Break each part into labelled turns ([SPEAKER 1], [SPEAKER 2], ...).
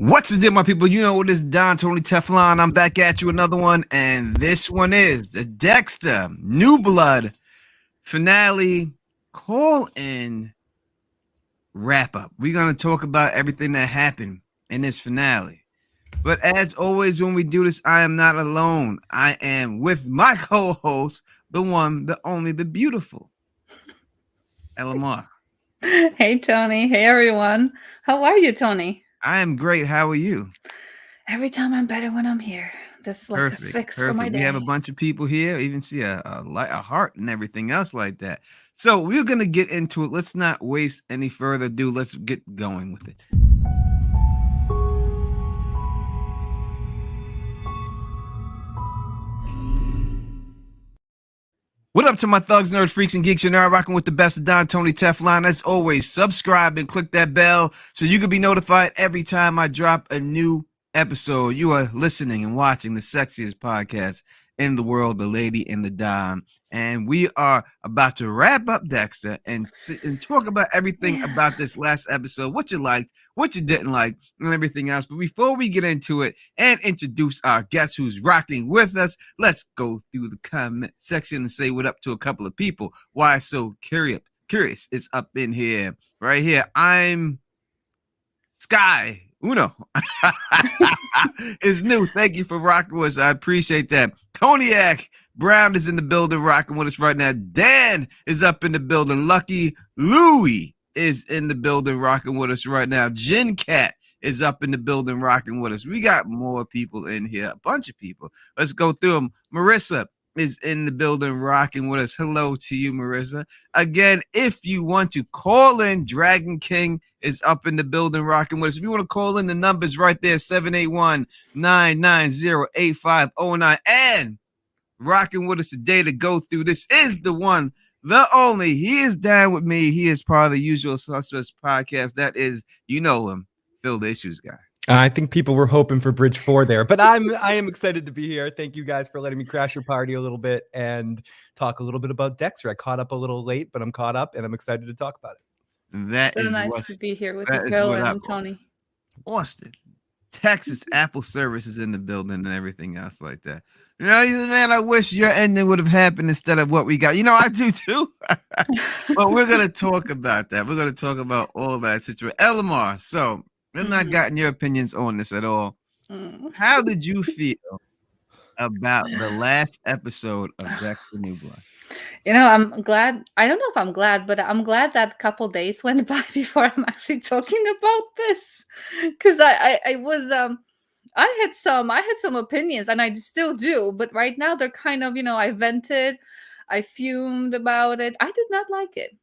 [SPEAKER 1] What's the deal, my people? You know what is Don Tony Teflon. I'm back at you, another one, and this one is the Dexter New Blood Finale call-in wrap-up. We're going to talk about everything that happened in this finale. But as always, when we do this, I am not alone. I am with my co-host, the one, the only, the beautiful, Elamar.
[SPEAKER 2] Hey, Tony. Hey, everyone. How are you, Tony?
[SPEAKER 1] I am great. How are you?
[SPEAKER 2] Every time I'm better when I'm here. This is like a fix for my day.
[SPEAKER 1] We have a bunch of people here. Even see a heart and everything else like that. So we're gonna get into it. Let's not waste any further ado. Let's get going with it. What up to my thugs, nerds, freaks, and geeks? You're now rocking with the best of Don Tony Teflon. As always, subscribe and click that bell so you can be notified every time I drop a new episode. You are listening and watching the sexiest podcast in the world, The Lady and the Don. And we are about to wrap up Dexter and talk about everything about this last episode, what you liked, what you didn't like, and everything else. But before we get into it and introduce our guest who's rocking with us, let's go through the comment section and say what up to a couple of people. Why So Curious is up in here, right here. I'm Sky Uno is new. Thank you for rocking with us. I appreciate that. Cognac Brown is in the building rocking with us right now. Dan is up in the building. Lucky Louie is in the building rocking with us right now. Gin Cat is up in the building rocking with us. We got more people in here, a bunch of people. Let's go through them. Marissa is in the building rocking with us. Hello to you, Marissa. Again, if you want to call in, Dragon King is up in the building rocking with us. If you want to call in, the number's right there, 781-990-8509. And rocking with us today to go through this is the one, the only. He is down with me. He is part of the Usual Suspects podcast. That is, you know him, Phil the Issues guy.
[SPEAKER 3] I think people were hoping for Bridge 4 there, but I am excited to be here. Thank you guys for letting me crash your party a little bit and talk a little bit about Dexter. I caught up a little late, but I'm caught up and I'm excited to talk about it.
[SPEAKER 1] That
[SPEAKER 2] so
[SPEAKER 1] is
[SPEAKER 2] nice to be here with you, Phil and Tony.
[SPEAKER 1] Austin, Texas Apple Service is in the building and everything else like that. You know, man, I wish your ending would have happened instead of what we got. You know, I do too. But we're going to talk about that. We're going to talk about all that situation. Elamar, so we've not gotten your opinions on this at all. How did you feel about the last episode of Dexter New Blood?
[SPEAKER 2] You know, I'm glad. I don't know if I'm glad, but I'm glad that a couple days went by before I'm actually talking about this, because I had some opinions, and I still do. But right now they're kind of, I vented, I fumed about it. I did not like it.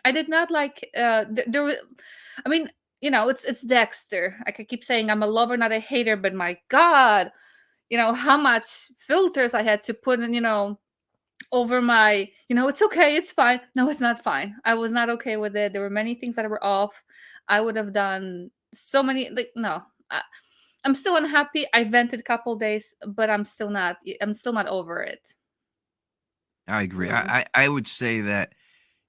[SPEAKER 2] I did not like. I mean, it's Dexter. I could keep saying I'm a lover, not a hater, but my God, how much filters I had to put in, over my, it's okay, it's fine. No, it's not fine. I was not okay with it. There were many things that were off. I would have done so many, I'm still unhappy. I vented a couple days, but I'm still not over it.
[SPEAKER 1] I agree. I would say that,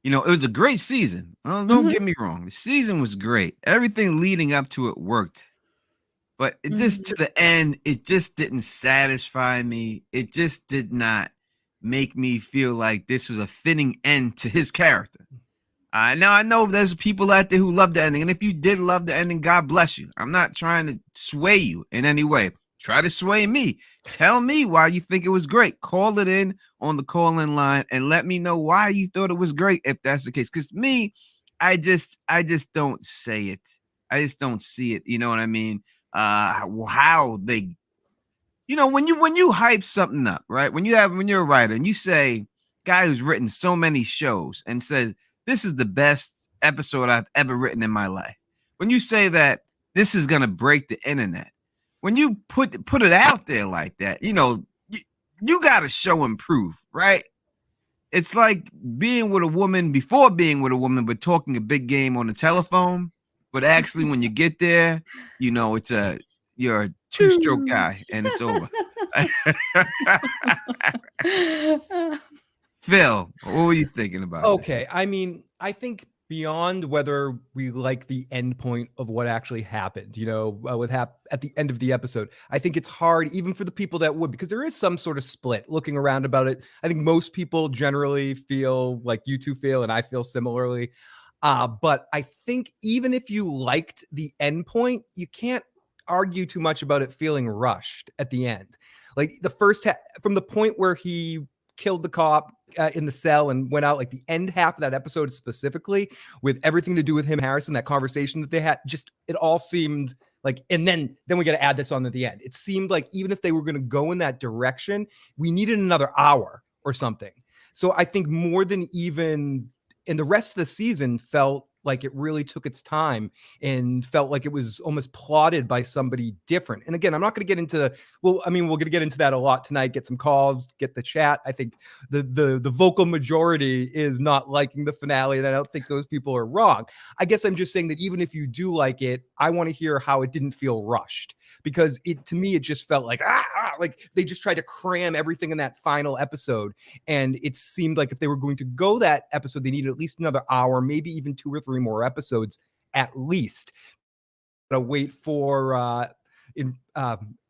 [SPEAKER 1] it was a great season. Don't get me wrong. The season was great. Everything leading up to it worked. But it just to the end, it just didn't satisfy me. It just did not make me feel like this was a fitting end to his character. Now I know there's people out there who love the ending. And if you did love the ending, God bless you. I'm not trying to sway you in any way. Try to sway me. Tell me why you think it was great. Call it in on the call-in line and let me know why you thought it was great if that's the case. Because me, I just don't say it. I just don't see it. You know what I mean? How they, when you hype something up, right? When you're a writer and you say, guy who's written so many shows and says, this is the best episode I've ever written in my life. When you say that this is going to break the internet, when you put it out there like that, you got to show and prove, right? It's like being with a woman before being with a woman, but talking a big game on the telephone. But actually, when you get there, you're a two-stroke guy and it's over. Phil, what were you thinking about?
[SPEAKER 3] Okay, I mean, I think beyond whether we like the end point of what actually happened, at the end of the episode, I think it's hard even for the people that would, because there is some sort of split looking around about it. I think most people generally feel like you two feel, and I feel similarly. But I think even if you liked the end point, you can't argue too much about it feeling rushed at the end. Like from the point where he killed the cop in the cell and went out, like the end half of that episode specifically, with everything to do with him, Harrison, that conversation that they had, just it all seemed like, and then we got to add this on at the end. It seemed like even if they were going to go in that direction, we needed another hour or something. So I think more than even in the rest of the season felt like it really took its time and felt like it was almost plotted by somebody different. And again, I'm not going to get into, we're going to get into that a lot tonight, get some calls, get the chat. I think the vocal majority is not liking the finale, and I don't think those people are wrong. I guess I'm just saying that even if you do like it, I want to hear how it didn't feel rushed, because to me, it just felt like they just tried to cram everything in that final episode. And it seemed like if they were going to go that episode, they needed at least another hour, maybe even 2 or 3 more episodes at least. But wait for I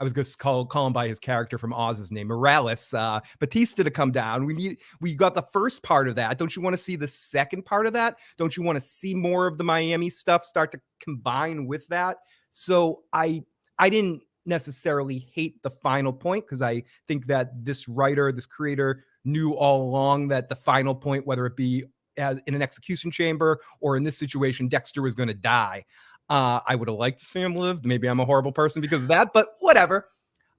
[SPEAKER 3] was going to call him by his character from Oz's name, Morales, Batista, to come down. We got the first part of that. Don't you want to see the second part of that? Don't you want to see more of the Miami stuff start to combine with that? So I didn't necessarily hate the final point, because I think that this creator knew all along that the final point, whether it be in an execution chamber or in this situation, Dexter was going to die. I would have liked to see him live. Maybe I'm a horrible person because of that, but whatever.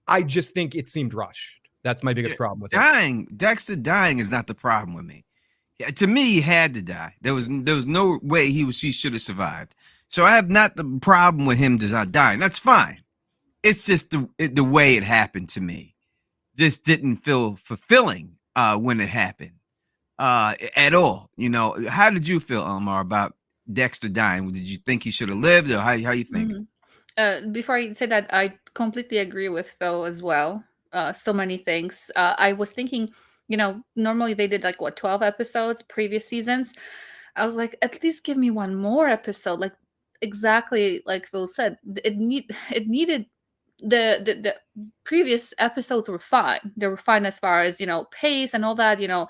[SPEAKER 3] I just think it seemed rushed. That's my biggest problem with it.
[SPEAKER 1] Dexter dying is not the problem with me. Yeah, to me, he had to die. There was no way he should have survived. So I have not the problem with him dying. That's fine. It's just the way it happened to me. Just didn't feel fulfilling when it happened at all. How did you feel, Omar, about Dexter dying? Did you think he should have lived, or how you think?
[SPEAKER 2] Before I say that, I completely agree with Phil as well. So many things. I was thinking, normally they did 12 episodes previous seasons. I was like, at least give me one more episode. Like exactly like Phil said, it needed the previous episodes were fine. They were fine as far as pace and all that.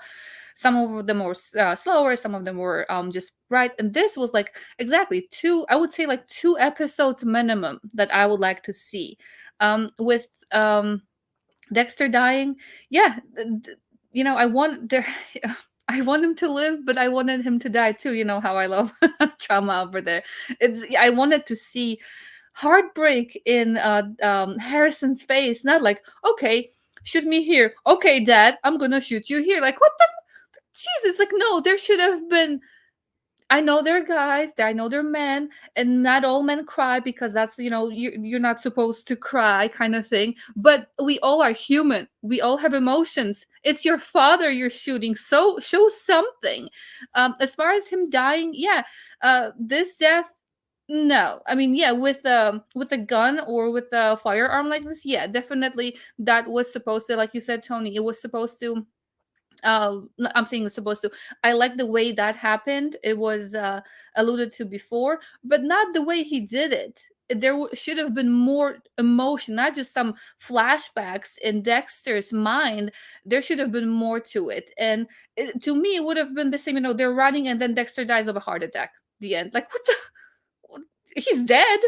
[SPEAKER 2] Some of them were slower, some of them were just right. And this was exactly 2, I would say 2 episodes minimum that I would like to see. With Dexter dying, yeah, I want him to live, but I wanted him to die too. You know how I love trauma over there. I wanted to see heartbreak in Harrison's face, not okay, shoot me here. Okay, Dad, I'm gonna shoot you here. What the Jesus? No, there should have been. I know they're guys, I know they're men, and not all men cry, because that's you're not supposed to cry, kind of thing. But we all are human. We all have emotions. It's your father you're shooting, so show something. As far as him dying, yeah, this death. No, I mean, yeah, with a gun or with a firearm like this, yeah, definitely that was supposed to, like you said, Tony, it was supposed to. I'm saying it's supposed to. I like the way that happened. It was alluded to before, but not the way he did it. There should have been more emotion, not just some flashbacks in Dexter's mind. There should have been more to it. And to me, it would have been the same. They're running and then Dexter dies of a heart attack. The end. What the? He's dead,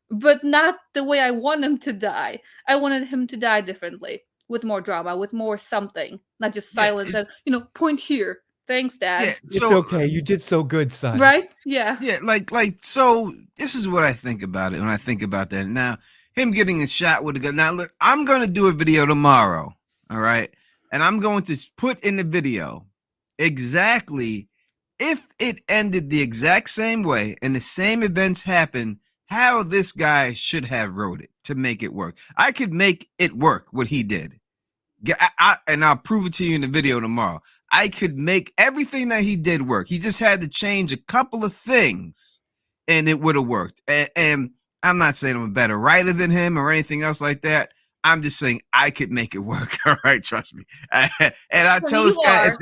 [SPEAKER 2] but not the way I want him to die. I wanted him to die differently, with more drama, with more something, not just silence and point here. Thanks, Dad.
[SPEAKER 1] Yeah,
[SPEAKER 3] it's okay. You did so good, son.
[SPEAKER 2] Right? Yeah.
[SPEAKER 1] Yeah, so this is what I think about it when I think about that. Now, him getting a shot with a gun. Now, look, I'm going to do a video tomorrow, all right? And I'm going to put in the video exactly, if it ended the exact same way and the same events happened, how this guy should have wrote it to make it work. I could make it work, what he did. And I'll prove it to you in the video tomorrow. I could make everything that he did work. He just had to change a couple of things and it would have worked. And I'm not saying I'm a better writer than him or anything else like that. I'm just saying I could make it work. All right, trust me. And I
[SPEAKER 2] Well,
[SPEAKER 1] tell
[SPEAKER 2] you
[SPEAKER 1] this guy
[SPEAKER 2] are.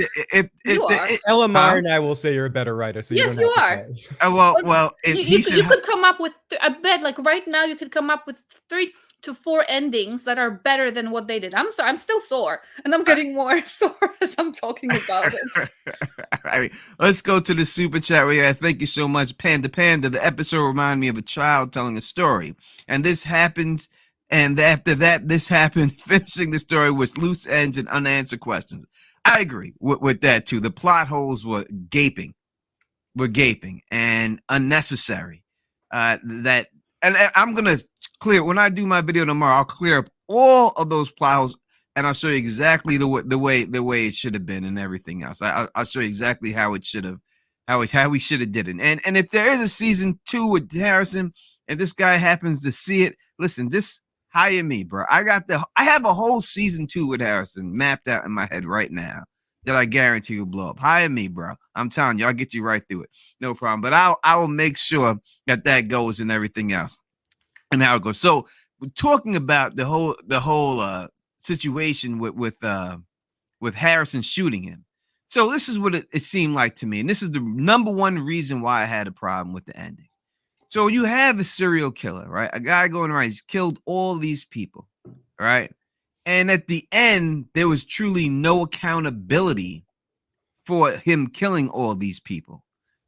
[SPEAKER 2] You are.
[SPEAKER 3] LMR and I will say you're a better writer, so you
[SPEAKER 2] Yes,
[SPEAKER 3] don't
[SPEAKER 2] you
[SPEAKER 3] have to
[SPEAKER 2] are.
[SPEAKER 3] say.
[SPEAKER 1] well, if
[SPEAKER 2] You,
[SPEAKER 1] he
[SPEAKER 2] you could
[SPEAKER 1] should,
[SPEAKER 2] you could come up with I bet like right now you could come up with 3 to 4 endings that are better than what they did. I'm sorry, I'm still sore, and I'm getting more sore as I'm talking about it.
[SPEAKER 1] All right, let's go to the super chat. Thank you so much, Panda Panda. The episode reminded me of a child telling a story, and this happened. And after that, this happened. Finishing the story with loose ends and unanswered questions. I agree with that too. The plot holes were gaping and unnecessary. That and I'm gonna clear when I do my video tomorrow. I'll clear up all of those plot holes and I'll show you exactly the way it should have been and everything else. I'll show you exactly how it should have how we should have did it. And if there is a season 2 with Harrison and this guy happens to see it, listen, just hire me, bro. I have a whole season 2 with Harrison mapped out in my head right now that I guarantee will blow up. Hire me, bro. I'm telling you, I'll get you right through it. No problem. But I will make sure that goes and everything else and how it goes. So we're talking about the whole situation with Harrison shooting him. So this is what it seemed like to me. And this is the number one reason why I had a problem with the ending. So you have a serial killer, right? A guy going around, he's killed all these people, right? And at the end, there was truly no accountability for him killing all these people,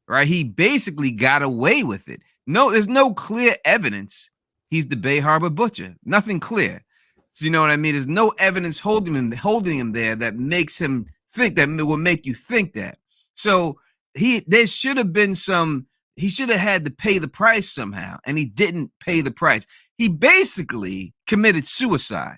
[SPEAKER 1] right? He basically got away with it. No, there's no clear evidence he's the Bay Harbor Butcher. Nothing clear. So you know what I mean? There's no evidence holding him there that makes him think that will make you think that. So there should have been he should have had to pay the price somehow, and he didn't pay the price. He basically committed suicide.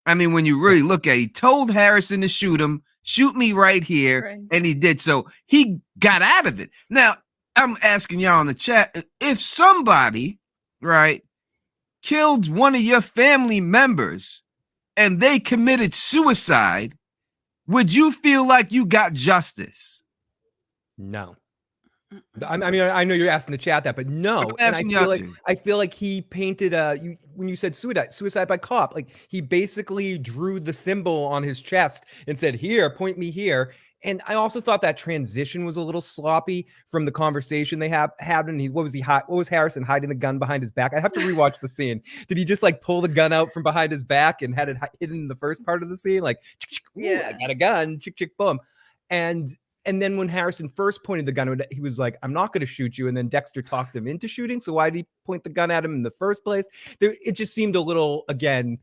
[SPEAKER 1] I mean, when you really look at it, he told Harrison to shoot me right here, right. And he did. So he got out of it. Now, I'm asking y'all in the chat, if somebody, right, killed one of your family members and they committed suicide, would you feel like you got justice?
[SPEAKER 3] No. I mean, I know you're asking the chat that, but no. And I feel like he painted when you said suicide by cop, like he basically drew the symbol on his chest and said, "Here, point me here." And I also thought that transition was a little sloppy from the conversation they had. And what was Harrison hiding the gun behind his back? I have to rewatch the scene. Did he just like pull the gun out from behind his back and had it hidden in the first part of the scene? Like, I got a gun, chick, chick, boom. And then when Harrison first pointed the gun, he was like, "I'm not going to shoot you." And then Dexter talked him into shooting. So why did he point the gun at him in the first place? It just seemed a little, again,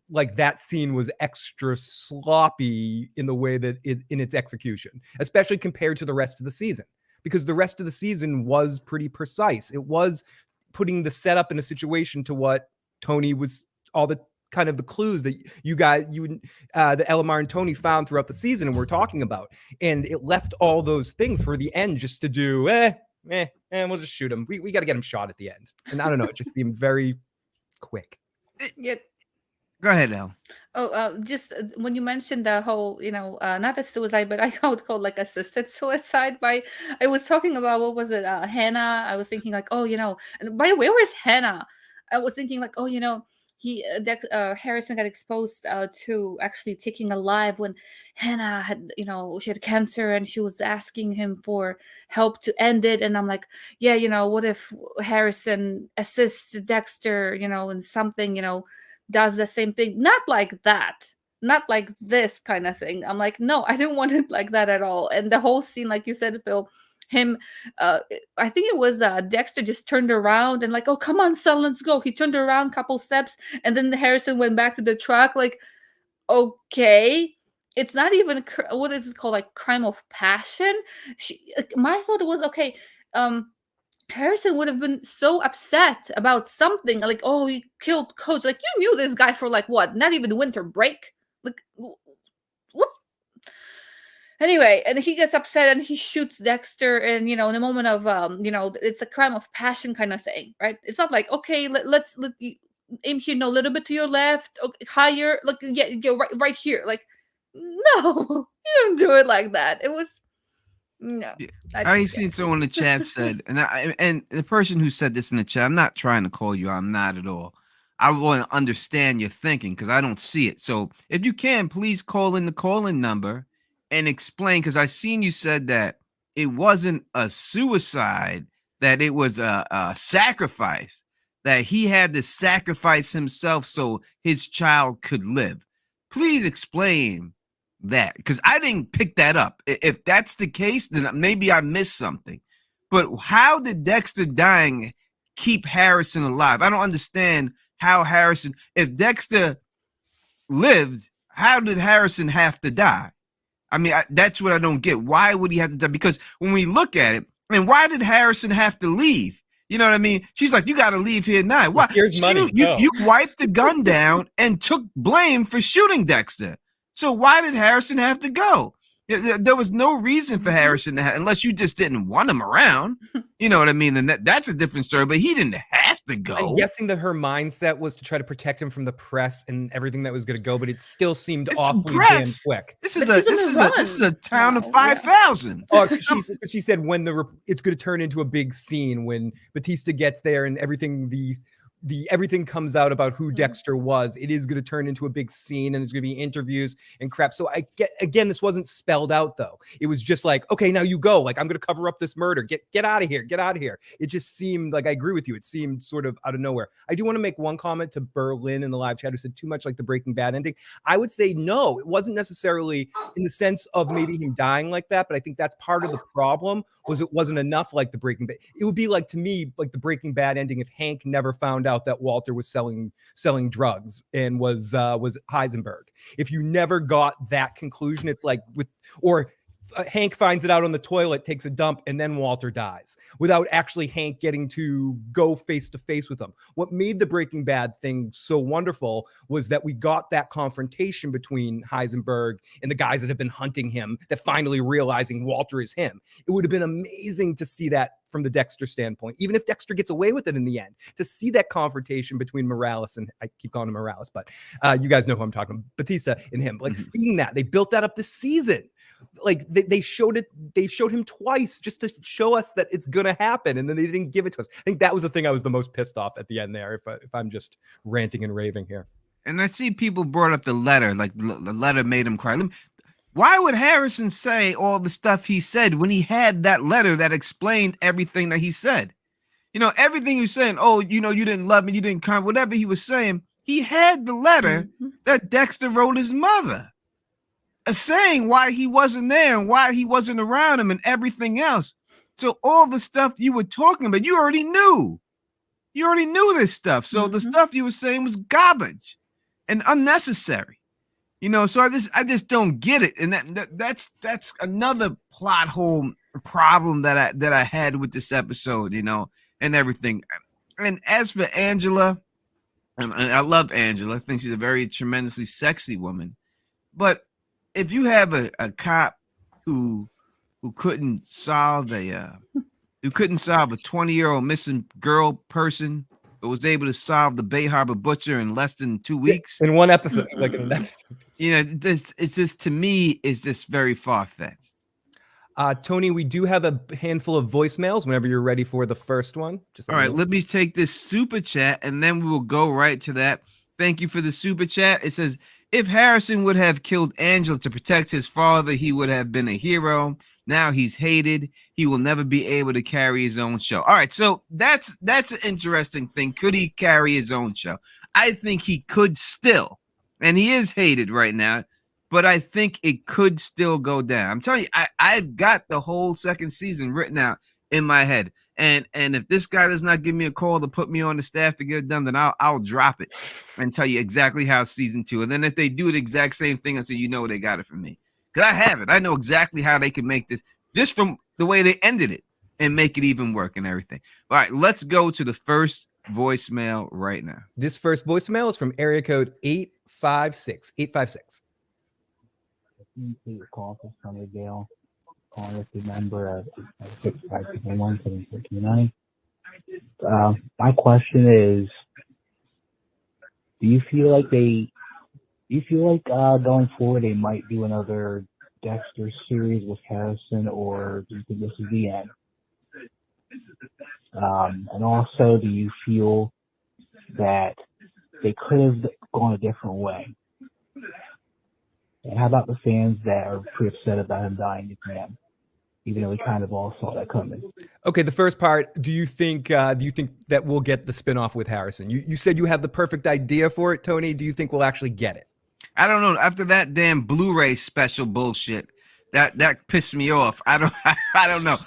[SPEAKER 3] like that scene was extra sloppy in the way that in its execution, especially compared to the rest of the season, because the rest of the season was pretty precise. It was putting the setup in a situation to what Tony was, all the kind of the clues that the LMR and Tony found throughout the season and we're talking about. And it left all those things for the end just to do, and we'll just shoot him. We got to get him shot at the end. And I don't know, it just seemed very quick.
[SPEAKER 2] Yeah.
[SPEAKER 1] Go ahead, Elle.
[SPEAKER 2] Just when you mentioned the whole, not a suicide, but I would call like assisted suicide. I was talking about, what was it, Hannah? I was thinking like, and by the way, where's Hannah? I was thinking like, Harrison got exposed to actually taking a live when Hannah had, she had cancer and she was asking him for help to end it. And I'm like, what if Harrison assists Dexter, in something, does the same thing? Not like that. Not like this kind of thing. I'm like, no, I don't want it like that at all. And the whole scene, like you said, Phil, I think it was Dexter just turned around and like, "Oh, come on, son, let's go." He turned around a couple steps and then Harrison went back to the truck. Like, okay, it's not even what is it called, like crime of passion. My thought was, okay, Harrison would have been so upset about something like, "Oh, he killed Coach." Like, you knew this guy for like what? Not even winter break. Like, what? Anyway, and he gets upset and he shoots Dexter, and in a moment of it's a crime of passion kind of thing, right? It's not like, okay, let's aim here, a little bit to your left, okay, higher, look, yeah, right here. Like, no, you don't do it like that. It was no.
[SPEAKER 1] I seen someone in the chat said, and the person who said this in the chat, I'm not trying to call you, I'm not at all. I want to understand your thinking because I don't see it. So if you can, please call in the call-in number and explain, because I seen you said that it wasn't a suicide, that it was a sacrifice, that he had to sacrifice himself so his child could live. Please explain that, because I didn't pick that up. If that's the case, then maybe I missed something. But how did Dexter dying keep Harrison alive? I don't understand how Harrison, if Dexter lived, how did Harrison have to die? I mean, that's what I don't get. Why would he have to die? Because when we look at it, I mean, why did Harrison have to leave? You know what I mean? She's like, you got to leave here now. Why?
[SPEAKER 3] Here's money.
[SPEAKER 1] You wiped the gun down and took blame for shooting Dexter. So why did Harrison have to go? There was no reason for Harrison to have, unless you just didn't want him around. You know what I mean? And that's a different story, but he didn't have to go.
[SPEAKER 3] I'm guessing that her mindset was to try to protect him from the press and everything that was going to go, but it still seemed awfully damn quick.
[SPEAKER 1] This is a town of 5,000.
[SPEAKER 3] Oh, she said when it's going to turn into a big scene when Batista gets there and everything everything comes out about who Dexter was. It is going to turn into a big scene and there's going to be interviews and crap. So again, this wasn't spelled out though. It was just like, okay, now you go. Like, I'm going to cover up this murder. Get out of here. Get out of here. It just seemed like, I agree with you. It seemed sort of out of nowhere. I do want to make one comment to Berlin in the live chat who said too much like the Breaking Bad ending. I would say no, it wasn't necessarily in the sense of maybe him dying like that, but I think that's part of the problem was it wasn't enough like the Breaking Bad. It would be like, to me, like the Breaking Bad ending if Hank never found out that Walter was selling drugs and was Heisenberg. If you never got that conclusion, it's like Hank finds it out on the toilet, takes a dump, and then Walter dies without actually Hank getting to go face to face with him. What made the Breaking Bad thing so wonderful was that we got that confrontation between Heisenberg and the guys that have been hunting him, that finally realizing Walter is him. It would have been amazing to see that from the Dexter standpoint, even if Dexter gets away with it in the end, to see that confrontation between Morales and, I keep calling him Morales, but you guys know who I'm talking about, Batista and him, like seeing that. They built that up this season. Like they showed him twice just to show us that it's gonna happen, and then they didn't give it to us. I think that was the thing I was the most pissed off at the end there, if I'm just ranting and raving here.
[SPEAKER 1] And I see people brought up the letter, like the letter made him cry. Why would Harrison say all the stuff he said when he had that letter that explained everything that he said? You know, everything he was saying, oh, you know, you didn't love me, you didn't come, whatever he was saying, he had the letter that Dexter wrote his mother, saying why he wasn't there and why he wasn't around him and everything else. So all the stuff you were talking about, you already knew. You already knew this stuff. So the stuff you were saying was garbage and unnecessary. You know, so I just don't get it. And that's another plot hole problem that I had with this episode, you know, and everything. And as for Angela, and I love Angela. I think she's a very tremendously sexy woman. But if you have a cop who couldn't solve a 20-year-old missing girl person, but was able to solve the Bay Harbor butcher in less than 2 weeks
[SPEAKER 3] in one episode, like in an episode.
[SPEAKER 1] You know, it's just, to me, is just very far-fetched.
[SPEAKER 3] Tony, we do have a handful of voicemails whenever you're ready for the first one.
[SPEAKER 1] All right, let me take this super chat and then we will go right to that. Thank you for the super chat. It says, if Harrison would have killed Angela to protect his father, he would have been a hero. Now he's hated. He will never be able to carry his own show. All right, so that's an interesting thing. Could he carry his own show? I think he could still, and he is hated right now, but I think it could still go down. I'm telling you, I've got the whole second season written out in my head. And if this guy does not give me a call to put me on the staff to get it done, then I'll drop it and tell you exactly how season 2. And then if they do the exact same thing, I say, you know, they got it from me. Because I have it. I know exactly how they can make this just from the way they ended it and make it even work and everything. All right, let's go to the first voicemail right now.
[SPEAKER 3] This first voicemail is from area code 856. 856.
[SPEAKER 4] Your call for Sunny Gale. Calling with the number of 6521739. My question is, do you feel like going forward they might do another Dexter series with Harrison, or do you think this is the end? And also, do you feel that they could have gone a different way. And how about the fans that are pretty upset about him dying again, even though we kind of all saw that coming?
[SPEAKER 3] Okay, the first part, do you think that we'll get the spinoff with Harrison? You said you have the perfect idea for it, Tony. Do you think we'll actually get it?
[SPEAKER 1] I don't know. After that damn Blu-ray special bullshit, that pissed me off. I don't know.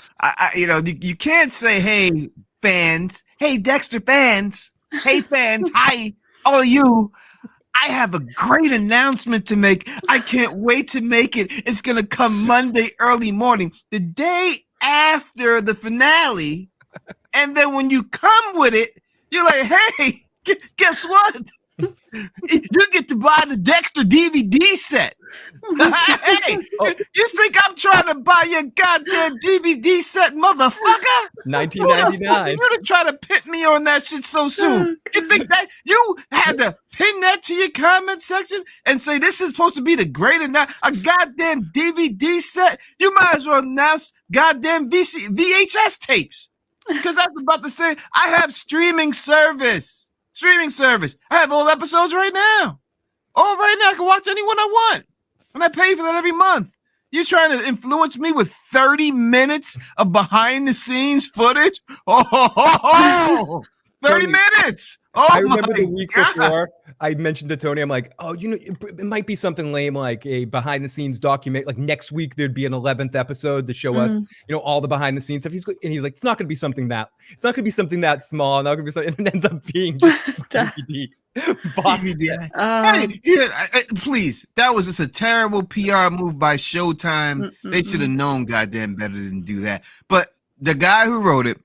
[SPEAKER 1] You can't say, hey fans, hey Dexter fans, hey fans, hi all of you. I have a great announcement to make. I can't wait to make it. It's gonna come Monday early morning, the day after the finale, and then when you come with it, you're like, hey, guess what? You get to buy the Dexter DVD set. Hey, you think I'm trying to buy your goddamn DVD set, motherfucker?
[SPEAKER 3] $19.99.
[SPEAKER 1] You're gonna try to pit me on that shit so soon. You think that you had to pin that to your comment section and say this is supposed to be the great a goddamn DVD set? You might as well announce goddamn VHS tapes. Because I was about to say I have streaming service. I have all episodes right now. All right now, I can watch anyone I want. And I pay for that every month. You're trying to influence me with 30 minutes of behind the scenes footage? 30 minutes. Oh,
[SPEAKER 3] I remember the week before I mentioned to Tony, I'm like, oh, it might be something lame, like a behind the scenes document. Like next week, there'd be an 11th episode to show us, all the behind the scenes stuff. He's like, it's not going to be something that small. Not going to be something. And it ends up being just DVD.
[SPEAKER 1] Please, that was just a terrible PR move by Showtime. They should have known goddamn better than do that. But the guy who wrote it,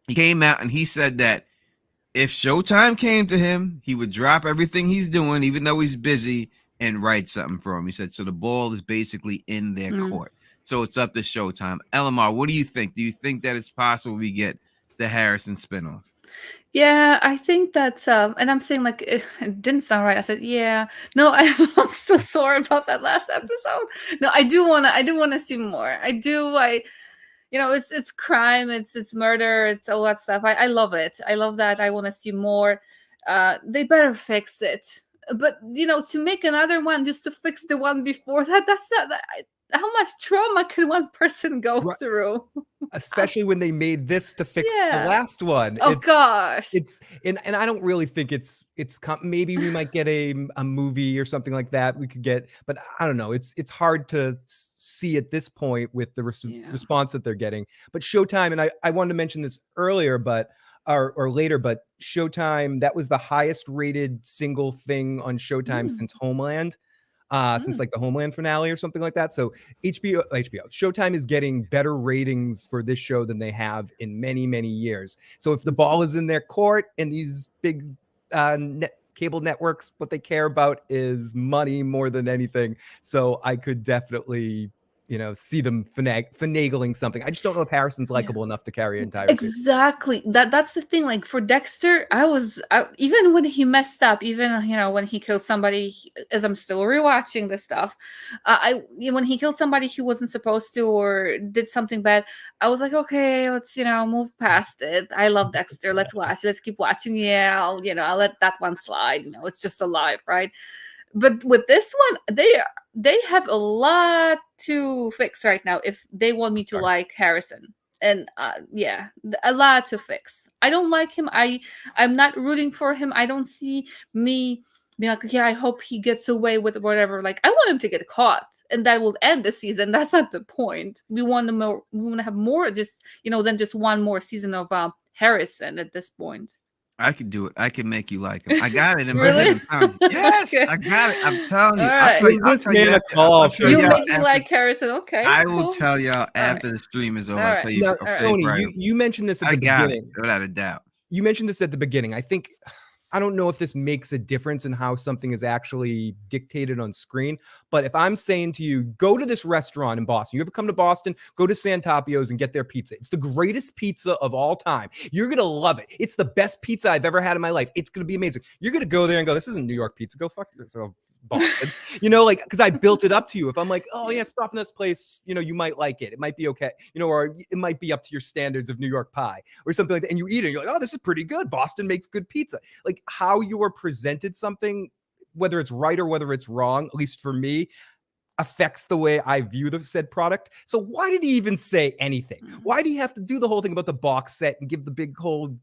[SPEAKER 1] he came out and he said that if Showtime came to him, he would drop everything he's doing, even though he's busy, and write something for him. He said, so the ball is basically in their court. So it's up to Showtime. Elamar, what do you think? Do you think that it's possible we get the Harrison spinoff?
[SPEAKER 2] Yeah, I think that's and I'm saying like it didn't sound right. I said, yeah. No, I'm still sore about that last episode. No, I do wanna see more. It's crime, it's murder, it's all that stuff. I love it. I love that. I want to see more. They better fix it. But to make another one just to fix the one before that's not that. How much trauma can one person go through?
[SPEAKER 3] Especially when they made this to fix the last one.
[SPEAKER 2] Oh gosh.
[SPEAKER 3] And I don't really think it's maybe we might get a movie or something like that we could get, but I don't know. It's hard to see at this point with the response that they're getting. But Showtime, and I wanted to mention this earlier, or later, but Showtime, that was the highest rated single thing on Showtime since Homeland. Since like the Homeland finale or something like that. So HBO, Showtime is getting better ratings for this show than they have in many, many years. So if the ball is in their court and these big cable networks, what they care about is money more than anything. So I could definitely, see them finagling something. I just don't know if Harrison's likable enough to carry an entire series.
[SPEAKER 2] Exactly. That's the thing. Like for Dexter, even when he messed up, even when he killed somebody, as I'm still rewatching this stuff, when he killed somebody he wasn't supposed to or did something bad, I was like, okay, let's move past it. I love Dexter. Let's watch. Let's keep watching. Yeah, I'll let that one slide. It's just alive, right? But with this one, they have a lot to fix right now if they want me to like Harrison. And a lot to fix. I don't like him. I'm not rooting for him. I don't see me being like, I hope he gets away with whatever. Like, I want him to get caught, and that will end the season. That's not the point. We want to have more, just than just one more season of Harrison at this point.
[SPEAKER 1] I could do it. I can make you like him. I got it in my head. I'm telling you. Yes, okay. I got it. I'm telling you.
[SPEAKER 2] I'll tell you. You make me like Harrison. Okay.
[SPEAKER 1] I will tell y'all after the stream is over. I'll tell you.
[SPEAKER 3] Tony, you mentioned this at the beginning.
[SPEAKER 1] Without a doubt.
[SPEAKER 3] You mentioned this at the beginning. I don't know if this makes a difference in how something is actually dictated on screen, but if I'm saying to you, go to this restaurant in Boston, you ever come to Boston, go to Sant'Apio's and get their pizza. It's the greatest pizza of all time. You're going to love it. It's the best pizza I've ever had in my life. It's going to be amazing. You're going to go there and go, this isn't New York pizza. Go fuck yourself, Boston. Because I built it up to you. If I'm like, oh yeah, stop in this place, you might like it. It might be okay. Or it might be up to your standards of New York pie or something like that. And you eat it and you're like, oh, this is pretty good. Boston makes good pizza. Like, think how you are presented something, whether it's right or whether it's wrong, at least for me, affects the way I view the said product. So why did he even say anything? Why do you have to do the whole thing about the box set and give the big whole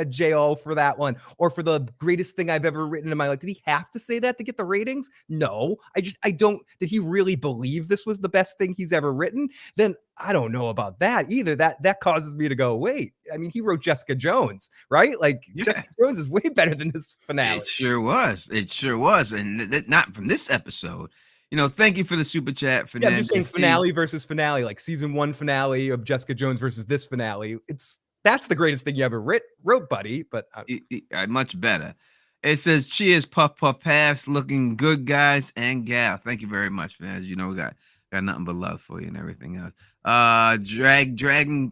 [SPEAKER 3] JO for that one, or for the greatest thing I've ever written in my life? Did he have to say that to get the ratings? No, I don't. Did he really believe this was the best thing he's ever written? Then I don't know about that either. That causes me to go, wait, I mean, he wrote Jessica Jones, right? Like Jessica Jones is way better than this finale.
[SPEAKER 1] It sure was. And not from this episode. Thank you for the super chat.
[SPEAKER 3] Yeah, I'm just saying finale versus finale, like season 1 finale of Jessica Jones versus this finale. That's the greatest thing you ever wrote, buddy. But
[SPEAKER 1] much better. It says, cheers, puff, puff, pass. Looking good, guys and gal. Thank you very much, man. As you know, we got nothing but love for you and everything else. Dragon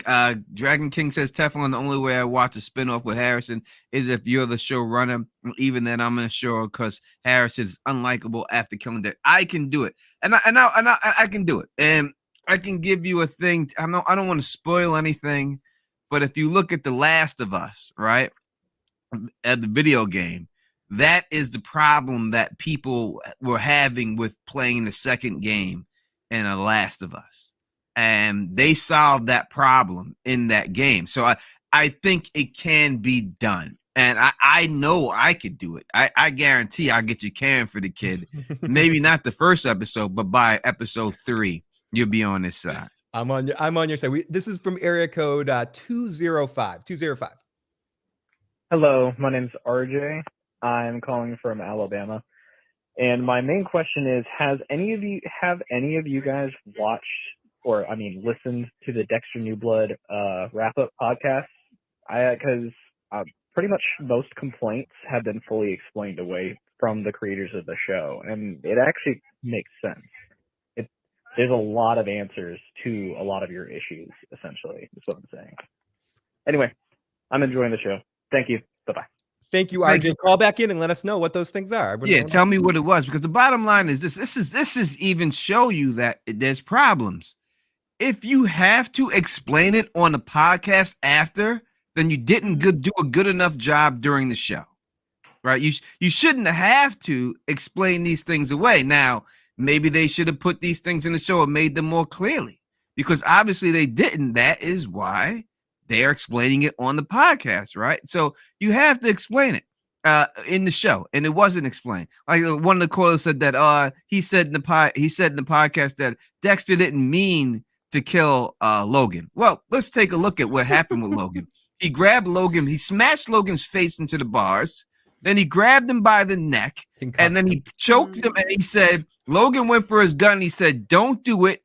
[SPEAKER 1] King says, Teflon, the only way I watch a spinoff with Harrison is if you're the showrunner. Even then, I'm unsure because Harrison is unlikable after killing that. I can do it, and I can do it, and I can give you a thing. I don't want to spoil anything, but if you look at The Last of Us, right, at the video game, that is the problem that people were having with playing the second game in The Last of Us. And they solved that problem in that game. So I think it can be done. And I know I could do it. I guarantee I'll get you caring for the kid. Maybe not the first episode, but by episode 3, you'll be on this side.
[SPEAKER 3] I'm on your side. This is from area code 205.
[SPEAKER 5] Hello, my name's RJ. I'm calling from Alabama. And my main question is, have any of you guys watched listened to the Dexter New Blood wrap-up podcast? Because pretty much most complaints have been fully explained away from the creators of the show, and it actually makes sense. There's a lot of answers to a lot of your issues, essentially, is what I'm saying. Anyway, I'm enjoying the show. Thank you. Bye-bye.
[SPEAKER 3] Thank you, RJ. Call back in and let us know what those things are.
[SPEAKER 1] Yeah, tell me what it was, because the bottom line is this is even show you that there's problems. If you have to explain it on the podcast after, then you didn't do a good enough job during the show, right? You shouldn't have to explain these things away. Now, maybe they should have put these things in the show and made them more clearly, because obviously they didn't. That is why they're explaining it on the podcast, right? So you have to explain it in the show, and it wasn't explained. Like one of the callers said that he said in the podcast that Dexter didn't mean to kill Logan. Well, let's take a look at what happened with Logan. He grabbed Logan, he smashed Logan's face into the bars, then he grabbed him by the neck, and then he choked him, and he said, Logan went for his gun, he said, don't do it,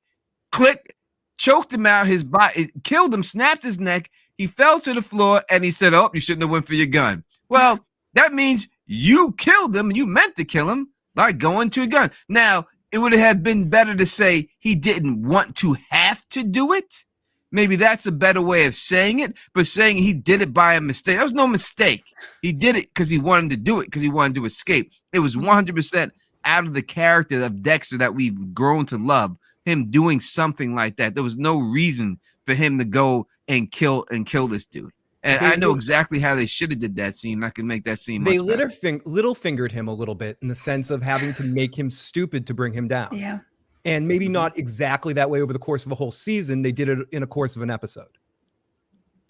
[SPEAKER 1] click, choked him out, his body, killed him, snapped his neck, he fell to the floor, and he said, oh, you shouldn't have went for your gun. Well, that means you killed him, and you meant to kill him by going to a gun. Now, it would have been better to say he didn't want to have to do it. Maybe that's a better way of saying it, but saying he did it by a mistake. That was no mistake. He did it because he wanted to do it, because he wanted to escape. It was 100% out of the character of Dexter that we've grown to love, him doing something like that. There was no reason for him to go and kill this dude. And I know exactly how they should have did that scene. I can make that scene much better.
[SPEAKER 3] They little fingered him a little bit in the sense of having to make him stupid to bring him down.
[SPEAKER 2] Yeah.
[SPEAKER 3] And maybe not exactly that way over the course of a whole season. They did it in a course of an episode.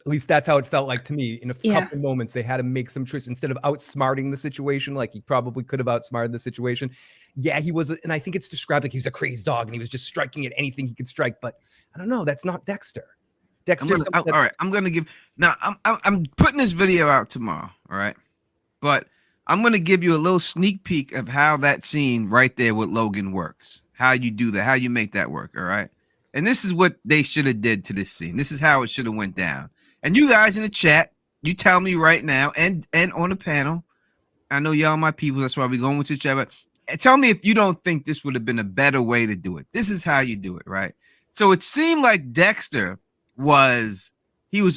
[SPEAKER 3] At least that's how it felt like to me. In a couple moments, they had to make some choice instead of outsmarting the situation, like he probably could have outsmarted the situation. Yeah, he was, and I think it's described like he's a crazy dog and he was just striking at anything he could strike. But I don't know. That's not Dexter.
[SPEAKER 1] All right, I'm gonna give now. I'm putting this video out tomorrow. All right, but I'm gonna give you a little sneak peek of how that scene right there with Logan works. How you do that, how you make that work. All right, and this is what they should have did to this scene. This is how it should have went down. And you guys in the chat, you tell me right now, and on the panel. I know y'all my people. That's why we're going with each other. Tell me if you don't think this would have been a better way to do it. This is how you do it, right? So it seemed like Dexter was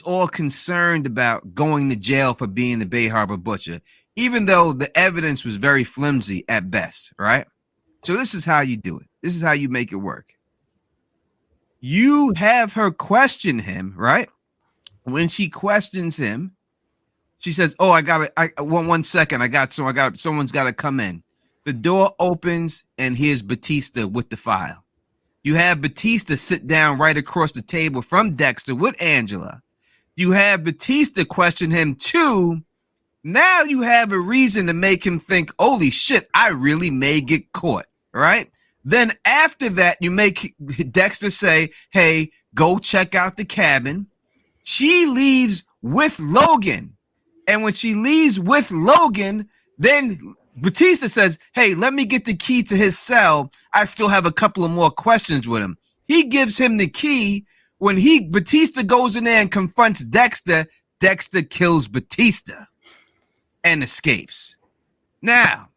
[SPEAKER 1] all concerned about going to jail for being the Bay Harbor Butcher, even though the evidence was very flimsy at best, right? So this is how you do it. This is how you make it work. You have her question him, right? When she questions him, She says, "Oh, one second. Someone's got to come in." The door opens, and here's Batista with the file. You have Batista sit down right across the table from Dexter with Angela. You have Batista question him too. Now you have a reason to make him think, "Holy shit, I really may get caught." Right? Then after that, you make Dexter say, "Hey, go check out the cabin." She leaves with Logan. And when she leaves with Logan, then Batista says, "Hey, let me get the key to his cell. I still have a couple of more questions with him." He gives him the key. When Batista goes in there and confronts Dexter, Dexter kills Batista and escapes. Now,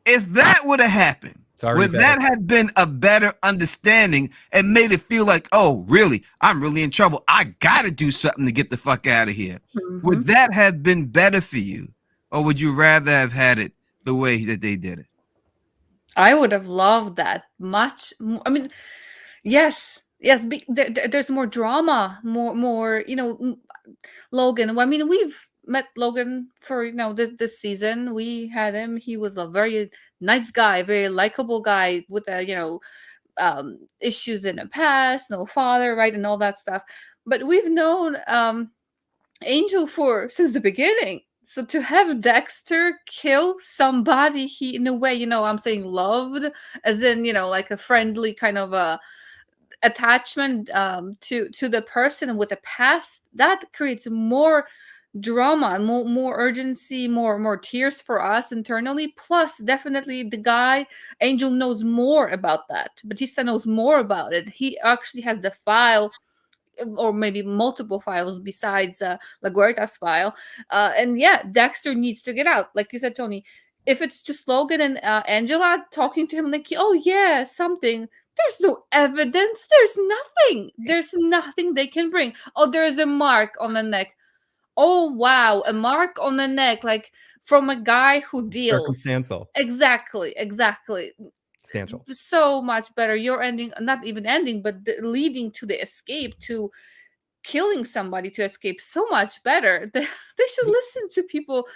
[SPEAKER 1] if that would have happened, would that have been a better understanding and made it feel like, oh, really? I'm really in trouble. I got to do something to get the fuck out of here. Mm-hmm. Would that have been better for you? Or would you rather have had it the way that they did it?
[SPEAKER 2] I would have loved that much more. I mean, yes. There's more drama, more, Logan. I mean, we've met Logan for, this season. We had him. He was a very nice guy, very likable guy with issues in the past, no father, right, and all that stuff. But we've known Angel since the beginning. So to have Dexter kill somebody he, in a way, I'm saying loved, as in, like a friendly kind of a attachment to the person with a past, that creates more drama and more urgency, more tears for us internally. Plus, definitely the guy Angel knows more about that. Batista knows more about it. He actually has the file, or maybe multiple files besides LaGuerta's file. And yeah, Dexter needs to get out, like you said, Tony. If it's just Logan and Angela talking to him like, "Oh yeah, something," there's no evidence. There's nothing they can bring. Oh, there's a mark on the neck. Oh wow, a mark on the neck, like from a guy who deals.
[SPEAKER 3] Circumstantial.
[SPEAKER 2] Exactly.
[SPEAKER 3] Substantial.
[SPEAKER 2] So much better. You're ending, not even ending, but leading to the escape, to killing somebody to escape, so much better. They should listen to people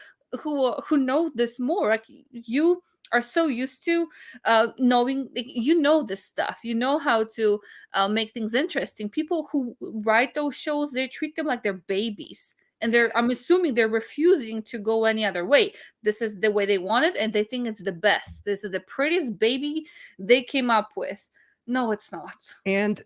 [SPEAKER 2] who know this more. Like, you are so used to knowing, this stuff. You know how to make things interesting. People who write those shows, they treat them like they're babies. And I'm assuming they're refusing to go any other way. This is the way they want it, and they think it's the best. This is the prettiest baby they came up with. No, it's not.
[SPEAKER 3] And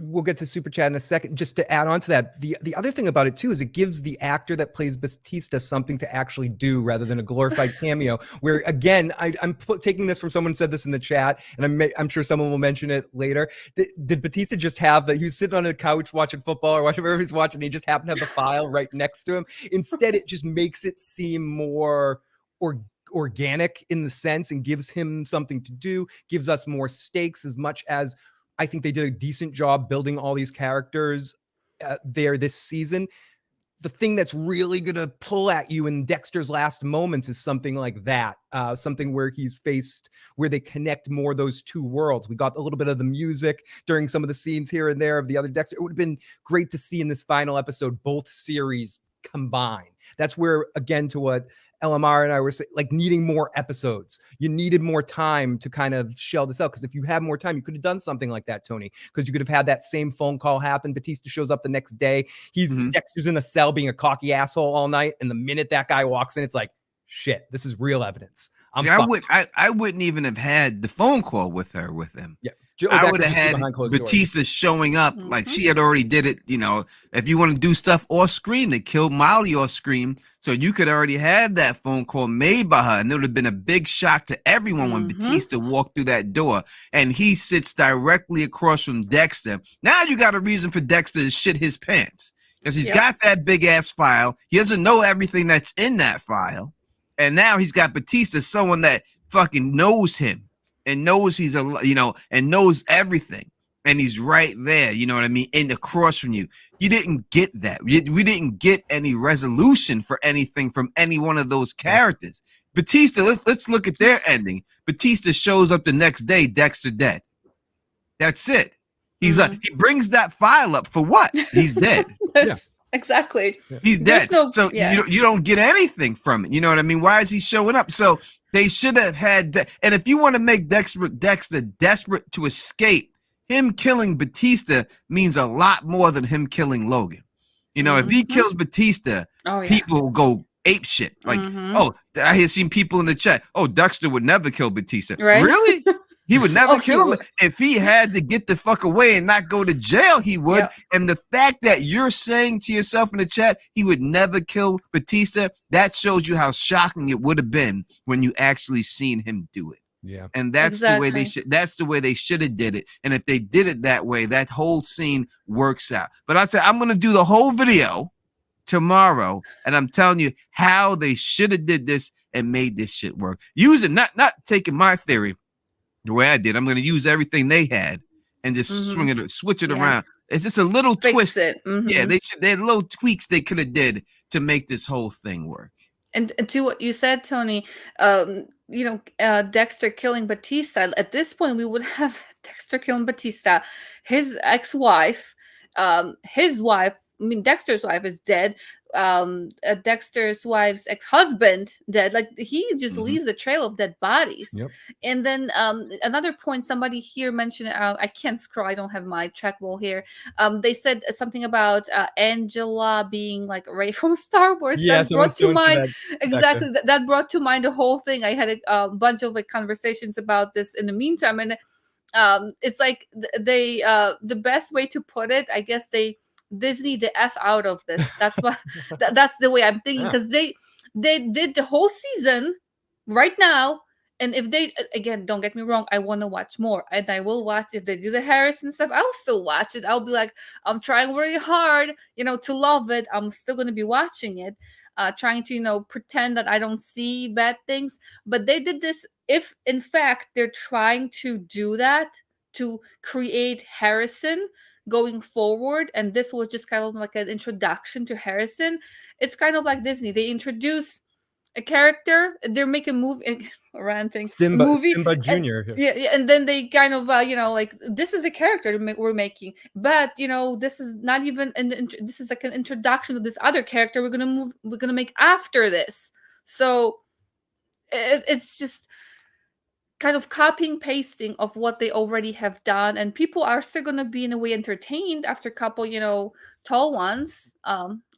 [SPEAKER 3] we'll get to Super Chat in a second. Just to add on to that, the other thing about it, too, is it gives the actor that plays Batista something to actually do rather than a glorified cameo. Where, again, I'm taking this from someone who said this in the chat, and I'm sure someone will mention it later. Did Batista just have he was sitting on a couch watching football or whatever he's watching, and he just happened to have the file right next to him? Instead, it just makes it seem more organic in the sense, and gives him something to do, gives us more stakes, as much as I think they did a decent job building all these characters there this season. The thing that's really going to pull at you in Dexter's last moments is something like that, something where where they connect more those two worlds. We got a little bit of the music during some of the scenes here and there of the other Dexter. It would have been great to see in this final episode both series combined. That's where, again, to what LMR and I were saying, like, needing more episodes. You needed more time to kind of shell this out, because if you had more time, you could have done something like that, Tony, because you could have had that same phone call happen. Batista shows up the next day. Dexter's in a cell being a cocky asshole all night, and the minute that guy walks in, it's like, shit, this is real evidence.
[SPEAKER 1] I wouldn't even have had the phone call with him. Yeah. I would have had Batista showing up like she had already did it. If you want to do stuff off screen, they killed Molly off screen. So you could already had that phone call made by her, and it would have been a big shock to everyone when Batista walked through that door and he sits directly across from Dexter. Now you got a reason for Dexter to shit his pants, because he's got that big ass file. He doesn't know everything that's in that file. And now he's got Batista, someone that fucking knows him. And knows he's and knows everything, and he's right there. You know what I mean? In across from you. You didn't get that. We didn't get any resolution for anything from any one of those characters. Batista. Let's look at their ending. Batista shows up the next day. Dexter dead. That's it. He's he brings that file up for what? He's dead.
[SPEAKER 2] exactly.
[SPEAKER 1] He's
[SPEAKER 2] There's
[SPEAKER 1] dead.
[SPEAKER 2] no,
[SPEAKER 1] So
[SPEAKER 2] yeah.
[SPEAKER 1] you don't get anything from it. You know what I mean? Why is he showing up? So they should have had and if you want to make Dexter desperate to escape, him killing Batista means a lot more than him killing Logan. You know, if he kills Batista,
[SPEAKER 2] Oh yeah.
[SPEAKER 1] people will go ape shit. Like, oh, I have seen people in the chat. Oh, Dexter would never kill Batista.
[SPEAKER 2] Right?
[SPEAKER 1] Really? He would never
[SPEAKER 2] Oh, he
[SPEAKER 1] kill him.
[SPEAKER 2] would.
[SPEAKER 1] If he had to get the fuck away and not go to jail, he would.
[SPEAKER 2] Yep.
[SPEAKER 1] And the fact that you're saying to yourself in the chat, he would never kill Batista, that shows you how shocking it would have been when you actually seen him do it.
[SPEAKER 3] Yeah.
[SPEAKER 1] And that's the way they
[SPEAKER 2] Exactly.
[SPEAKER 1] should. That's the way they should have did it. And if they did it that way, that whole scene works out. But I'll tell you, I'm gonna do the whole video tomorrow, and I'm telling you how they should have did this and made this shit work. Using not taking my theory the way I did. I'm gonna use everything they had and just switch it
[SPEAKER 2] Yeah.
[SPEAKER 1] around. It's just a little
[SPEAKER 2] Fix
[SPEAKER 1] twist.
[SPEAKER 2] it.
[SPEAKER 1] Yeah, they had little tweaks they could have did to make this whole thing work.
[SPEAKER 2] And to what you said, Tony, Dexter killing Batista. At this point, we would have Dexter killing Batista. His ex-wife, Dexter's wife is dead. Dexter's wife's ex-husband dead. Like he just leaves a trail of dead bodies.
[SPEAKER 3] Yep.
[SPEAKER 2] And then another point, somebody here mentioned. I can't scroll. I don't have my trackball here. They said something about Angela being like Rey from Star Wars.
[SPEAKER 3] Yeah,
[SPEAKER 2] that brought to mind
[SPEAKER 3] exactly.
[SPEAKER 2] that brought to mind the whole thing. I had a bunch of like conversations about this in the meantime, and it's like they the best way to put it, I guess, Disney the F out of this. That's what that's the way I'm thinking, because they did the whole season right now. And if they, again, don't get me wrong, I want to watch more, and I will watch. If they do the Harrison stuff, I'll still watch it. I'll be like, I'm trying really hard, to love it. I'm still going to be watching it, trying to, pretend that I don't see bad things. But they did this. If in fact they're trying to do that to create Harrison going forward, and this was just kind of like an introduction to Harrison, it's kind of like Disney. They introduce a character, they're making movie, ranting
[SPEAKER 3] Simba
[SPEAKER 2] and,
[SPEAKER 3] Jr.
[SPEAKER 2] yeah, and then they kind of like, this is a character we're making, but this is not even this is like an introduction to this other character we're gonna make after this. So it's just kind of copying pasting of what they already have done, and people are still going to be in a way entertained after a couple tall ones,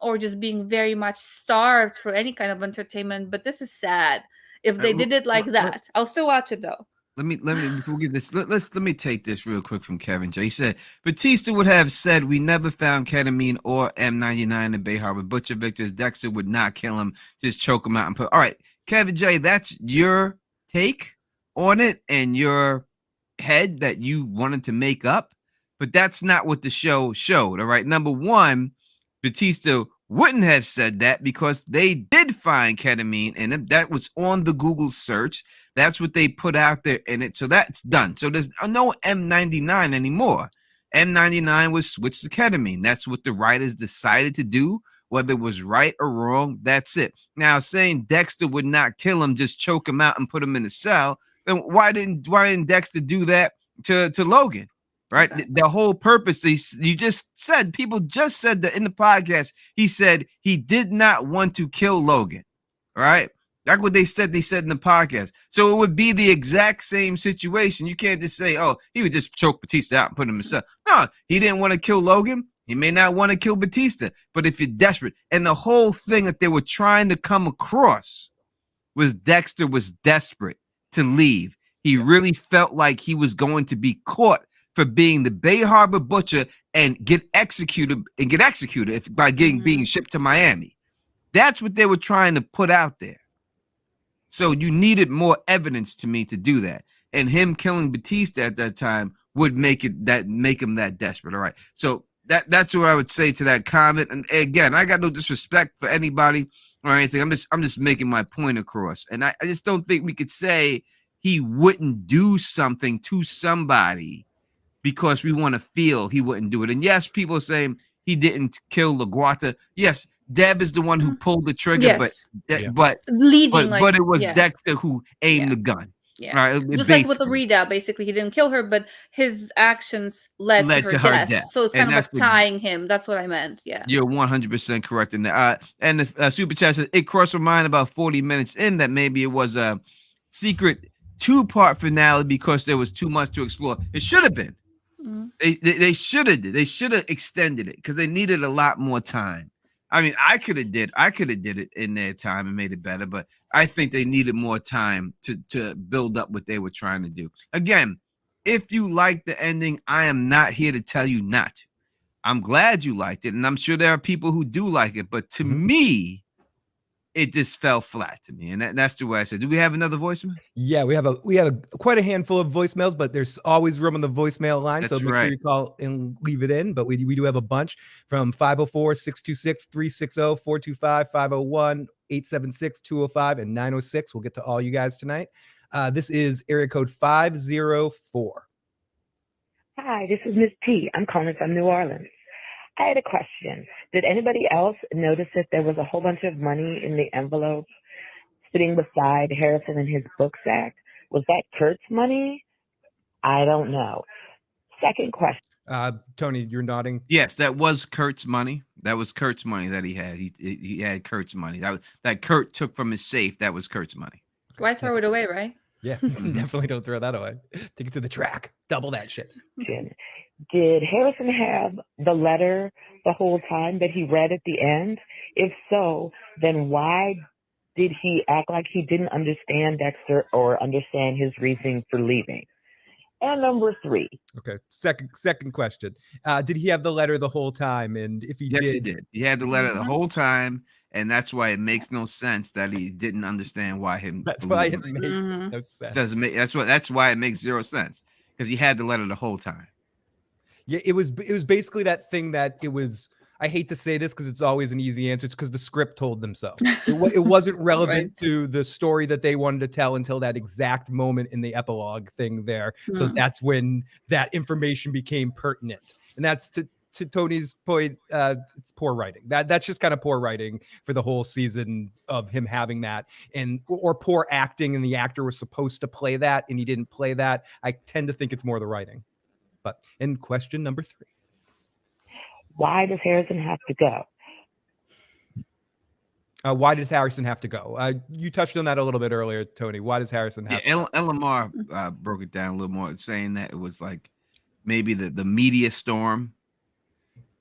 [SPEAKER 2] or just being very much starved for any kind of entertainment. But this is sad if they did it like that. I'll still watch it though.
[SPEAKER 1] Let me before we get this, let me take this real quick from Kevin J. He said Batista would have said, "We never found ketamine or M99 in Bay Harbor. Butcher Victor's Dexter would not kill him, just choke him out and put." All right, Kevin J., that's your take on it and your head that you wanted to make up, but that's not what the show showed. All right, number one, Batista wouldn't have said that because they did find ketamine in him. That was on the Google search. That's what they put out there in it. So that's done. So there's no M99 anymore. M99 was switched to ketamine. That's what the writers decided to do. Whether it was right or wrong, that's it. Now, saying Dexter would not kill him, just choke him out and put him in a cell, then why didn't Dexter do that to Logan? Right? Exactly. The whole purpose, you just said, people just said that in the podcast, he said he did not want to kill Logan. Right? That's what they said in the podcast. So it would be the exact same situation. You can't just say, oh, he would just choke Batista out and put him in a cell. No, he didn't want to kill Logan. He may not want to kill Batista, but if you're desperate, and the whole thing that they were trying to come across was Dexter was desperate to leave. He really felt like he was going to be caught for being the Bay Harbor butcher and get executed by being shipped to Miami. That's what they were trying to put out there. So you needed more evidence to me to do that. And him killing Batista at that time would make him that desperate. All right. So that's what I would say to that comment. And again, I got no disrespect for anybody or anything. I'm just making my point across. And I just don't think we could say he wouldn't do something to somebody because we want to feel he wouldn't do it. And yes, people are saying he didn't kill LaGuardia. Yes, Deb is the one who pulled the trigger,
[SPEAKER 2] yes.
[SPEAKER 1] but it was Dexter who aimed the gun.
[SPEAKER 2] Yeah.
[SPEAKER 1] Right,
[SPEAKER 2] Just like with the
[SPEAKER 1] basically
[SPEAKER 2] Rita, basically, he didn't kill her, but his actions led to
[SPEAKER 1] led
[SPEAKER 2] her
[SPEAKER 1] to her
[SPEAKER 2] death.
[SPEAKER 1] death,
[SPEAKER 2] So it's
[SPEAKER 1] and
[SPEAKER 2] kind of
[SPEAKER 1] that's
[SPEAKER 2] like
[SPEAKER 1] the
[SPEAKER 2] tying him. That's what I meant. Yeah.
[SPEAKER 1] you're 100% correct in that. And the super chat says it crossed my mind about 40 minutes in that maybe it was a secret 2-part finale because there was too much to explore. It should have been.
[SPEAKER 2] Mhm.
[SPEAKER 1] They should have extended it because they needed a lot more time. I mean, I could have did it in their time and made it better, but I think they needed more time to build up what they were trying to do. Again, if you like the ending, I am not here to tell you not to. I'm glad you liked it, and I'm sure there are people who do like it, but to me, it just fell flat to me, and that's the way I said. Do we have another voicemail?
[SPEAKER 3] Yeah, we have quite a handful of voicemails, but there's always room on the voicemail line. So
[SPEAKER 1] That's
[SPEAKER 3] make sure you call and leave it in. But we do have a bunch from 504-626-360, 425-501, 876-205, and 906. We'll get to all you guys tonight. This is area code 504.
[SPEAKER 6] Hi, this is Miss P. I'm calling from New Orleans. I had a question. Did anybody else notice that there was a whole bunch of money in the envelope sitting beside Harrison in his book sack? Was that Kurt's money? I don't know. Second question.
[SPEAKER 3] Tony, you're nodding.
[SPEAKER 1] Yes, that was Kurt's money. That was Kurt's money that he had. He had Kurt's money. That Kurt took from his safe. That was Kurt's money.
[SPEAKER 2] Why throw it away, right?
[SPEAKER 3] Yeah, definitely don't throw that away. Take it to the track. Double that shit.
[SPEAKER 6] Did Harrison have the letter the whole time that he read at the end? If so, then why did he act like he didn't understand Dexter or understand his reasoning for leaving? And number 3.
[SPEAKER 3] Okay, second question. Did he have the letter the whole time? And if he
[SPEAKER 1] Yes,
[SPEAKER 3] did,
[SPEAKER 1] he did. He had the letter the whole time, and that's why it makes no sense that he didn't understand why him.
[SPEAKER 3] that's why it makes
[SPEAKER 2] Mhm.
[SPEAKER 3] no sense.
[SPEAKER 1] Doesn't make that's why it makes 0 sense because he had the letter the whole time.
[SPEAKER 3] Yeah, it was basically that thing that it was. I hate to say this because it's always an easy answer. It's because the script told them so. It wasn't relevant
[SPEAKER 2] Right.
[SPEAKER 3] to the story that they wanted to tell until that exact moment in the epilogue thing there. So
[SPEAKER 2] Hmm.
[SPEAKER 3] that's when that information became pertinent. And that's to Tony's point. It's poor writing. That's just kind of poor writing for the whole season of him having that, or poor acting, and the actor was supposed to play that and he didn't play that. I tend to think it's more the writing. But in question number 3.
[SPEAKER 6] Why does Harrison have to go?
[SPEAKER 3] Why does Harrison have to go? You touched on that a little bit earlier, Tony. Why does Harrison have to go?
[SPEAKER 1] Lamar broke it down a little more, saying that it was like maybe the media storm.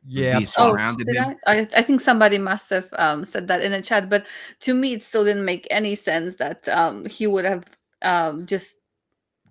[SPEAKER 3] Yeah.
[SPEAKER 1] Surrounded
[SPEAKER 2] did
[SPEAKER 1] him.
[SPEAKER 2] I think somebody must have said that in the chat, but to me, it still didn't make any sense that he would have just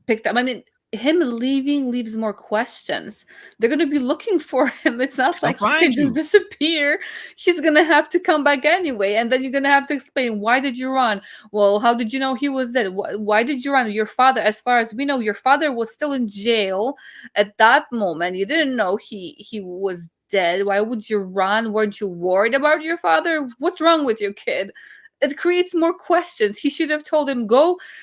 [SPEAKER 2] picked up. I mean, him leaving leaves more questions. They're going to be looking for him. It's not like he can
[SPEAKER 1] find
[SPEAKER 2] just
[SPEAKER 1] you.
[SPEAKER 2] disappear. He's going to have to come back anyway. And then you're going to have to explain, why did you run? Well, how did you know he was dead? Why did you run? Your father, as far as we know, your father was still in jail at that moment. You didn't know he was dead. Why would you run? Weren't you worried about your father? What's wrong with your kid? It creates more questions. He should have told him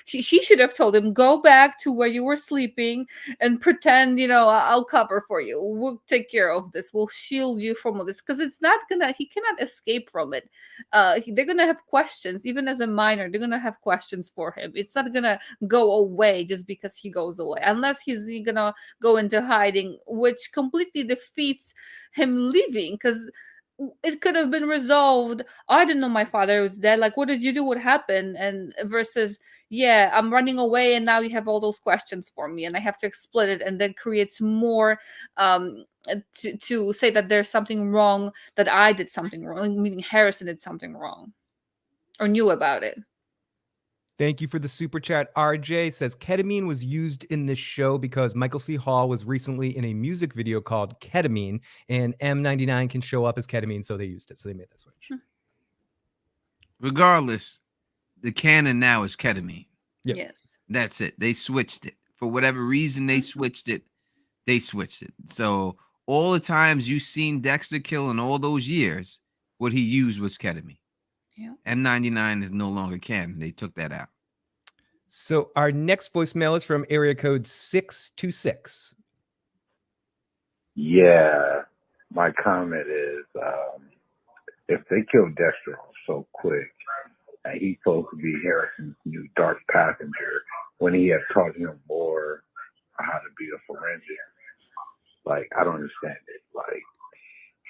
[SPEAKER 2] she should have told him, go back to where you were sleeping and pretend, I'll cover for you. We'll take care of this. We'll shield you from all this, because he cannot escape from it. They're gonna have questions. Even as a minor, they're gonna have questions for him. It's not gonna go away just because he goes away, unless he's gonna go into hiding, which completely defeats him leaving, because it could have been resolved. I didn't know my father was dead. Like, what did you do? What happened? And versus, yeah, I'm running away, and now you have all those questions for me, and I have to explain it, and that creates more to say that there's something wrong, that I did something wrong, meaning Harrison did something wrong or knew about it.
[SPEAKER 3] Thank you for the super chat. RJ says ketamine was used in this show because Michael C. Hall was recently in a music video called Ketamine, and M99 can show up as ketamine, so they used it. So they made that switch.
[SPEAKER 1] Regardless, the canon now is ketamine.
[SPEAKER 3] Yep.
[SPEAKER 2] Yes.
[SPEAKER 1] That's it. They switched it. For whatever reason they switched it. So all the times you've seen Dexter kill in all those years, what he used was ketamine.
[SPEAKER 2] Yeah.
[SPEAKER 1] M99 is no longer canon. They took that out.
[SPEAKER 3] So our next voicemail is from area code 626.
[SPEAKER 7] Yeah, my comment is if they killed Dexter off so quick and he's supposed to be Harrison's new dark passenger, when he had taught him more how to be a forensic. Like, I don't understand it. Like,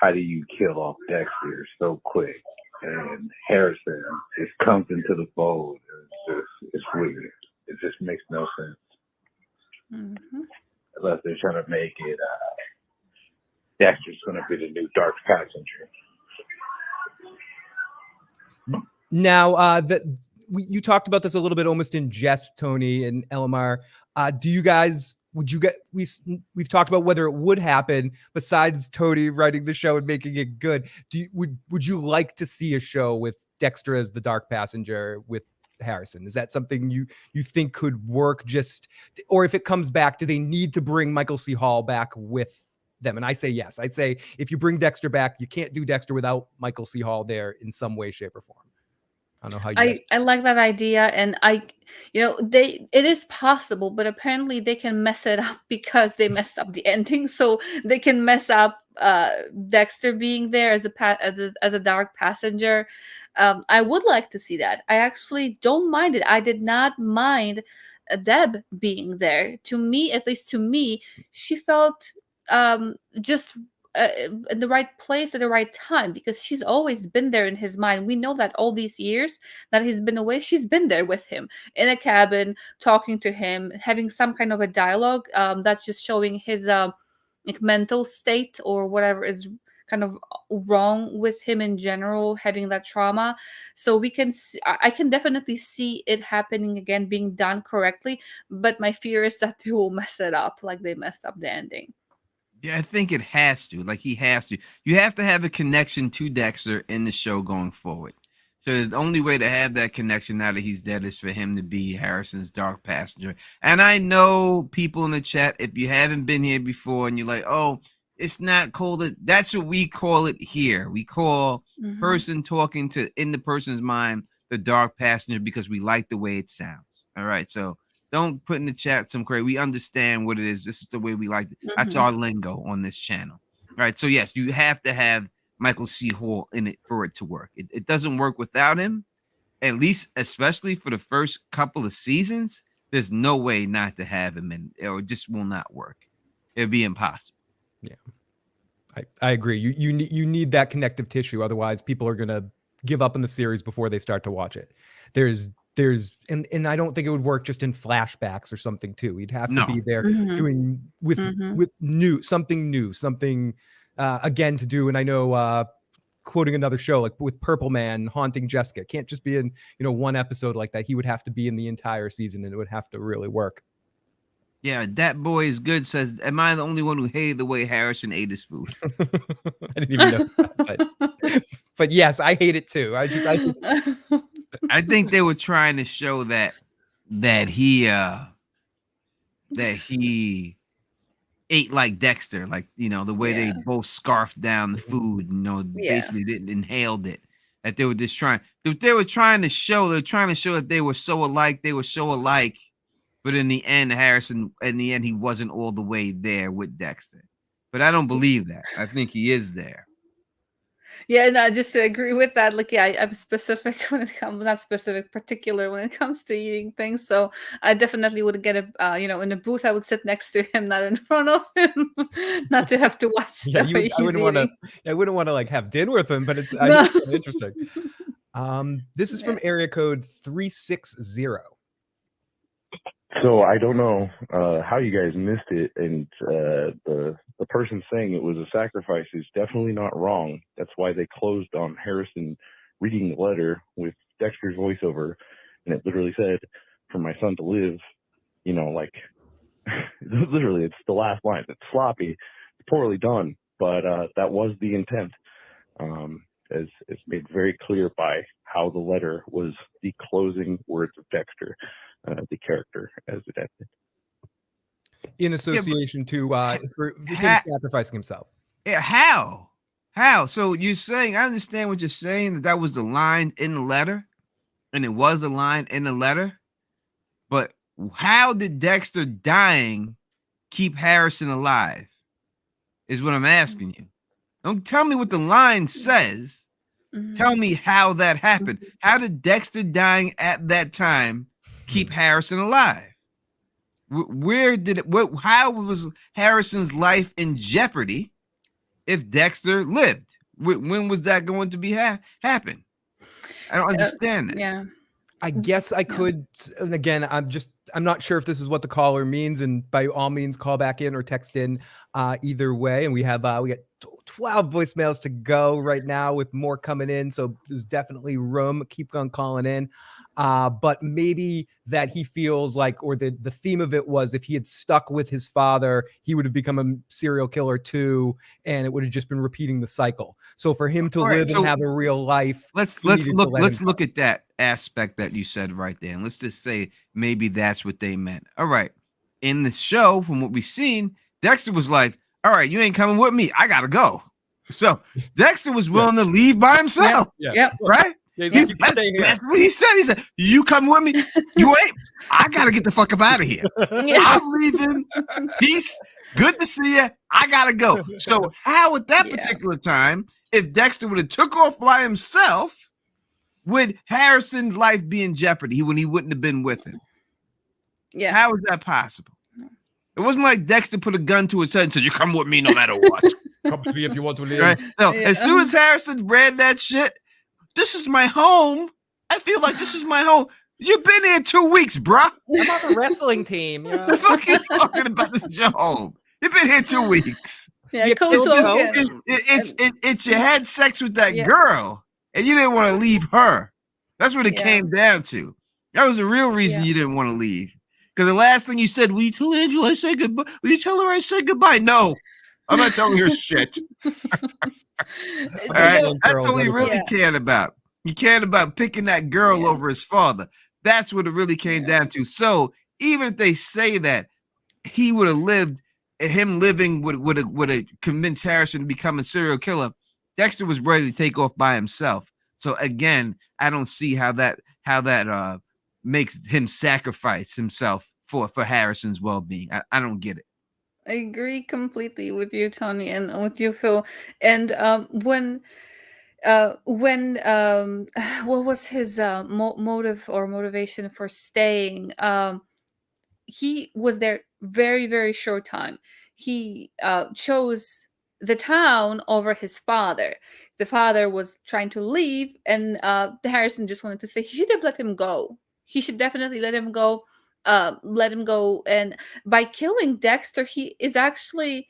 [SPEAKER 7] how do you kill off Dexter so quick? And Harrison just comes into the fold. It's weird. It just makes no sense.
[SPEAKER 2] Mm-hmm.
[SPEAKER 7] Unless they're trying to make it Dexter's going to be the new Dark Passenger.
[SPEAKER 3] Now, you talked about this a little bit, almost in jest, Tony and Elamar. Do you guys? Would you get? We've talked about whether it would happen. Besides Tony writing the show and making it good, would you like to see a show with Dexter as the Dark Passenger with Harrison? Is that something you think could work? Or if it comes back, do they need to bring Michael C. Hall back with them? And I say yes. I'd say if you bring Dexter back, you can't do Dexter without Michael C. Hall there in some way, shape, or form. I don't know how you guys.
[SPEAKER 2] I like that idea, and it is possible, but apparently they can mess it up because they messed up the ending, so they can mess up Dexter being there as a dark passenger. I would like to see that. I actually don't mind it. I did not mind Deb being there. To me, at least to me, she felt just in the right place at the right time, because she's always been there in his mind. We know that all these years that he's been away, she's been there with him in a cabin, talking to him, having some kind of a dialogue that's just showing his mental state or whatever is kind of wrong with him in general, having that trauma. So we can I can definitely see it happening again, being done correctly, but my fear is that they will mess it up like they messed up the ending.
[SPEAKER 1] Yeah, I think it has to. Like, he has to. You have to have a connection to Dexter in the show going forward. So the only way to have that connection now that he's dead is for him to be Harrison's Dark Passenger. And I know people in the chat, if you haven't been here before and you're like, oh, it's not called it. That's what we call it here. We call person talking to in the person's mind the Dark Passenger because we like the way it sounds. All right. So don't put in the chat some crazy. We understand what it is. This is the way we like it. That's our lingo on this channel. All right. So yes, you have to have Michael C. Hall in it for it to work. It doesn't work without him, at least, especially for the first couple of seasons. There's no way not to have him in, or it just will not work. It'd be impossible.
[SPEAKER 3] Yeah, I agree. You need that connective tissue. Otherwise, people are going to give up on the series before they start to watch it. And I don't think it would work just in flashbacks or something too. He'd have to be there doing with something new, again to do. And I know, quoting another show, like with Purple Man haunting Jessica, can't just be in, one episode like that. He would have to be in the entire season, and it would have to really work.
[SPEAKER 1] Yeah, that boy is good. Says, am I the only one who hated the way Harrison ate his food?
[SPEAKER 3] I didn't even know that, but yes, I hate it too. I
[SPEAKER 1] think they were trying to show that he ate like Dexter, like, the way they both scarfed down the food, basically didn't inhaled it. That they were just trying to show that they were so alike. But in the end, he wasn't all the way there with Dexter. But I don't believe that. I think he is there.
[SPEAKER 2] Yeah, no, just to agree with that. Like, yeah, I'm specific when it comes, not specific, particular when it comes to eating things. So I definitely would get in the booth, I would sit next to him, not in front of him, not to have to watch.
[SPEAKER 3] I wouldn't want to like have dinner with him, but it's it's interesting. This is from area code 360.
[SPEAKER 8] So I don't know how you guys missed it, and the person saying it was a sacrifice is definitely not wrong. That's why they closed on Harrison reading the letter with Dexter's voiceover, and it literally said, "For my son to live," like literally, it's the last line. It's sloppy, it's poorly done, but that was the intent, as it's made very clear by how the letter was the closing words of Dexter. The character as it ended.
[SPEAKER 3] In association for him sacrificing himself.
[SPEAKER 1] Yeah, how? So you're saying, I understand what you're saying, that was the line in the letter, and it was a line in the letter, but how did Dexter dying keep Harrison alive? Is what I'm asking you. Don't tell me what the line says. Tell me how that happened. How did Dexter dying at that time keep Harrison alive? Where did it? How was Harrison's life in jeopardy if Dexter lived? When was that going to be happen? I don't understand that.
[SPEAKER 2] Yeah.
[SPEAKER 3] I guess I could, and again, I'm not sure if this is what the caller means, and by all means, call back in or text in either way. And we got 12 voicemails to go right now with more coming in, so there's definitely room. Keep on calling in. But maybe that he feels like, or the theme of it was, if he had stuck with his father, he would have become a serial killer too, and it would have just been repeating the cycle. So for him to live and have a real life,
[SPEAKER 1] let's look at that aspect that you said right there, and let's just say maybe that's what they meant. All right, in the show, from what we've seen, Dexter was like, "All right, you ain't coming with me. I gotta go." So Dexter was willing to leave by himself.
[SPEAKER 2] Yep.
[SPEAKER 1] Right? That's what he said. He said, "You come with me? You ain't. I gotta get the fuck up out of here. I'm leaving. Peace. Good to see you. I gotta go." So how at that particular time, if Dexter would have took off by himself, would Harrison's life be in jeopardy when he wouldn't have been with him?
[SPEAKER 2] Yeah.
[SPEAKER 1] How is that possible? It wasn't like Dexter put a gun to his head and said, "You come with me no matter what."
[SPEAKER 3] Come to me if you want to live.
[SPEAKER 1] Right? No, as soon as Harrison read that shit, "This is my home. I feel like this is my home." You've been here 2 weeks, bruh.
[SPEAKER 3] I'm on the wrestling team. You know?
[SPEAKER 1] The fuck you talking about? This is your home. You've been here 2 weeks.
[SPEAKER 2] Yeah,
[SPEAKER 1] it's you had sex with that girl and you didn't want to leave her. That's what it came down to. That was the real reason you didn't want to leave. Because the last thing you said, "Will you tell Angela I say goodbye? Will you tell her I said goodbye?" No, I'm not telling her shit. All right, that's all he really cared about. He cared about picking that girl over his father. That's what it really came down to. So even if they say that he would have lived, him living would have convinced Harrison to become a serial killer, Dexter was ready to take off by himself. So again, I don't see how that makes him sacrifice himself for Harrison's well-being. I don't get it.
[SPEAKER 2] I agree completely with you, Tony, and with you, Phil. And when what was his motive or motivation for staying? He was there very, very short time. He chose the town over his father. The father was trying to leave, and Harrison just wanted to say he should have let him go. He should definitely let him go. Let him go. And by killing Dexter, he is actually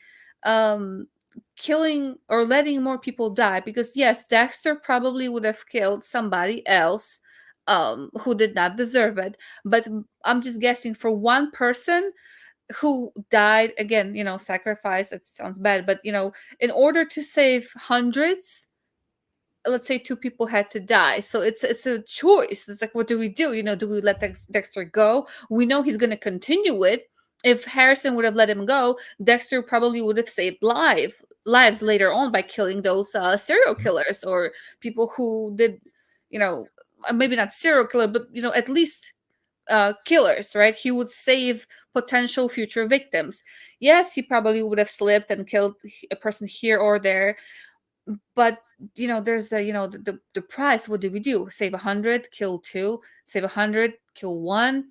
[SPEAKER 2] killing or letting more people die, because yes, Dexter probably would have killed somebody else who did not deserve it, but I'm just guessing for one person who died, again, sacrifice, it sounds bad, but in order to save hundreds, let's say 2 people had to die. So it's a choice. It's like, what do we do? Do we let Dexter go? We know he's going to continue it. If Harrison would have let him go, Dexter probably would have saved lives later on by killing those serial killers or people who did, maybe not serial killer, but at least killers, right? He would save potential future victims. Yes, he probably would have slipped and killed a person here or there, but there's the price. What do we do? Save 100, kill 2. Save 100, kill 1.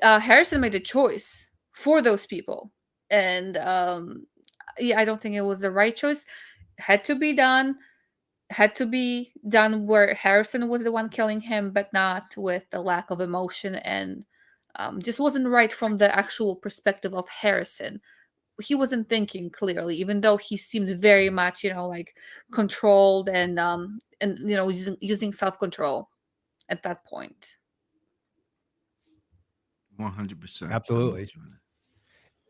[SPEAKER 2] Harrison made a choice for those people, and I don't think it was the right choice. Had to be done where Harrison was the one killing him, but not with the lack of emotion, and just wasn't right from the actual perspective of Harrison. He wasn't thinking clearly, even though he seemed very much, like controlled and using self-control at that point.
[SPEAKER 1] 100%.
[SPEAKER 3] Absolutely.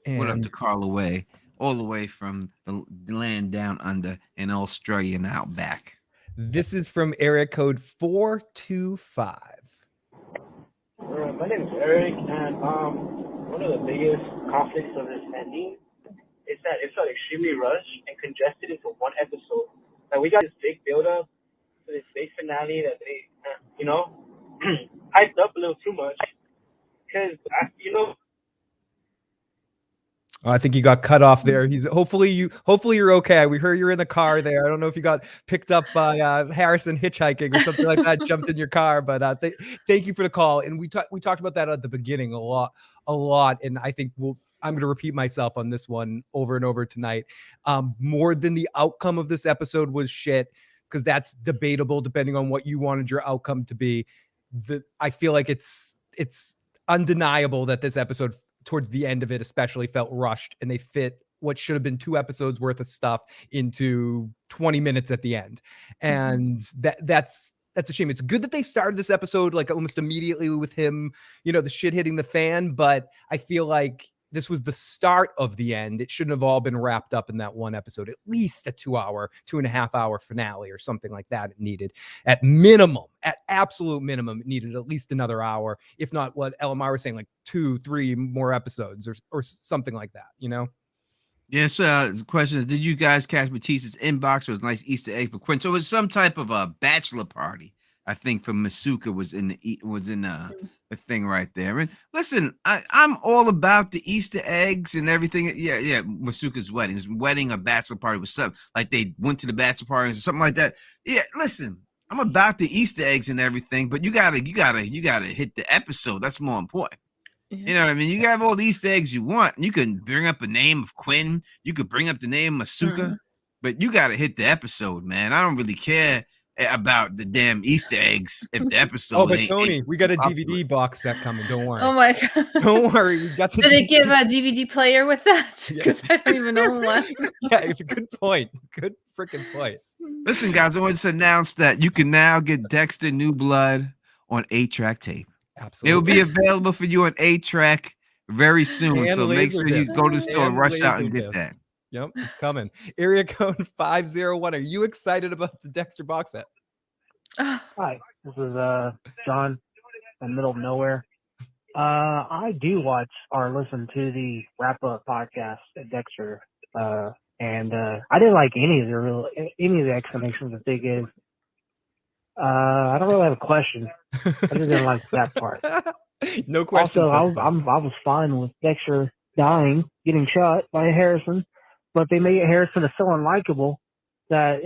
[SPEAKER 1] What up to Carl away, all the way from the land down under in Australia and out back.
[SPEAKER 3] This is from area code 425.
[SPEAKER 9] My name is Eric, and one of the biggest conflicts of this ending is that it felt extremely rushed and congested into one episode. Like, we got this big build-up to this big finale that they, hyped up a little too much. Because,
[SPEAKER 3] I think you got cut off there. Hopefully you're okay. We heard you're in the car there. I don't know if you got picked up by Harrison hitchhiking or something like that, jumped in your car, but thank you for the call. And we talked about that at the beginning a lot. And I think I'm going to repeat myself on this one over and over tonight. More than the outcome of this episode was shit, because that's debatable depending on what you wanted your outcome to be. I feel like it's undeniable that this episode, towards the end of it especially, felt rushed, and they fit what should have been 2 episodes worth of stuff into 20 minutes at the end. And that's a shame. It's good that they started this episode like almost immediately with him, the shit hitting the fan, but I feel like this was the start of the end. It shouldn't have all been wrapped up in that one episode. At least a 2.5 hour finale or something like that. It needed, at absolute minimum, it needed at least another hour, if not what LMR was saying, like 2-3 more episodes or something like that,
[SPEAKER 1] Yes, the question is, did you guys catch Batista's inbox? It was a nice Easter egg for Quinn. So it was some type of a bachelor party, I think, from Masuka was in the thing right there. And listen, I'm all about the Easter eggs and everything. Yeah, Masuka's wedding, a bachelor party was something like they went to the bachelor party or something like that. Yeah, listen, I'm about the Easter eggs and everything, but you gotta hit the episode. That's more important. You know what I mean? You have all the Easter eggs you want. You can bring up the name of Quinn. You could bring up the name of Masuka, but you got to hit the episode, man. I don't really care about the damn Easter eggs if the episode.
[SPEAKER 3] Oh, but Tony, we got a DVD box set coming. Don't worry.
[SPEAKER 2] Oh my god!
[SPEAKER 3] Don't worry. We got the
[SPEAKER 2] Did they give a DVD player with that? Because I don't even know one.
[SPEAKER 3] Yeah, it's a good point. Good freaking point.
[SPEAKER 1] Listen, guys, I want to announce that you can now get Dexter New Blood on 8-track tape.
[SPEAKER 3] Absolutely.
[SPEAKER 1] It will be available for you on 8-track very soon.
[SPEAKER 3] And
[SPEAKER 1] so make sure you go to the store,
[SPEAKER 3] and
[SPEAKER 1] rush out and
[SPEAKER 3] Laserdisc.
[SPEAKER 1] get that.
[SPEAKER 3] Yep, it's coming. Area code 501. Are you excited about the Dexter box set?
[SPEAKER 4] Hi, this is John in the middle of nowhere. I do watch or listen to the wrap up podcast at Dexter, and I didn't like any of the explanations that they gave. I don't really have a question. I just didn't like that part.
[SPEAKER 3] No question.
[SPEAKER 4] Also, I was fine with Dexter dying, getting shot by Harrison, but they made Harrison so unlikable that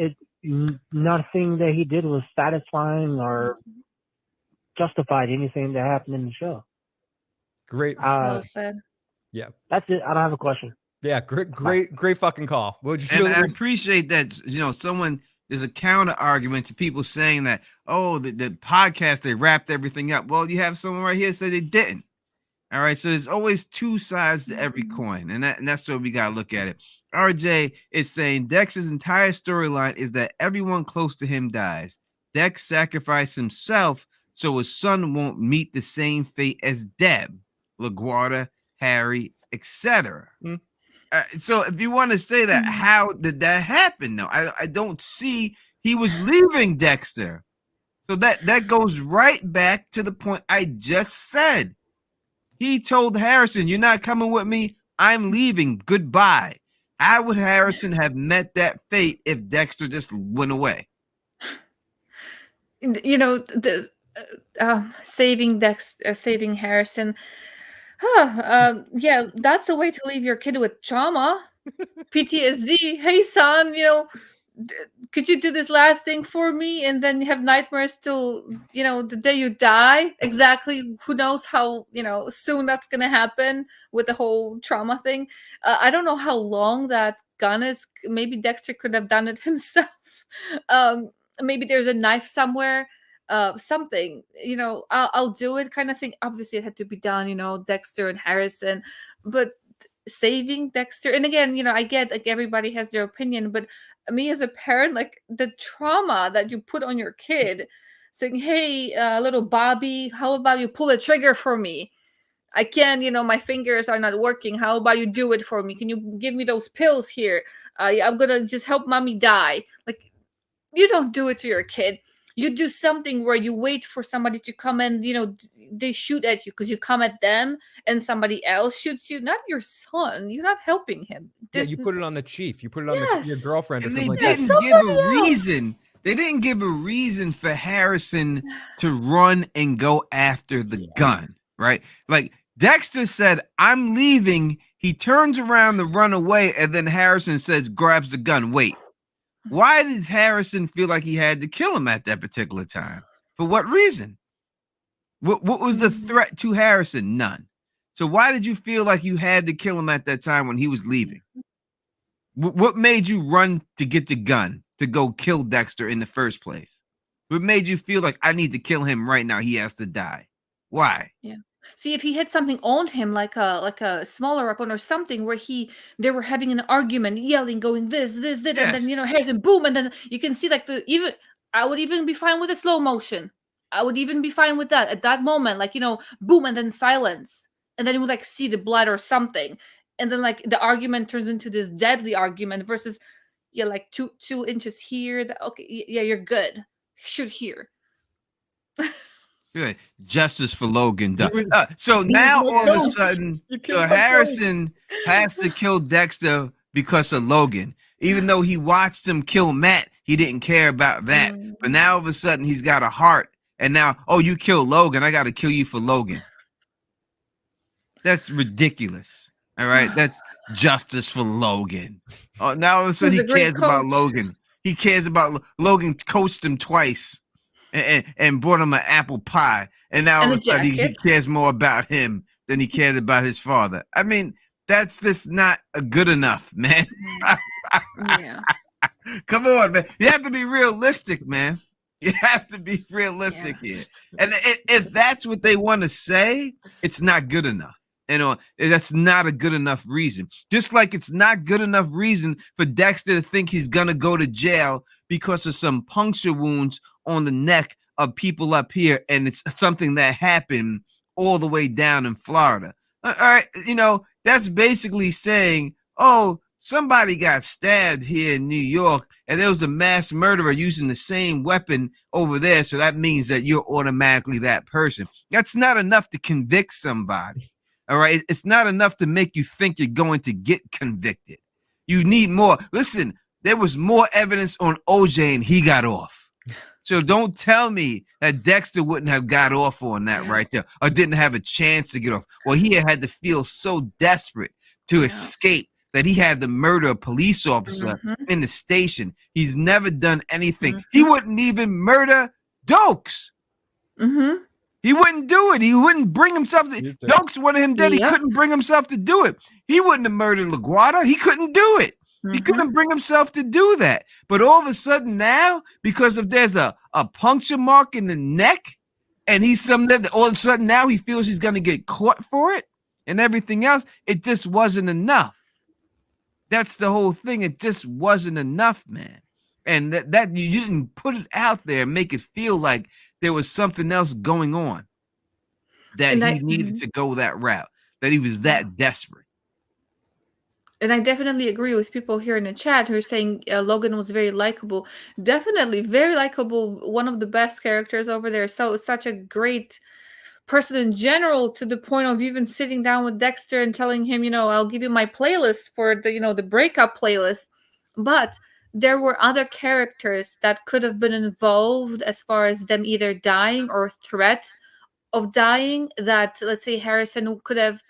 [SPEAKER 4] nothing that he did was satisfying or justified anything that happened in the show.
[SPEAKER 3] Great.
[SPEAKER 2] Well said.
[SPEAKER 3] Yeah.
[SPEAKER 4] That's it. I don't have a question.
[SPEAKER 3] Yeah, great fucking call. We'll just
[SPEAKER 1] And I appreciate that, someone, there's a counter argument to people saying that, the podcast, they wrapped everything up. Well, you have someone right here say they didn't. All right. So there's always two sides to every coin. And that's what we got to look at it. RJ is saying Dex's entire storyline is that everyone close to him dies. Dex sacrificed himself so his son won't meet the same fate as Deb, LaGuardia, Harry, etc. So if you want to say that, how did that happen? No, I don't see. He was leaving Dexter. So that goes right back to the point I just said. He told Harrison, "You're not coming with me. I'm leaving. Goodbye." How would Harrison have met that fate if Dexter just went away?
[SPEAKER 2] The saving Harrison. Yeah, that's a way to leave your kid with trauma, PTSD. Hey, son, could you do this last thing for me? And then you have nightmares till, the day you die. Exactly. Who knows how, soon that's going to happen with the whole trauma thing. I don't know how long that gun is. Maybe Dexter could have done it himself. Maybe there's a knife somewhere. Something, I'll do it kind of thing. Obviously, it had to be done, Dexter and Harrison, but saving Dexter. And again, I get like everybody has their opinion, but me as a parent, like the trauma that you put on your kid, saying, "Hey, little Bobby, how about you pull a trigger for me? I can't, my fingers are not working. How about you do it for me? Can you give me those pills here? I'm gonna just help mommy die." Like, you don't do it to your kid. You do something where you wait for somebody to come and, they shoot at you because you come at them and somebody else shoots you, not your son. You're not helping him.
[SPEAKER 3] Yeah, you put it on the chief. You put it on your girlfriend or
[SPEAKER 1] And
[SPEAKER 3] something
[SPEAKER 1] they
[SPEAKER 3] like that.
[SPEAKER 1] didn't give a reason. They didn't give a reason for Harrison to run and go after the gun, right? Like Dexter said, "I'm leaving." He turns around to run away, and then Harrison grabs the gun. Wait, why did Harrison feel like he had to kill him at that particular time? For what reason? What was the threat to Harrison? None. So why did you feel like you had to kill him at that time when he was leaving? What made you run to get the gun to go kill Dexter in the first place? What made you feel like I need to kill him right now? He has to die. Why?
[SPEAKER 2] Yeah. See, if he had something on him, like a smaller weapon or something, where they were having an argument, yelling, going this, and then Harrison, boom, and then you can see like I would even be fine with a slow motion. I would even be fine with that at that moment, like boom, and then silence, and then you would like see the blood or something, and then like the argument turns into this deadly argument versus like two inches here. Okay, yeah, you're good. Shoot here.
[SPEAKER 1] Good. Justice for Logan. So now all of a sudden, Harrison has to kill Dexter because of Logan. Even though he watched him kill Matt, he didn't care about that. But now all of a sudden he's got a heart. And now, you killed Logan. I got to kill you for Logan. That's ridiculous. All right. That's justice for Logan. Now all of a sudden he cares about Logan. He cares about Logan. Coached him twice. And brought him an apple pie, and now all of a sudden he cares more about him than he cared about his father. I mean, that's just not good enough, man.
[SPEAKER 2] Yeah.
[SPEAKER 1] Come on, man. You have to be realistic, man. You have to be realistic here. And if that's what they want to say, it's not good enough. That's not a good enough reason. Just like it's not good enough reason for Dexter to think he's gonna go to jail because of some puncture wounds on the neck of people up here, and it's something that happened all the way down in Florida. All right, that's basically saying, somebody got stabbed here in New York, and there was a mass murderer using the same weapon over there, so that means that you're automatically that person. That's not enough to convict somebody. All right, it's not enough to make you think you're going to get convicted. You need more. Listen, there was more evidence on OJ, and he got off. So don't tell me that Dexter wouldn't have got off on that right there, or didn't have a chance to get off. Well, he had to feel so desperate to escape that he had to murder a police officer in the station. He's never done anything. He wouldn't even murder Dokes. He wouldn't do it. He wouldn't bring himself to Dokes wanted him dead. He couldn't bring himself to do it. He wouldn't have murdered LaGuardia. He couldn't do it. He couldn't bring himself to do that. But all of a sudden now, because there's a puncture mark in the neck, and all of a sudden now he feels he's going to get caught for it and everything else, it just wasn't enough. That's the whole thing. It just wasn't enough, man. And that you didn't put it out there and make it feel like there was something else going on, that he needed to go that route, that he was that desperate.
[SPEAKER 2] And I definitely agree with people here in the chat who are saying Logan was very likable. Definitely very likable. One of the best characters over there. So such a great person in general, to the point of even sitting down with Dexter and telling him, I'll give you my playlist for the breakup playlist. But there were other characters that could have been involved as far as them either dying or threat of dying, that, let's say, Harrison could have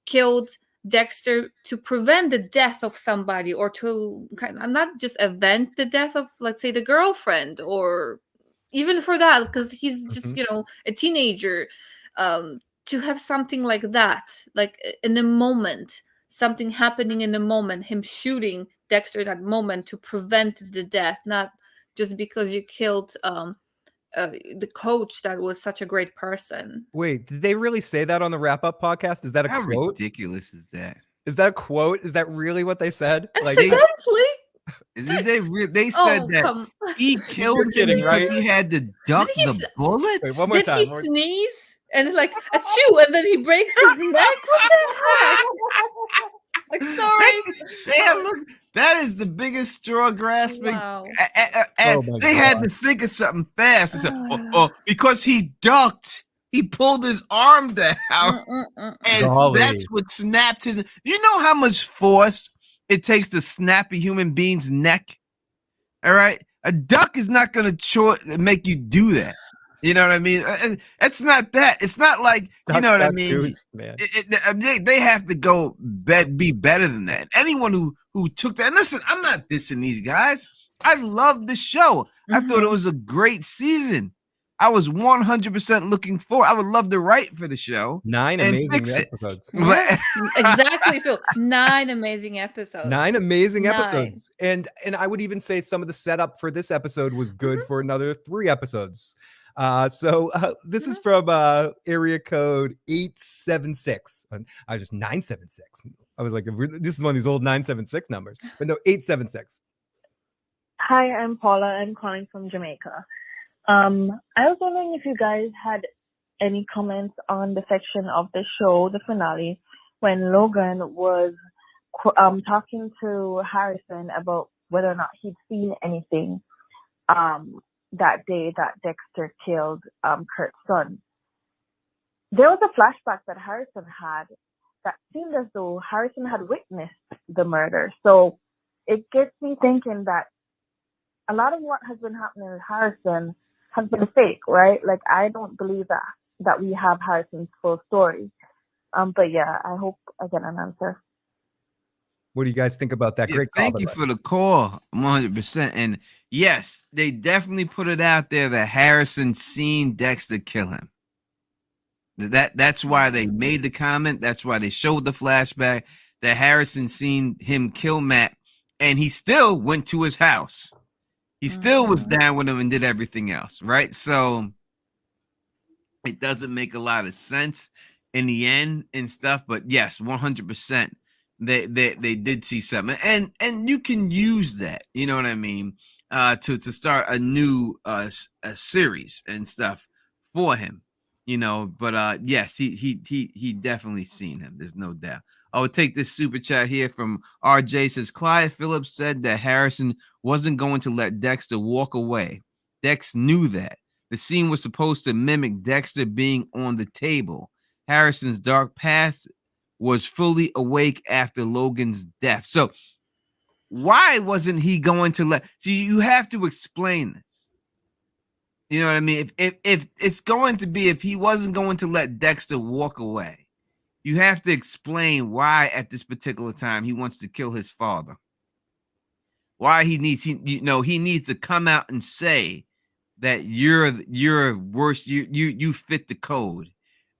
[SPEAKER 2] killed Dexter to prevent the death of somebody, or to not just avenge the death of, let's say, the girlfriend, or even for that, because he's just a teenager, to have something like that, like in the moment, something happening in the moment, him shooting Dexter that moment to prevent the death, not just because you killed the coach that was such a great person.
[SPEAKER 3] Wait, did they really say that on the Wrap Up podcast? Is that a
[SPEAKER 1] How
[SPEAKER 3] quote?
[SPEAKER 1] ridiculous is that?
[SPEAKER 3] Is that a quote? Is that really what they said?
[SPEAKER 2] Accidentally?
[SPEAKER 1] They said that he killed him because he had to duck the bullet?
[SPEAKER 3] Wait, one more
[SPEAKER 2] did
[SPEAKER 3] time.
[SPEAKER 2] He sneeze and like achoo, and then he breaks his neck? What the heck? Like, sorry.
[SPEAKER 1] Damn, look, that is the biggest straw grasping.
[SPEAKER 2] Wow.
[SPEAKER 1] And they had to think of something fast. Said, because he ducked, he pulled his arm down, and that's what snapped his. You know how much force it takes to snap a human being's neck? All right, a duck is not going to make you do that. You know what I mean? It's not that. It's not like, you know what I mean?
[SPEAKER 3] Dudes, man.
[SPEAKER 1] They have to go be better than that. Anyone who took that, and listen, I'm not dissing these guys. I love the show. I thought it was a great season. I was 100% looking forward. I would love to write for the show.
[SPEAKER 3] 9
[SPEAKER 1] and
[SPEAKER 3] amazing
[SPEAKER 1] fix it.
[SPEAKER 3] episodes.
[SPEAKER 2] Yeah, exactly, Phil. 9 amazing episodes.
[SPEAKER 3] 9 amazing episodes. And I would even say some of the setup for this episode was good for another 3 episodes. This is from area code 876. I was just 976. I was like, this is one of these old 976 numbers, but no, 876.
[SPEAKER 10] Hi, I'm Paula. I'm calling from Jamaica. I was wondering if you guys had any comments on the section of the show, the finale, when Logan was talking to Harrison about whether or not he'd seen anything that day that Dexter killed Kurt's son. There was a flashback that Harrison had that seemed as though Harrison had witnessed the murder. So it gets me thinking that a lot of what has been happening with Harrison has been fake, right? Like, I don't believe that we have Harrison's full story. But yeah, I hope I get an answer.
[SPEAKER 3] What do you guys think about that?
[SPEAKER 1] Yeah,
[SPEAKER 3] Great call.
[SPEAKER 1] thank you for the call, 100%. And yes, they definitely put it out there that Harrison seen Dexter kill him. That's why they made the comment. That's why they showed the flashback that Harrison seen him kill Matt, and he still went to his house. He still was down with him and did everything else, right? So it doesn't make a lot of sense in the end and stuff. But yes, 100%, they did see something, and you can use that. You know what I mean? To start a new a series and stuff for him. You know, but yes, he definitely seen him. There's no doubt. I will take this super chat here from RJ. Says Clyde Phillips said that Harrison wasn't going to let Dexter walk away. Dex knew that. The scene was supposed to mimic Dexter being on the table. Harrison's dark past was fully awake after Logan's death. So why wasn't he going to let? See, you have to explain this. You know what I mean? If it's going to be, if he wasn't going to let Dexter walk away, you have to explain why at this particular time he wants to kill his father. Why he needs to come out and say that you're worse. You fit the code.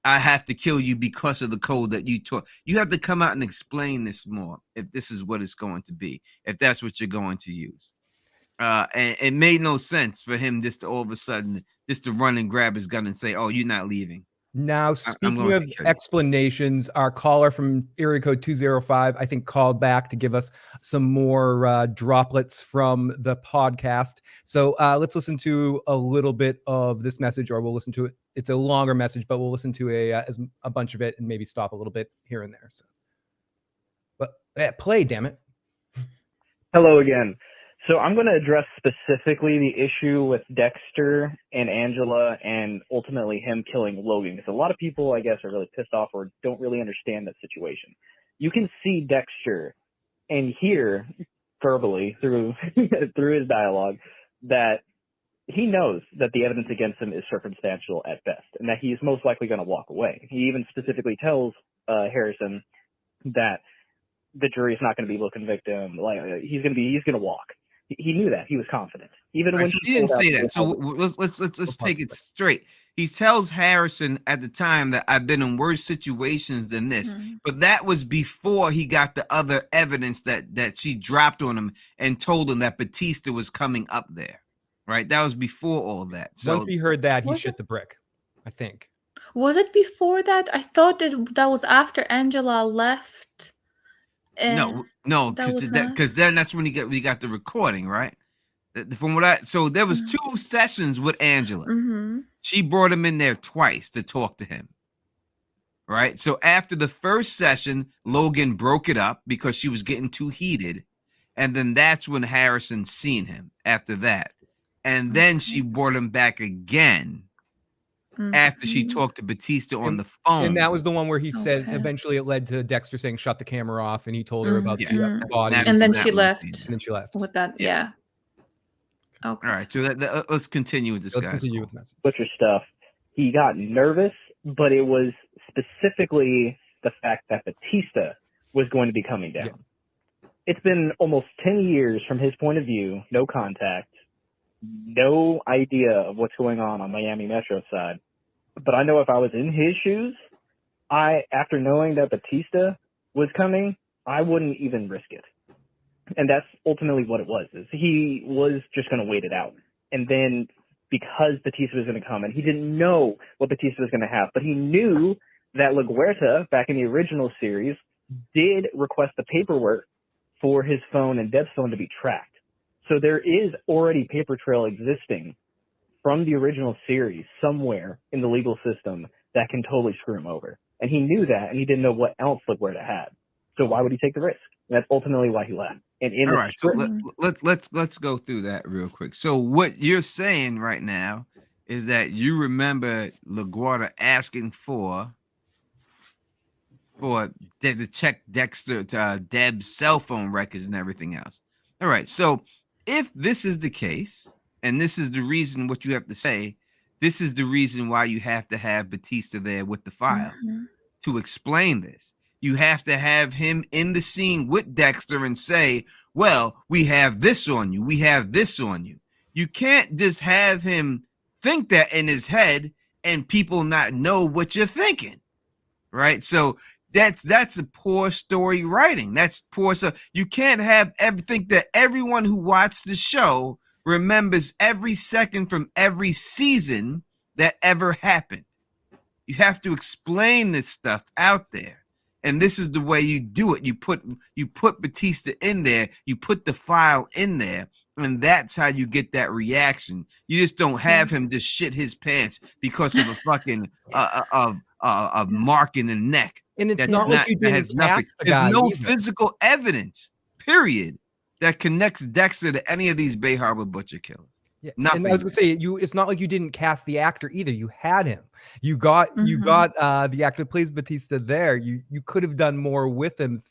[SPEAKER 1] I have to kill you because of the code that you taught. You have to come out and explain this more if this is what it's going to be, if that's what you're going to use. And it made no sense for him just to all of a sudden just to run and grab his gun and say, "Oh, you're not leaving."
[SPEAKER 3] Now, speaking of explanations, our caller from area code 205, I think, called back to give us some more droplets from the podcast. So let's listen to a little bit of this message, or we'll listen to it. It's a longer message, but we'll listen to a bunch of it and maybe stop a little bit here and there. So, but play, damn it.
[SPEAKER 5] Hello again. So I'm going to address specifically the issue with Dexter and Angela and ultimately him killing Logan, because a lot of people, I guess, are really pissed off or don't really understand that situation. You can see Dexter and hear verbally through his dialogue that he knows that the evidence against him is circumstantial at best and that he is most likely going to walk away. He even specifically tells Harrison that the jury is not going to be able to convict him. Like he's going to walk. He knew that. He was confident. Even when
[SPEAKER 1] he didn't say that. So let's take it straight. He tells Harrison at the time that I've been in worse situations than this, but that was before he got the other evidence that she dropped on him and told him that Batista was coming up there. Right? That was before all that. So
[SPEAKER 3] once he heard that, he shit the brick, I think.
[SPEAKER 2] Was it before that? I thought that was after Angela left.
[SPEAKER 1] No, because then that's when we got the recording, right? From what so there was 2 sessions with Angela. She brought him in there twice to talk to him, right? So after the first session, Logan broke it up because she was getting too heated, and then that's when Harrison seen him after that, and then she brought him back again. After she talked to Batista on the phone.
[SPEAKER 3] And that was the one where he said eventually it led to Dexter saying, shut the camera off. And he told her about the body.
[SPEAKER 2] And then she left.
[SPEAKER 3] And then she left.
[SPEAKER 2] With that, yeah. Okay.
[SPEAKER 1] All right, so let's continue with this.
[SPEAKER 3] Let's
[SPEAKER 1] guy's
[SPEAKER 3] continue
[SPEAKER 1] call.
[SPEAKER 3] with the message.
[SPEAKER 5] Butcher stuff. He got nervous, but it was specifically the fact that Batista was going to be coming down.
[SPEAKER 3] Yeah.
[SPEAKER 5] It's been almost 10 years from his point of view, no contact, no idea of what's going on Miami Metro side. But I know if I was in his shoes, after knowing that Batista was coming, I wouldn't even risk it. And that's ultimately what it was. Is he was just going to wait it out. And then because Batista was going to come, and he didn't know what Batista was going to have, but he knew that LaGuerta, back in the original series, did request the paperwork for his phone and Deb's phone to be tracked. So there is already paper trail existing from the original series somewhere in the legal system that can totally screw him over. And he knew that, and he didn't know what else LaGuerta had. So why would he take the risk? And that's ultimately why he left. And in
[SPEAKER 1] All
[SPEAKER 5] the
[SPEAKER 1] right,
[SPEAKER 5] script,
[SPEAKER 1] so let's go through that real quick. So what you're saying right now is that you remember LaGuardia asking for to check Dexter Deb's cell phone records and everything else. All right, so if this is the case, and this is the reason what you have to say, this is the reason why you have to have Batista there with the file to explain this. You have to have him in the scene with Dexter and say, well, we have this on you. We have this on you. You can't just have him think that in his head and people not know what you're thinking. Right? So that's a poor story writing. That's poor. So you can't have everything that everyone who watched the show remembers every second from every season that ever happened. You have to explain this stuff out there. And this is the way you do it. You put Batista in there, you put the file in there, and that's how you get that reaction. You just don't have him just shit his pants because of a fucking a mark in the neck.
[SPEAKER 3] And it's not like you didn't cast the guy.
[SPEAKER 1] There's no
[SPEAKER 3] either.
[SPEAKER 1] physical evidence, period, that connects Dexter to any of these Bay Harbor butcher killers.
[SPEAKER 3] Yeah.
[SPEAKER 1] Nothing.
[SPEAKER 3] And I was gonna say it's not like you didn't cast the actor either. You had him. You got the actor that plays Batista there. You could have done more with him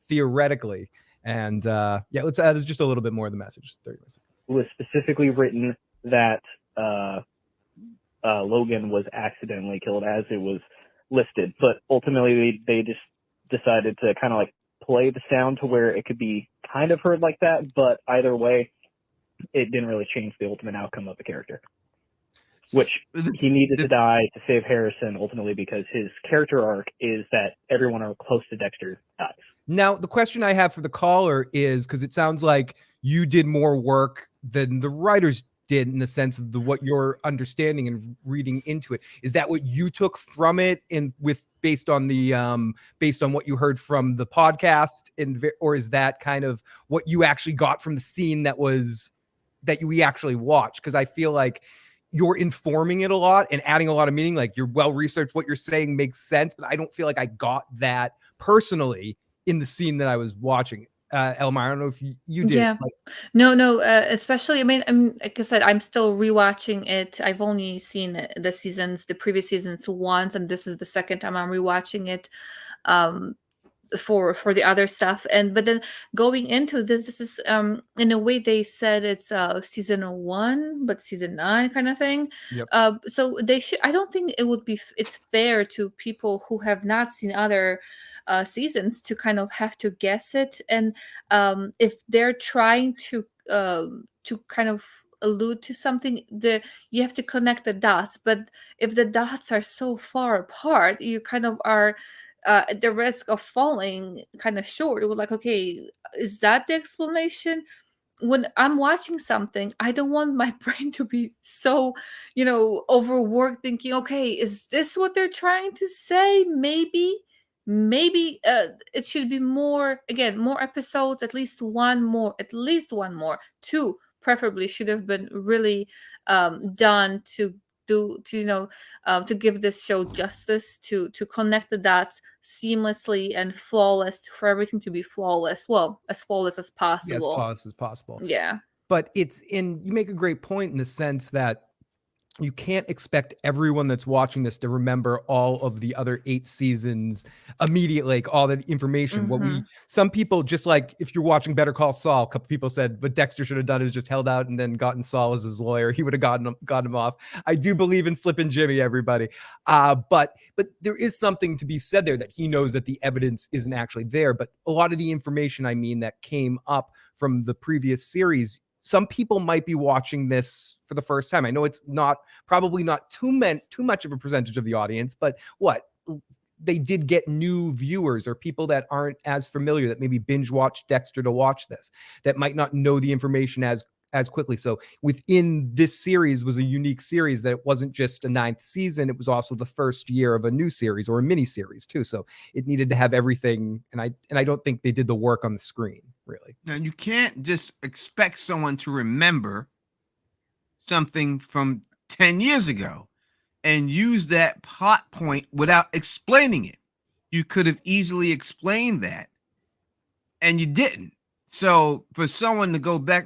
[SPEAKER 3] theoretically. And let's add just a little bit more of the message. 30 minutes.
[SPEAKER 5] It was specifically written that Logan was accidentally killed as it was listed, but ultimately they just decided to kind of like play the sound to where it could be kind of heard like that, but either way, it didn't really change the ultimate outcome of the character, which he needed to die to save Harrison ultimately because his character arc is that everyone are close to Dexter dies.
[SPEAKER 3] Now, the question I have for the caller is, because it sounds like you did more work than the writers did in the sense of what you're understanding and reading into it. Is that what you took from it based on what you heard from the podcast, or is that kind of what you actually got from the scene that we actually watched? Because I feel like you're informing it a lot and adding a lot of meaning. Like, you're well researched, what you're saying makes sense, but I don't feel like I got that personally in the scene that I was watching. Elmar, I don't know if you did.
[SPEAKER 2] Yeah. No. Especially, I mean, like I said, I'm still rewatching it. I've only seen the previous seasons once, and this is the second time I'm rewatching it. For the other stuff, but then going into this is in a way they said it's season 1 but season 9 kind of thing.
[SPEAKER 3] Yep.
[SPEAKER 2] So they should, I don't think it's fair to people who have not seen other seasons to kind of have to guess it, and if they're trying to kind of allude to something, you have to connect the dots, but if the dots are so far apart, you kind of are at the risk of falling kind of short. It was like, okay, is that the explanation? When I'm watching something, I don't want my brain to be so, overworked thinking, okay, is this what they're trying to say? Maybe it should be more episodes, at least one more. 2 preferably should have been really done to give this show justice, to connect the dots seamlessly and flawless, for everything to be flawless. Well, as flawless as possible.
[SPEAKER 3] Yeah, as flawless as possible.
[SPEAKER 2] Yeah.
[SPEAKER 3] But you make a great point in the sense that you can't expect everyone that's watching this to remember all of the other 8 seasons immediately, like all that information. Some people, just like if you're watching Better Call Saul, a couple people said what Dexter should have done is just held out and then gotten Saul as his lawyer. He would have gotten him off. I do believe in Slippin' Jimmy, everybody. But there is something to be said there that he knows that the evidence isn't actually there. But a lot of the information, I mean, that came up from the previous series, some people might be watching this for the first time. I know it's probably not too much of a percentage of the audience, but they did get new viewers or people that aren't as familiar, that maybe binge watch Dexter to watch this, that might not know the information as quickly. So within this series was a unique series, that it wasn't just a 9th season, it was also the first year of a new series or a mini series too. So it needed to have everything, and I don't think they did the work on the screen, really.
[SPEAKER 1] Now, you can't just expect someone to remember something from 10 years ago and use that plot point without explaining it. You could have easily explained that, and you didn't. So for someone to go back,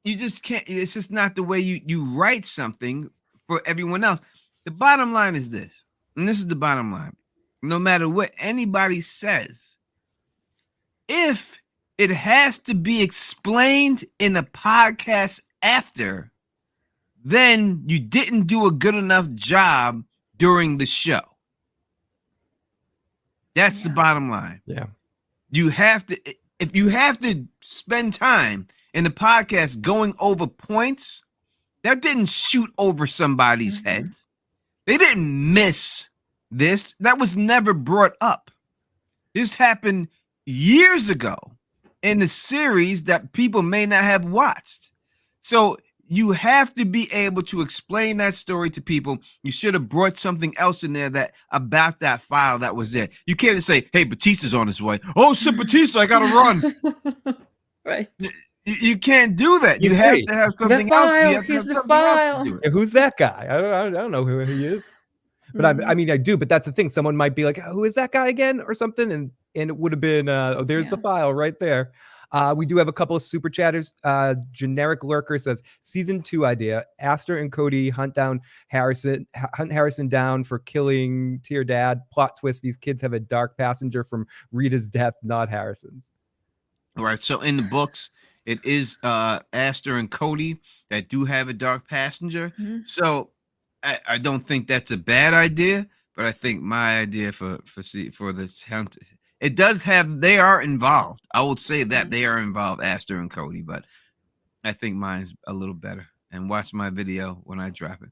[SPEAKER 1] you just can't. It's just not the way you write something for everyone else. The bottom line is this, and this is the bottom line. No matter what anybody says, if it has to be explained in a podcast after, then you didn't do a good enough job during the show. That's the bottom line.
[SPEAKER 3] Yeah.
[SPEAKER 1] You have to, if you have to spend time in the podcast going over points, that didn't shoot over somebody's head. They didn't miss this. That was never brought up. This happened years ago in the series that people may not have watched. So you have to be able to explain that story to people. You should have brought something else in there that about that file that was there. You can't just say, hey, Batista's on his way. Oh, shit, Batista, I got to run.
[SPEAKER 2] Right.
[SPEAKER 1] You can't do that. You have to have something else. You have to have something else to do it.
[SPEAKER 3] Yeah, who's that guy? I don't know who he is. But I mean, I do. But that's the thing. Someone might be like, who is that guy again or something? And it would have been, there's the file right there. We do have a couple of super chatters. Generic Lurker says, season 2 idea. Aster and Cody hunt Harrison down for killing Tear Dad. Plot twist, these kids have a dark passenger from Rita's death, not Harrison's.
[SPEAKER 1] All right. So in the books, it is Aster and Cody that do have a dark passenger. So I don't think that's a bad idea, but I think my idea for this hunt, it does have, they are involved. I would say that they are involved, Aster and Cody, but I think mine's a little better. And watch my video when I drop it.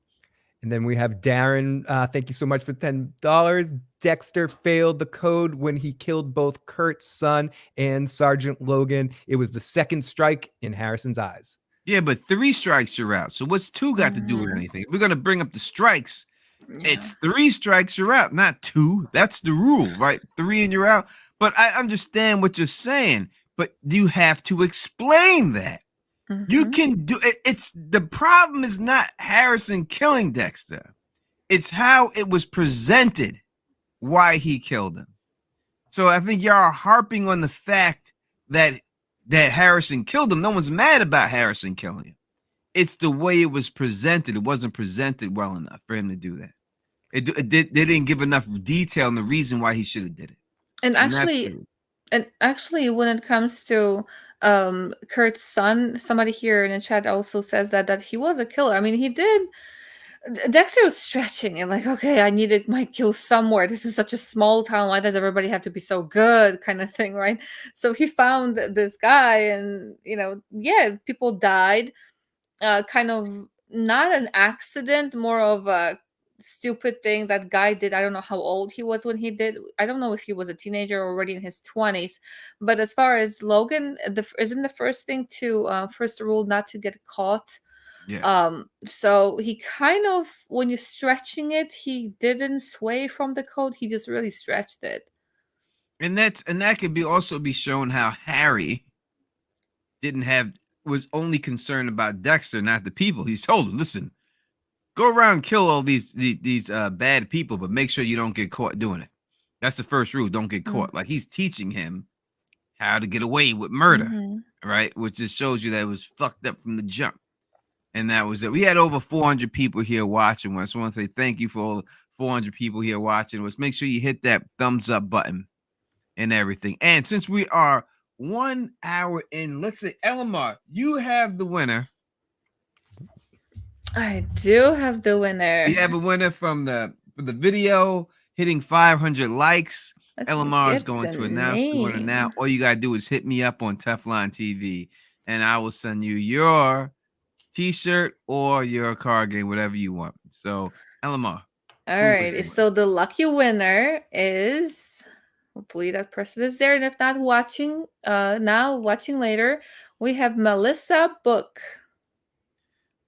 [SPEAKER 3] And then we have Darren. Thank you so much for $10. Dexter failed the code when he killed both Kurt's son and Sergeant Logan. It was the second strike in Harrison's eyes.
[SPEAKER 1] Yeah, but 3 strikes, you're out. So what's 2 got to do with anything? If we're going to bring up the strikes, it's 3 strikes, you're out, not 2. That's the rule, right? 3 and you're out. But I understand what you're saying, but you have to explain that. You can do it. It's the problem is not Harrison killing Dexter. It's how it was presented, why he killed him. So I think y'all are harping on the fact that Harrison killed him. No one's mad about Harrison killing him. It's the way it was presented. It wasn't presented well enough for him to do that. They didn't give enough detail on the reason why he should have did it.
[SPEAKER 2] And actually, when it comes to Kurt's son, somebody here in the chat also says that he was a killer. I mean, he did. Dexter was stretching and like, okay, I needed my kill somewhere. This is such a small town. Why does everybody have to be so good, kind of thing, right? So he found this guy, and people died. Kind of not an accident, more of a stupid thing that guy did. I don't know how old he was when he did. I don't know if he was a teenager or already in his 20s. But as far as Logan, isn't the first thing to first rule not to get caught.
[SPEAKER 1] Yeah.
[SPEAKER 2] So he kind of, when you're stretching it, he didn't sway from the code. He just really stretched it.
[SPEAKER 1] And that could also be shown how Harry was only concerned about Dexter, not the people. He's told him, listen, go around and kill all these bad people, but make sure you don't get caught doing it. That's the first rule. Don't get caught. Like he's teaching him how to get away with murder, right? Which just shows you that it was fucked up from the jump. And that was it. We had over 400 people here watching us. I want to say thank you for all the 400 people here watching us. Make sure you hit that thumbs up button and everything. And since we are 1 hour in, let's say, Elamar, you have the winner.
[SPEAKER 2] I do have the winner.
[SPEAKER 1] We have a winner from the video hitting 500 likes. Elamar is going to announce the winner now. All you got to do is hit me up on Teflon TV, and I will send you your T-shirt or your card game, whatever you want. So, Elamar.
[SPEAKER 2] All right. So the lucky winner is, hopefully that person is there. And if not, watching now, watching later, we have Melissa Book.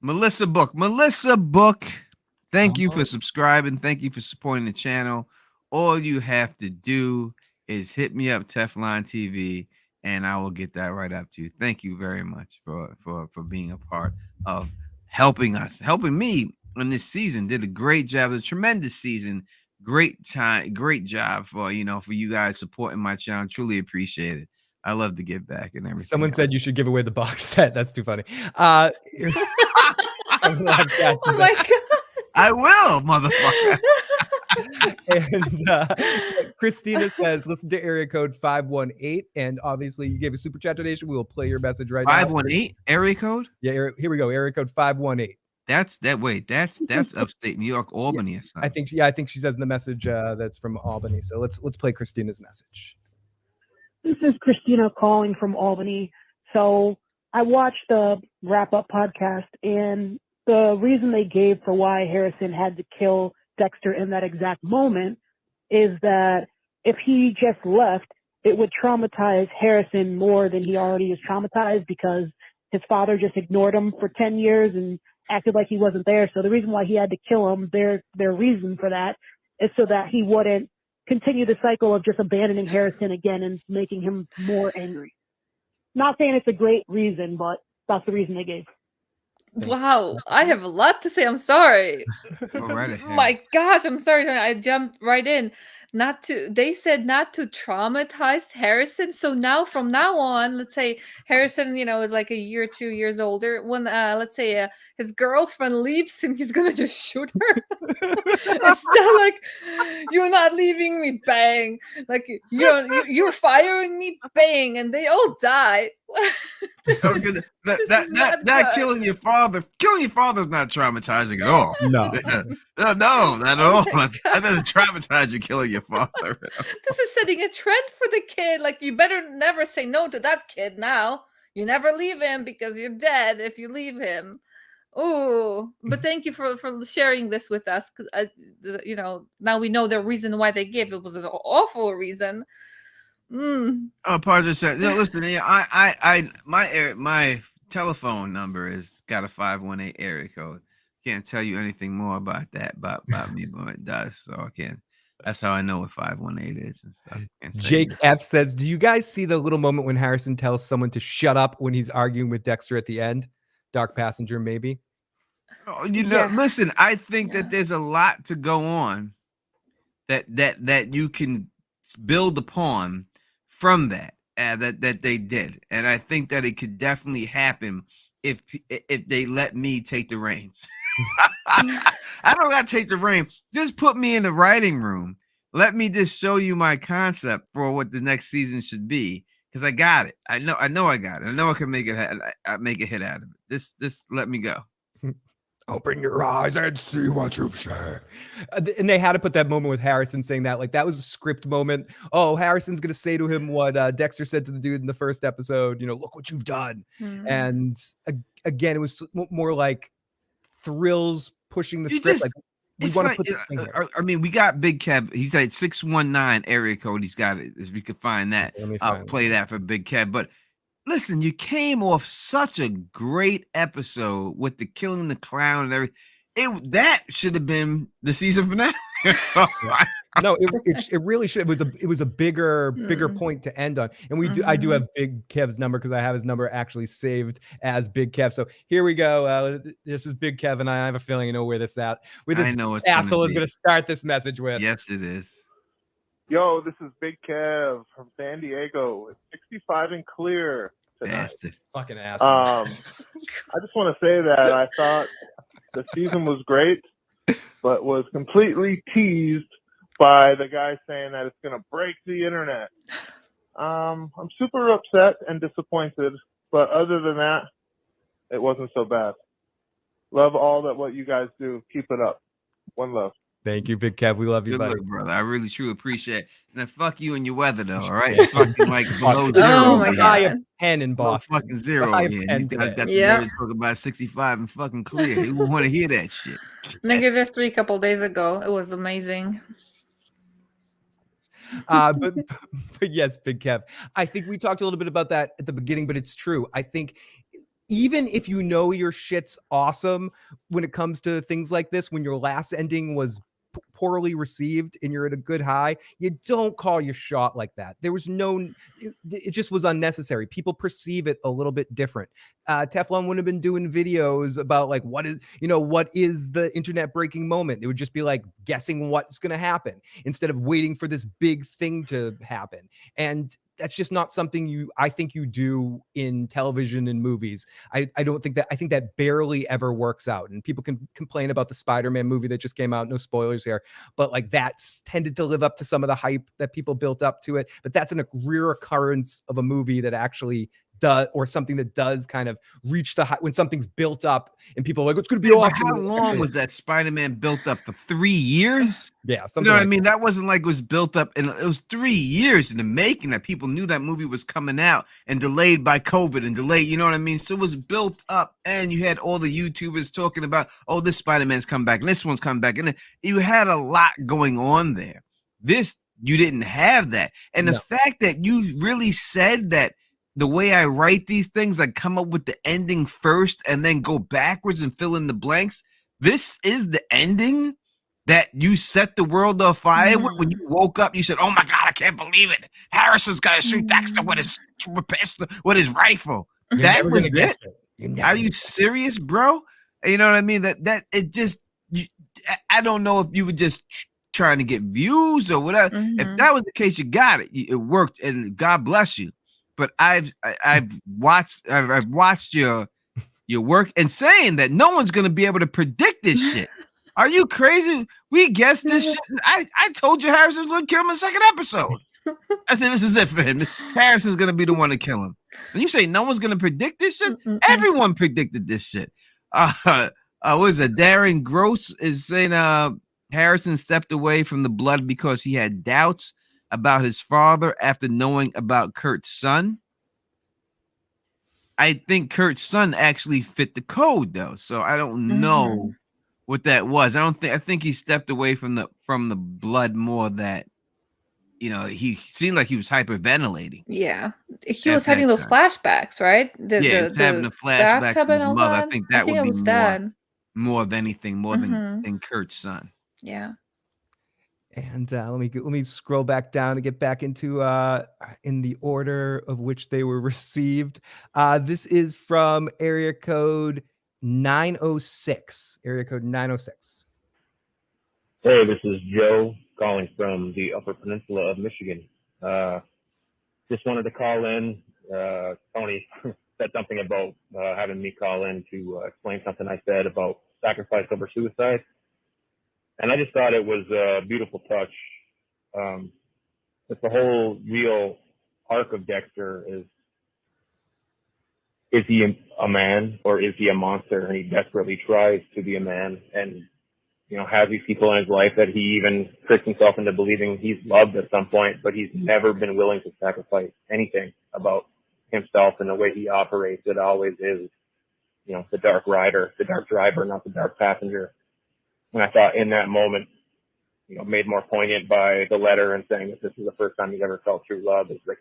[SPEAKER 1] Melissa Book, thank you for subscribing. Thank you for supporting the channel. All you have to do is hit me up, Teflon TV, and I will get that right up to you. Thank you very much for being a part of helping me in this season. Did a great job. A tremendous season. Great job for you guys supporting my channel. Truly appreciate it. I love to give back and everything.
[SPEAKER 3] Someone said you should give away the box set. That's too funny. Oh
[SPEAKER 2] my god!
[SPEAKER 1] I will, motherfucker.
[SPEAKER 3] And Christina says, listen to area code 518. And obviously, you gave a super chat donation. We will play your message right now.
[SPEAKER 1] 518 area code?
[SPEAKER 3] Yeah, here we go. Area code 518.
[SPEAKER 1] That's upstate New York, Albany or something.
[SPEAKER 3] I think she says in the message that's from Albany. So let's play Christina's message.
[SPEAKER 4] This is Christina calling from Albany. So I watched the wrap-up podcast, and the reason they gave for why Harrison had to kill Dexter in that exact moment is that if he just left, it would traumatize Harrison more than he already is traumatized, because his father just ignored him for 10 years and acted like he wasn't there. So the reason why he had to kill him, their reason for that, is so that he wouldn't continue the cycle of just abandoning Harrison again and making him more angry. Not saying it's a great reason, but that's the reason they gave.
[SPEAKER 2] Wow, I have a lot to say. I'm sorry.
[SPEAKER 1] Right
[SPEAKER 2] My gosh, I'm sorry. I jumped right in. They said not to traumatize Harrison. So now, from now on, let's say Harrison, is like a year, 2 years older. When, let's say his girlfriend leaves him, he's going to just shoot her. It's not like, you're not leaving me, bang. Like, you're firing me, bang. And they all die.
[SPEAKER 1] Killing your father is not traumatizing at all.
[SPEAKER 3] No,
[SPEAKER 1] not at all. That doesn't traumatize you, killing your father.
[SPEAKER 2] This is setting a trend for the kid. Like, you better never say no to that kid now. You never leave him, because you're dead if you leave him. Oh, but thank you for sharing this with us. Now we know the reason why they gave it was an awful reason.
[SPEAKER 1] Parker said, listen, my telephone number is got a 518 area code. Can't tell you anything more about that about me, but it does. So I can't. That's how I know what 518 is and stuff.
[SPEAKER 3] Jake F says, do you guys see the little moment when Harrison tells someone to shut up when he's arguing with Dexter at the end? Dark Passenger, maybe.
[SPEAKER 1] Listen, I think that there's a lot to go on that you can build upon from that they did, and I think that it could definitely happen if they let me take the reins. I don't gotta take the reins. Just put me in the writing room. Let me just show you my concept for what the next season should be, because I got it. I know I got it. I know I can make a hit out of it. Just let me go.
[SPEAKER 3] Open your eyes and see what you've said. And they had to put that moment with Harrison saying that. Like, that was a script moment. Oh, Harrison's going to say to him what Dexter said to the dude in the first episode, look what you've done. And again, it was more like thrills pushing the script. We want to put this thing here.
[SPEAKER 1] I mean, we got Big Kev. He's at 619 area code. He's got it. If we could find that, I'll play that for Big Kev. But listen, you came off such a great episode with the killing the clown and everything. That should have been the season finale.
[SPEAKER 3] No, it really should. It was a bigger point to end on. And I do have Big Kev's number, because I have his number actually saved as Big Kev. So here we go. This is Big Kev, and I have a feeling you know where this asshole is going to start this message with.
[SPEAKER 1] Yes, it is.
[SPEAKER 11] Yo, this is Big Kev from San Diego. It's 65 and clear. tonight.
[SPEAKER 1] Bastard.
[SPEAKER 3] Fucking ass.
[SPEAKER 11] I just want to say that I thought the season was great, but was completely teased by the guy saying that it's going to break the internet. I'm super upset and disappointed, but other than that, it wasn't so bad. Love all that what you guys do. Keep it up. One love.
[SPEAKER 3] Thank you, Big Kev. We love you,
[SPEAKER 1] Good
[SPEAKER 3] buddy.
[SPEAKER 1] look, brother. I really truly appreciate it. And then fuck you and your weather, though. All right, it's fucking like below zero.
[SPEAKER 2] Oh my
[SPEAKER 1] over here.
[SPEAKER 3] High
[SPEAKER 2] God.
[SPEAKER 3] of 10 in
[SPEAKER 1] Below
[SPEAKER 3] Boston.
[SPEAKER 1] fucking zero.
[SPEAKER 3] High of
[SPEAKER 1] Yeah,
[SPEAKER 3] 10
[SPEAKER 1] these guys
[SPEAKER 3] today.
[SPEAKER 1] got the
[SPEAKER 2] Yep.
[SPEAKER 1] nerve to talk about 65 and fucking clear. Who want to hear that shit?
[SPEAKER 2] -3 a couple days ago. It was amazing.
[SPEAKER 3] But yes, Big Kev. I think we talked a little bit about that at the beginning, but it's true. I think even if you know your shit's awesome when it comes to things like this, when your last ending was poorly received and you're at a good high, you don't call your shot like that. There was it just was unnecessary. People perceive it a little bit different. Teflon wouldn't have been doing videos about like what is the internet breaking moment. It would just be like guessing what's going to happen instead of waiting for this big thing to happen. And that's just not something I think you do in television and movies. I don't think that. I think that barely ever works out. And people can complain about the Spider-Man movie that just came out. No spoilers here, but like that's tended to live up to some of the hype that people built up to it. But that's a rare occurrence of a movie that actually does, or something that does kind of reach the high when something's built up and people are like, it's going to be awesome.
[SPEAKER 1] How long was that Spider-Man built up for? 3 years?
[SPEAKER 3] Yeah,
[SPEAKER 1] you know what I mean? That wasn't like it was built up, and it was 3 years in the making that people knew that movie was coming out and delayed by COVID and delayed. You know what I mean? So it was built up, and you had all the YouTubers talking about, oh, this Spider-Man's come back, and this one's come back, and you had a lot going on there. This you didn't have that, and the fact that you really said that. The way I write these things, I come up with the ending first and then go backwards and fill in the blanks. This is the ending that you set the world on fire with. When you woke up, you said, oh my God, I can't believe it. Harrison's got to shoot Dexter with his rifle.
[SPEAKER 3] You're
[SPEAKER 1] that
[SPEAKER 3] never
[SPEAKER 1] was
[SPEAKER 3] gonna guess it.
[SPEAKER 1] Are you serious, bro? You know what I mean? That it just, I don't know if you were just trying to get views or whatever. If that was the case, you got it. It worked, and God bless you. But I've watched your work and saying that no one's gonna be able to predict this shit. Are you crazy? We guessed this shit. I told you Harrison was gonna kill him in the second episode. I said this is it for him. Harrison's gonna be the one to kill him. And you say no one's gonna predict this shit? Everyone predicted this shit. What is it? Darren Gross is saying Harrison stepped away from the blood because he had doubts about his father after knowing about Kurt's son. I think Kurt's son actually fit the code though, so I don't know what that was. I think he stepped away from the blood more that he seemed like he was hyperventilating.
[SPEAKER 2] Yeah, he was having those flashbacks, right?
[SPEAKER 1] He was having the flashbacks from his mother. I think that would be more of anything, more than Kurt's son.
[SPEAKER 2] Yeah.
[SPEAKER 3] And let me scroll back down to get back into in the order of which they were received. This is from area code 906. Area code 906.
[SPEAKER 12] Hey, this is Joe calling from the Upper Peninsula of Michigan. Just wanted to call in. Tony said something about having me call in to explain something I said about sacrifice over suicide. And I just thought it was a beautiful touch. It's the whole real arc of Dexter is he a man or is he a monster? And he desperately tries to be a man and, has these people in his life that he even tricks himself into believing he's loved at some point, but he's never been willing to sacrifice anything about himself and the way he operates. It always is, the dark rider, the dark driver, not the dark passenger. And I thought in that moment, made more poignant by the letter and saying that this is the first time he's ever felt true love, is like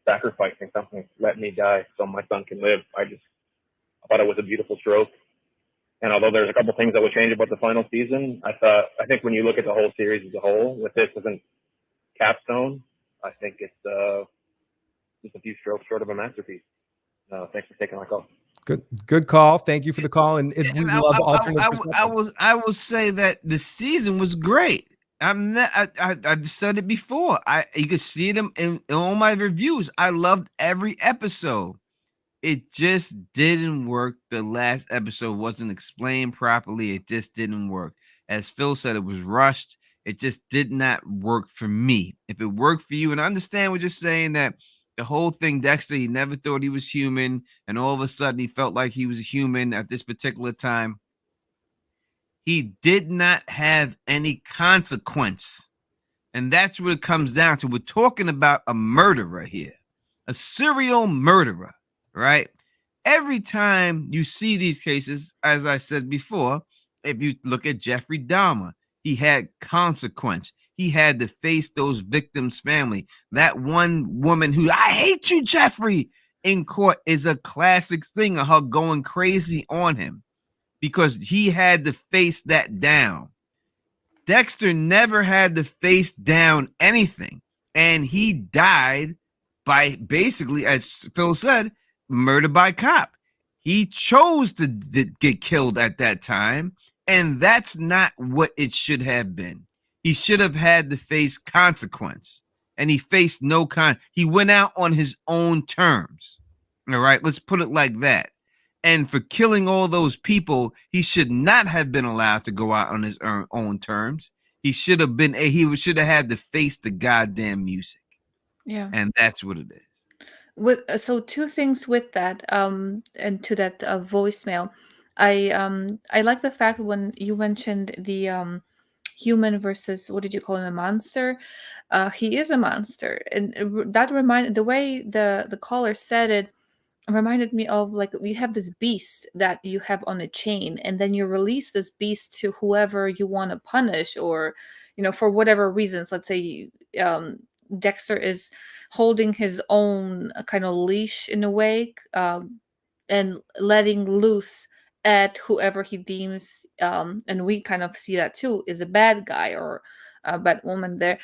[SPEAKER 12] sacrificing something, let me die so my son can live. I thought it was a beautiful stroke. And although there's a couple things that would change about the final season, I think when you look at the whole series as a whole, with this as a capstone, I think it's just a few strokes short of a masterpiece. Thanks for taking my call.
[SPEAKER 3] Good call. Thank you for the call. And we love alternate perspectives.
[SPEAKER 1] I will say that the season was great. I've said it before. You could see them in all my reviews. I loved every episode. It just didn't work. The last episode wasn't explained properly. It just didn't work. As Phil said, it was rushed. It just did not work for me. If it worked for you, and I understand what you're saying, that the whole thing, Dexter, he never thought he was human, and all of a sudden he felt like he was a human at this particular time. He did not have any consequence. And that's what it comes down to. We're talking about a murderer here, a serial murderer, right? Every time you see these cases, as I said before, if you look at Jeffrey Dahmer, he had consequence. He had to face those victims' family. That one woman who, I hate you, Jeffrey, in court is a classic thing of her going crazy on him because he had to face that down. Dexter never had to face down anything, and he died by basically, as Phil said, murder by cop. He chose to get killed at that time, and that's not what it should have been. He should have had to face consequence, and he faced no he went out on his own terms. All right, let's put it like that. And for killing all those people, he should not have been allowed to go out on his own terms. He should have been. He should have had to face the goddamn music.
[SPEAKER 2] Yeah.
[SPEAKER 1] And that's what it is.
[SPEAKER 2] So two things with that, and to that voicemail. I like the fact when you mentioned the human versus, what did you call him, a monster? He is a monster, and that reminded, the way the caller said it reminded me of, like, you have this beast that you have on a chain, and then you release this beast to whoever you want to punish, or for whatever reasons. Let's say Dexter is holding his own kind of leash in a way, and letting loose at whoever he deems, and we kind of see that too, is a bad guy or a bad woman there.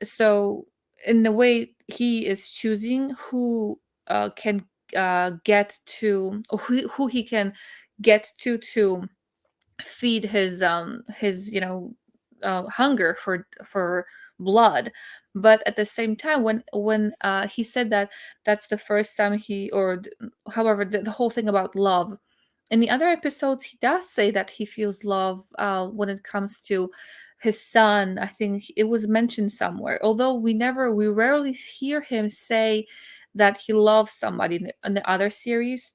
[SPEAKER 2] So in the way, he is choosing who can get to, or who he can get to feed his hunger for blood. But at the same time, when he said that that's the first time however, the whole thing about love, in the other episodes he does say that he feels love when it comes to his son. I think it was mentioned somewhere, although we rarely hear him say that he loves somebody in the other series.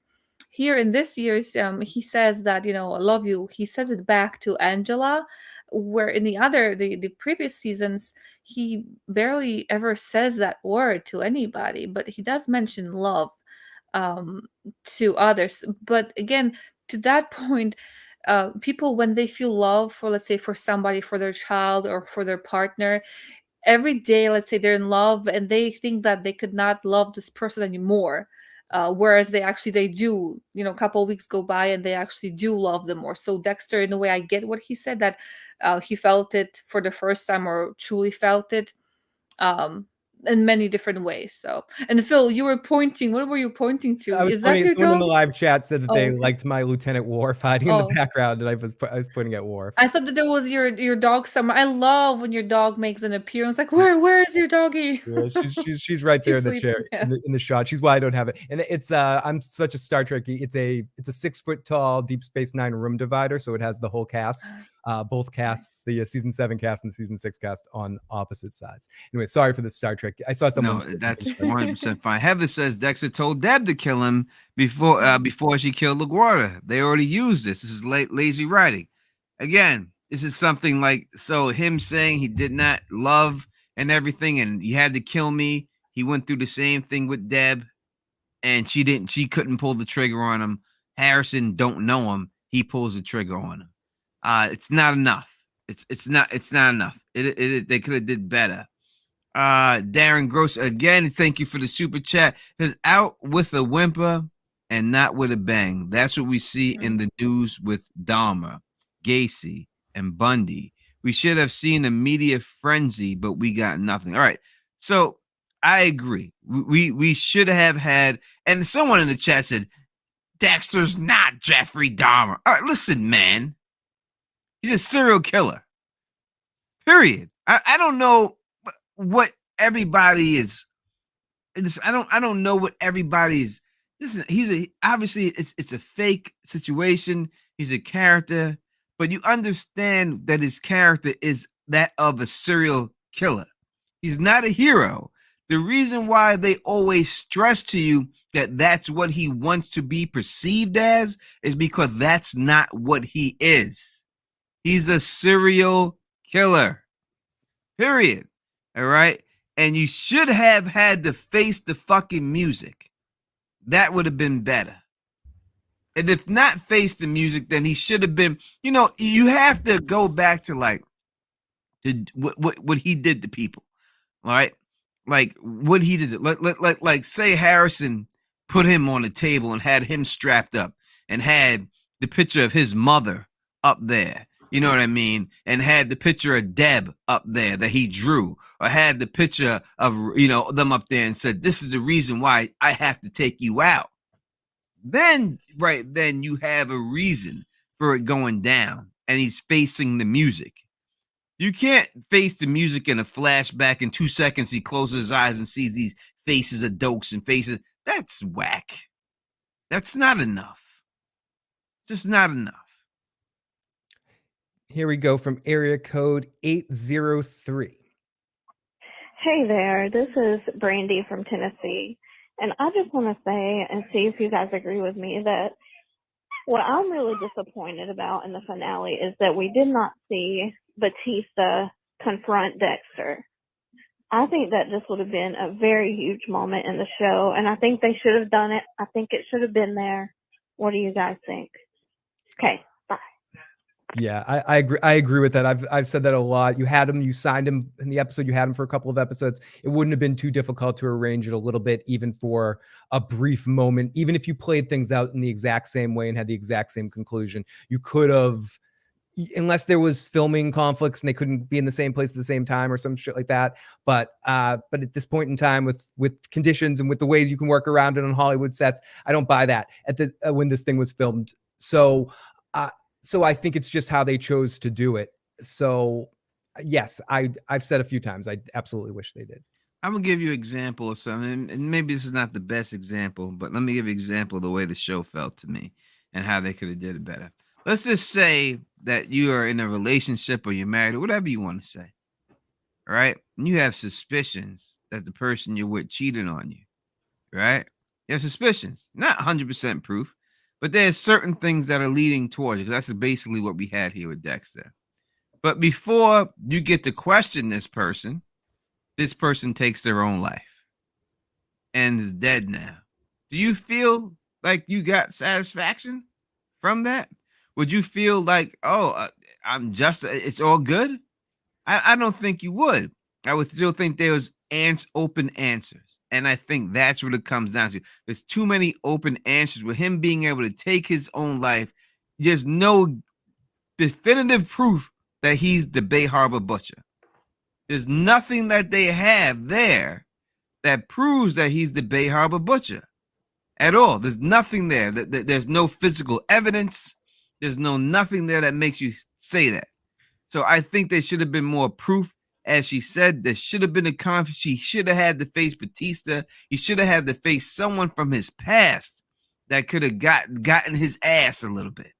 [SPEAKER 2] Here in this year's, he says that, I love you. He says it back to Angela, where in the previous seasons, he barely ever says that word to anybody, but he does mention love um, to others. But again, to that point, people, when they feel love for, let's say, for somebody, for their child or for their partner, every day, let's say, they're in love and they think that they could not love this person anymore, whereas they do, a couple of weeks go by and they actually do love them more. So Dexter, in a way, I get what he said, that he felt it for the first time, or truly felt it, um in many different ways. So, and Phil, you were pointing, what were you pointing to?
[SPEAKER 3] I was
[SPEAKER 2] Is that
[SPEAKER 3] pointing.
[SPEAKER 2] your
[SPEAKER 3] Someone in the
[SPEAKER 2] dog?
[SPEAKER 3] live chat said that
[SPEAKER 2] Oh,
[SPEAKER 3] they
[SPEAKER 2] okay.
[SPEAKER 3] liked my Lieutenant Worf hiding in the
[SPEAKER 2] Oh,
[SPEAKER 3] background, and I was pointing at Worf.
[SPEAKER 2] I thought that there was your dog somewhere. I love when your dog makes an appearance. Like, where is your doggy?
[SPEAKER 3] Yeah, she's right there
[SPEAKER 2] She's
[SPEAKER 3] in the chair,
[SPEAKER 2] sleeping. Yeah.
[SPEAKER 3] in the shot. She's why I don't have it. And it's I'm such a Star Trekkie. It's a 6-foot tall Deep Space Nine room divider, so it has the whole cast, both casts, the season 7 cast and the season 6 cast on opposite sides. Anyway, sorry for the Star Trek. I saw someone.
[SPEAKER 1] No, that's 100% fine. Heather says Dexter told Deb to kill him before she killed LaGuardia. They already used this. This is lazy writing. Again, this is something like, so him saying he did not love and everything, and he had to kill me. He went through the same thing with Deb, and she couldn't pull the trigger on him. Harrison don't know him. He pulls the trigger on him. It's not enough. It's not enough. They could have did better. Darren Gross, again, thank you for the super chat. Says out with a whimper and not with a bang. That's what we see in the news with Dahmer, Gacy, and Bundy. We should have seen a media frenzy, but we got nothing. All right. So I agree. We should have had, and someone in the chat said, Dexter's not Jeffrey Dahmer. All right, listen, man. He's a serial killer. Period. I don't know what everybody is. I don't know what everybody's listen, obviously it's a fake situation. He's a character, but you understand that his character is that of a serial killer. He's not a hero. The reason why they always stress to you that that's what he wants to be perceived as is because that's not what he is. He's a serial killer. Period. All right. And you should have had to face the fucking music. That would have been better. And if not face the music, then he should have been, you have to go back to like what he did to people. All right. Like what he did. Like say Harrison put him on the table and had him strapped up and had the picture of his mother up there. You know what I mean? And had the picture of Deb up there that he drew, or had the picture of, them up there and said, this is the reason why I have to take you out. Then you have a reason for it going down, and he's facing the music. You can't face the music in a flashback. In 2 seconds, he closes his eyes and sees these faces of dokes and faces. That's whack. That's not enough. Just not enough.
[SPEAKER 3] Here we go from area code 803.
[SPEAKER 10] Hey there, this is Brandy from Tennessee. And I just want to say and see if you guys agree with me that what I'm really disappointed about in the finale is that we did not see Batista confront Dexter. I think that this would have been a very huge moment in the show, and I think they should have done it. I think it should have been there. What do you guys think? Okay, bye.
[SPEAKER 3] Yeah, I agree. I agree with that. I've said that a lot. You had him, you signed him in the episode. You had him for a couple of episodes. It wouldn't have been too difficult to arrange it a little bit, even for a brief moment. Even if you played things out in the exact same way and had the exact same conclusion, you could have, unless there was filming conflicts and they couldn't be in the same place at the same time or some shit like that. But at this point in time, with conditions and with the ways you can work around it on Hollywood sets, I don't buy that when this thing was filmed. So I think it's just how they chose to do it. So yes, I've said a few times, I absolutely wish they did.
[SPEAKER 1] I'm gonna give you an example of something, and maybe this is not the best example, but let me give you an example of the way the show felt to me and how they could have did it better. Let's just say that you are in a relationship or you're married or whatever you want to say. All right. And you have suspicions that the person you're with cheated on you. Right. You have suspicions, not 100% proof, but there's certain things that are leading towards it. That's basically what we had here with Dexter. But before you get to question this person takes their own life and is dead now. Do you feel like you got satisfaction from that? Would you feel like, it's all good? I don't think you would. I would still think there was open answers. And I think that's what it comes down to. There's too many open answers with him being able to take his own life. There's no definitive proof that he's the Bay Harbor Butcher. There's nothing that they have there that proves that he's the Bay Harbor Butcher at all. There's nothing there. There's no physical evidence. There's nothing there that makes you say that. So I think there should have been more proof. As she said, there should have been a conflict. She should have had to face Batista. He should have had to face someone from his past that could have gotten his ass a little bit.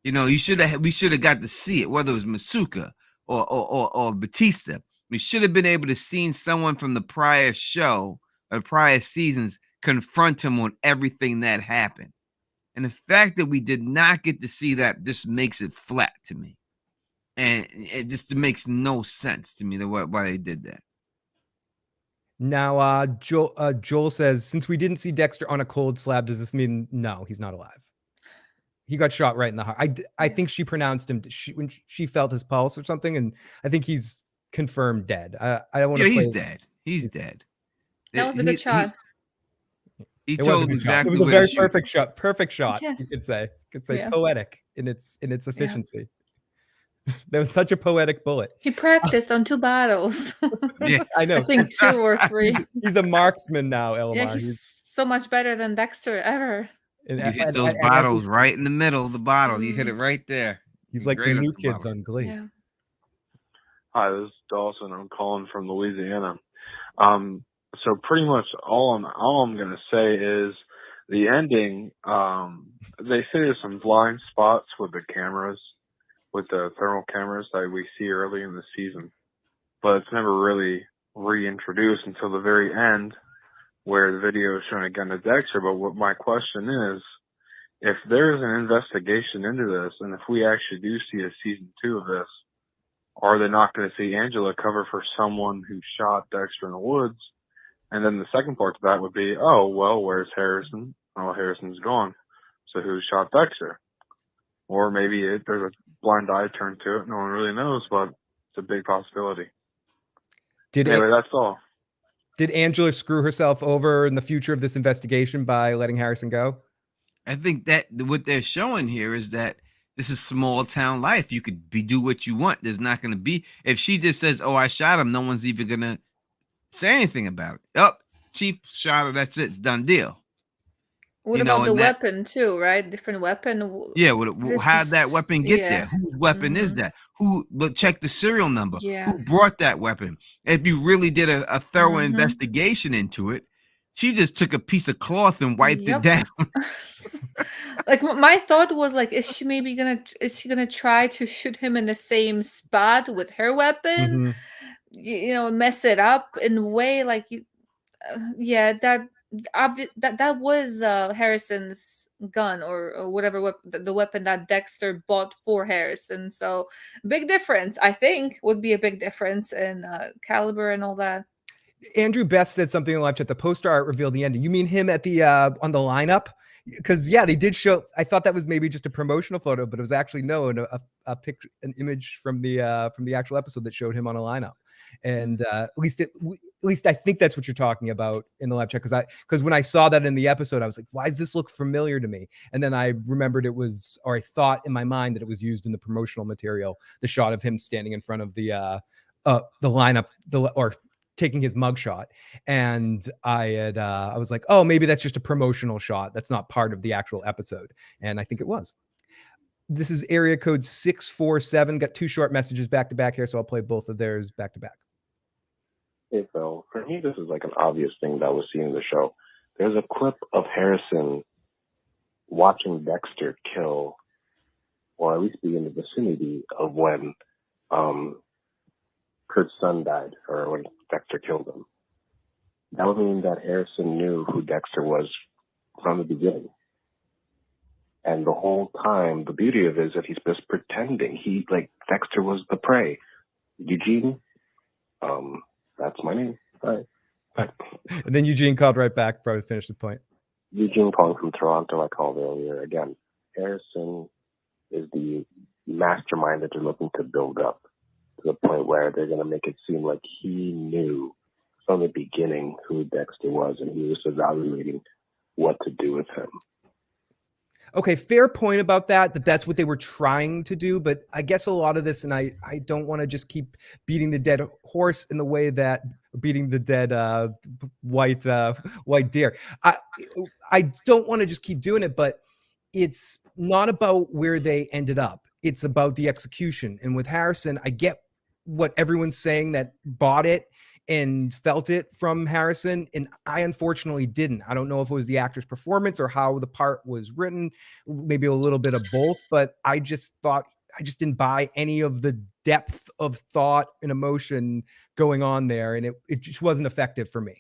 [SPEAKER 1] We should have got to see it, whether it was Masuka or Batista. We should have been able to see someone from the prior show or prior seasons confront him on everything that happened. And the fact that we did not get to see that just makes it flat to me. And it just makes no sense to me why they did that.
[SPEAKER 3] Now, Joel says, since we didn't see Dexter on a cold slab, does this mean no, he's not alive? He got shot right in the heart. I think she pronounced him when she felt his pulse or something, and I think he's confirmed dead. I don't want to.
[SPEAKER 1] He's dead. He's dead.
[SPEAKER 2] That was a good shot.
[SPEAKER 1] He told exactly.
[SPEAKER 3] It was a very perfect shot. Perfect shot.
[SPEAKER 2] Yes.
[SPEAKER 3] You could say.
[SPEAKER 2] Yeah.
[SPEAKER 3] Poetic in its efficiency. Yeah. That was such a poetic bullet.
[SPEAKER 2] He practiced on 2 battles.
[SPEAKER 1] Yeah,
[SPEAKER 3] I know.
[SPEAKER 2] I think 2 or 3.
[SPEAKER 3] He's a marksman now, Elmar.
[SPEAKER 2] Yeah, he's so much better than Dexter ever.
[SPEAKER 1] You hit those bottles right in the middle of the bottle. You hit it right there.
[SPEAKER 3] He's like the new kids on Glee.
[SPEAKER 2] Yeah.
[SPEAKER 11] Hi, this is Dawson. I'm calling from Louisiana. So pretty much all I'm gonna say is the ending, they say there's some blind spots with the cameras, with the thermal cameras that we see early in the season, but it's never really reintroduced until the very end, where the video is showing again to Dexter. But what my question is, if there's an investigation into this, and if we actually do see a season 2 of this, are they not going to see Angela cover for someone who shot Dexter in the woods? And then the second part to that would be, oh, well, where's Harrison? Oh, Harrison's gone. So who shot Dexter? Or maybe there's a blind eye turned to it. No one really knows, but it's a big possibility. Anyway, that's all.
[SPEAKER 3] Did Angela screw herself over in the future of this investigation by letting Harrison go?
[SPEAKER 1] I think that what they're showing here is that this is small town life. You could do what you want. There's not going to be, if she just says, oh, I shot him, no one's even going to say anything about it. Oh, Chief shot her. That's it. It's done deal.
[SPEAKER 2] What about the weapon too, right? Different weapon.
[SPEAKER 1] Yeah, how'd that weapon get there? Whose weapon is that? Check the serial number.
[SPEAKER 2] Yeah.
[SPEAKER 1] Who brought that weapon? If you really did a thorough investigation into it, she just took a piece of cloth and wiped it down.
[SPEAKER 2] Like my thought was like, is she gonna try to shoot him in the same spot with her weapon? You know, mess it up in a way like you. Yeah, that was Harrison's gun or whatever the weapon that Dexter bought for Harrison. So big difference, I think, would be a big difference in caliber and all that.
[SPEAKER 3] Andrew Best said something in the live chat. The poster art revealed the ending. You mean him at the on the lineup? Because yeah, they did show. I thought that was maybe just a promotional photo, but it was actually a picture, an image from the actual episode that showed him on a lineup. And at least I think that's what you're talking about in the live chat. Because when I saw that in the episode, I was like, why does this look familiar to me? And then I remembered it was, or I thought in my mind that it was used in the promotional material. The shot of him standing in front of the lineup, or taking his mugshot, and I was like, oh, maybe that's just a promotional shot. That's not part of the actual episode, and I think it was. This is area code 647. Got two short messages back to back here, so I'll play both of theirs back to back.
[SPEAKER 8] Hey, Phil. For me, this is like an obvious thing that was seen in the show. There's a clip of Harrison watching Dexter kill, or at least be in the vicinity of when Kurt's son died, or when Dexter killed him. That would mean that Harrison knew who Dexter was from the beginning. And the whole time, the beauty of it is that he's just pretending. Dexter was the prey. Eugene, that's my name. All right.
[SPEAKER 3] And then Eugene called right back, probably finished the point.
[SPEAKER 8] Eugene calling from Toronto, I called earlier. Again, Harrison is the mastermind that they're looking to build up to the point where they're going to make it seem like he knew from the beginning who Dexter was, and he was evaluating what to do with him.
[SPEAKER 3] Okay, fair point about that's what they were trying to do, but I guess a lot of this, and I don't want to just keep beating the dead horse in the way that beating the dead white deer. I don't want to just keep doing it, but it's not about where they ended up. It's about the execution. And with Harrison, I get what everyone's saying that bought it and felt it from Harrison, and I unfortunately didn't. I don't know if it was the actor's performance or how the part was written, maybe a little bit of both, but I just didn't buy any of the depth of thought and emotion going on there, and it just wasn't effective for me,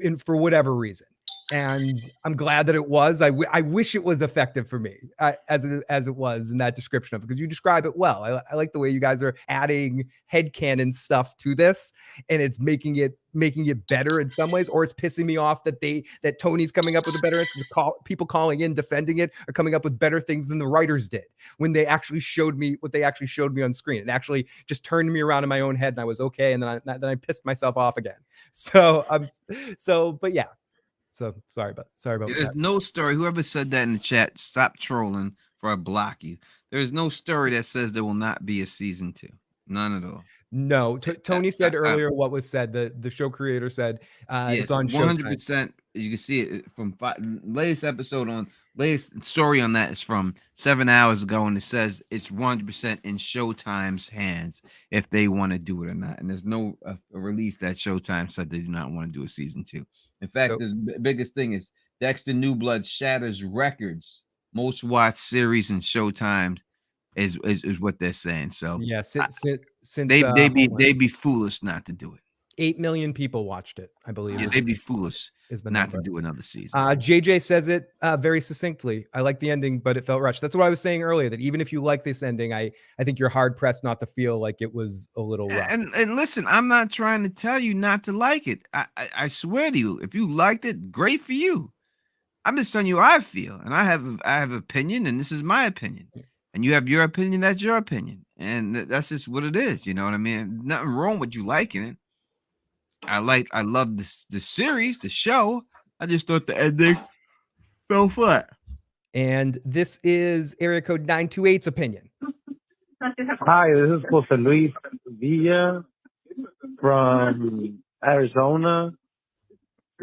[SPEAKER 3] and for whatever reason. And I'm glad that it was. I wish it was effective for me as it was in that description of it, because you describe it well. I like the way you guys are adding headcanon stuff to this, and it's making it better in some ways, or it's pissing me off that Tony's coming up with a better answer. People calling in defending it are coming up with better things than the writers did when they actually showed me what they actually showed me on screen. It actually just turned me around in my own head, and I was okay. And then I pissed myself off again. But yeah. So sorry about
[SPEAKER 1] There's
[SPEAKER 3] that.
[SPEAKER 1] no story. Whoever said that in the chat, stop trolling before I block you. There's no story that says there will not be a season 2. None at all.
[SPEAKER 3] No, Tony said earlier what was said. The show creator said it's on
[SPEAKER 1] 100%. You can see it from latest story on that is from 7 hours ago, and it says it's 100% in Showtime's hands if they want to do it or not. And there's no release that Showtime said they do not want to do a season 2. In fact, the biggest thing is Dexter New Blood shatters records, most watched series in Showtime is what they're saying. So
[SPEAKER 3] yeah, since
[SPEAKER 1] they'd
[SPEAKER 3] Homeland.
[SPEAKER 1] be foolish not to do it.
[SPEAKER 3] 8 million people watched it, I believe.
[SPEAKER 1] Yeah, they'd be foolish
[SPEAKER 3] is the
[SPEAKER 1] not
[SPEAKER 3] number.
[SPEAKER 1] to do another season.
[SPEAKER 3] JJ says it very succinctly. I like the ending, but it felt rushed. That's what I was saying earlier, that even if you like this ending, I think you're hard pressed not to feel like it was a little rushed.
[SPEAKER 1] And listen, I'm not trying to tell you not to like it. I swear to you, if you liked it, great for you. I'm just telling you how I feel, and I have opinion, and this is my opinion. And you have your opinion, that's your opinion. And that's just what it is. You know what I mean? Nothing wrong with you liking it. I love the series, the show. I just thought the ending fell flat.
[SPEAKER 3] And this is area code 928's opinion.
[SPEAKER 11] Hi, this is Jose Luis Villa from Arizona,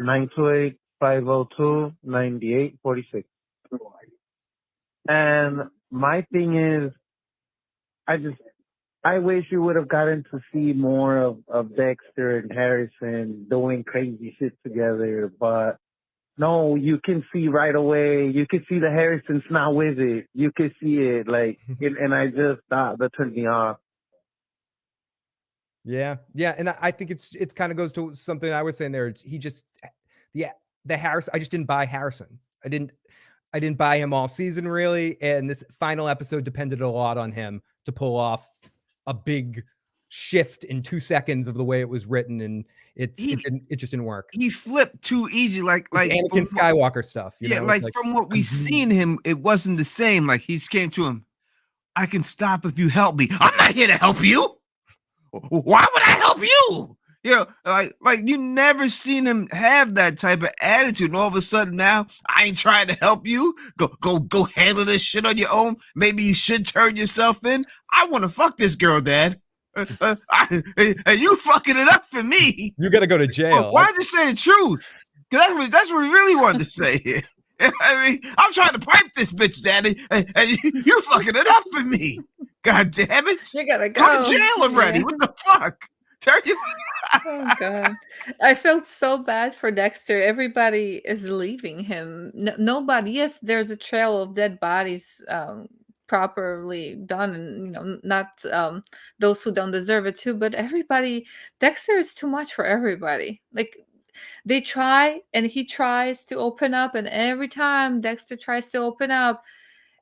[SPEAKER 11] 928-502-9846. And my thing is, I wish you would have gotten to see more of Dexter and Harrison doing crazy shit together, but no, you can see right away. You can see the Harrison's not with it. You can see it, like, and I just thought that turned me off.
[SPEAKER 3] Yeah, and I think it's kind of goes to something I was saying there. He just the Harrison. I just didn't buy Harrison. I didn't buy him all season really, and this final episode depended a lot on him to pull off a big shift in 2 seconds of the way it was written, and it just didn't work.
[SPEAKER 1] He flipped too easy, like
[SPEAKER 3] Anakin Skywalker stuff. You know?
[SPEAKER 1] like from what we've seen him, it wasn't the same. Like he came to him, I can stop if you help me. I'm not here to help you. Why would I help you? You know, like you never seen him have that type of attitude. And all of a sudden now, I ain't trying to help you. Go handle this shit on your own. Maybe you should turn yourself in. I want to fuck this girl, Dad. And you fucking it up for me.
[SPEAKER 3] You got to go to jail.
[SPEAKER 1] Why did you say the truth? That's what we really wanted to say here. I mean, I'm trying to pipe this bitch, Daddy, and you fucking it up for me. God damn it!
[SPEAKER 2] You gotta
[SPEAKER 1] go to jail already.
[SPEAKER 2] Yeah.
[SPEAKER 1] What the fuck? Turn your
[SPEAKER 2] Oh god, I felt so bad for Dexter. Everybody is leaving him. Nobody. Yes, there's a trail of dead bodies, properly done, and not those who don't deserve it too. But everybody, Dexter is too much for everybody. Like they try, and he tries to open up, and every time Dexter tries to open up,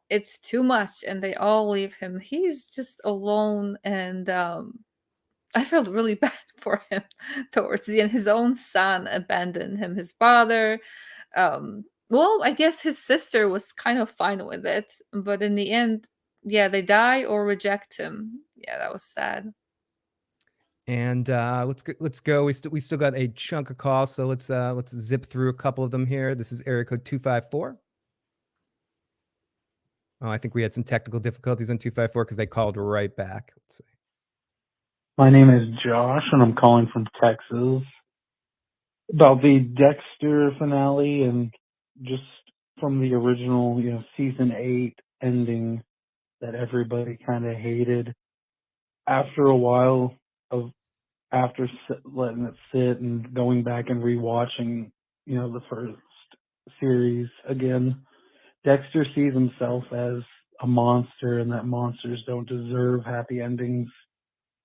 [SPEAKER 2] it's too much, and they all leave him. He's just alone, and I felt really bad for him towards the end. His own son abandoned him, his father. Well, I guess his sister was kind of fine with it, but in the end, yeah, they die or reject him. Yeah, that was sad.
[SPEAKER 3] And let's go. We still got a chunk of calls, so let's zip through a couple of them here. This is area code 254. Oh, I think we had some technical difficulties on 254 because they called right back. Let's see.
[SPEAKER 13] My name is Josh, and I'm calling from Texas about the Dexter finale, and just from the original, season 8 ending that everybody kind of hated. After a while after letting it sit and going back and rewatching, the first series again, Dexter sees himself as a monster, and that monsters don't deserve happy endings.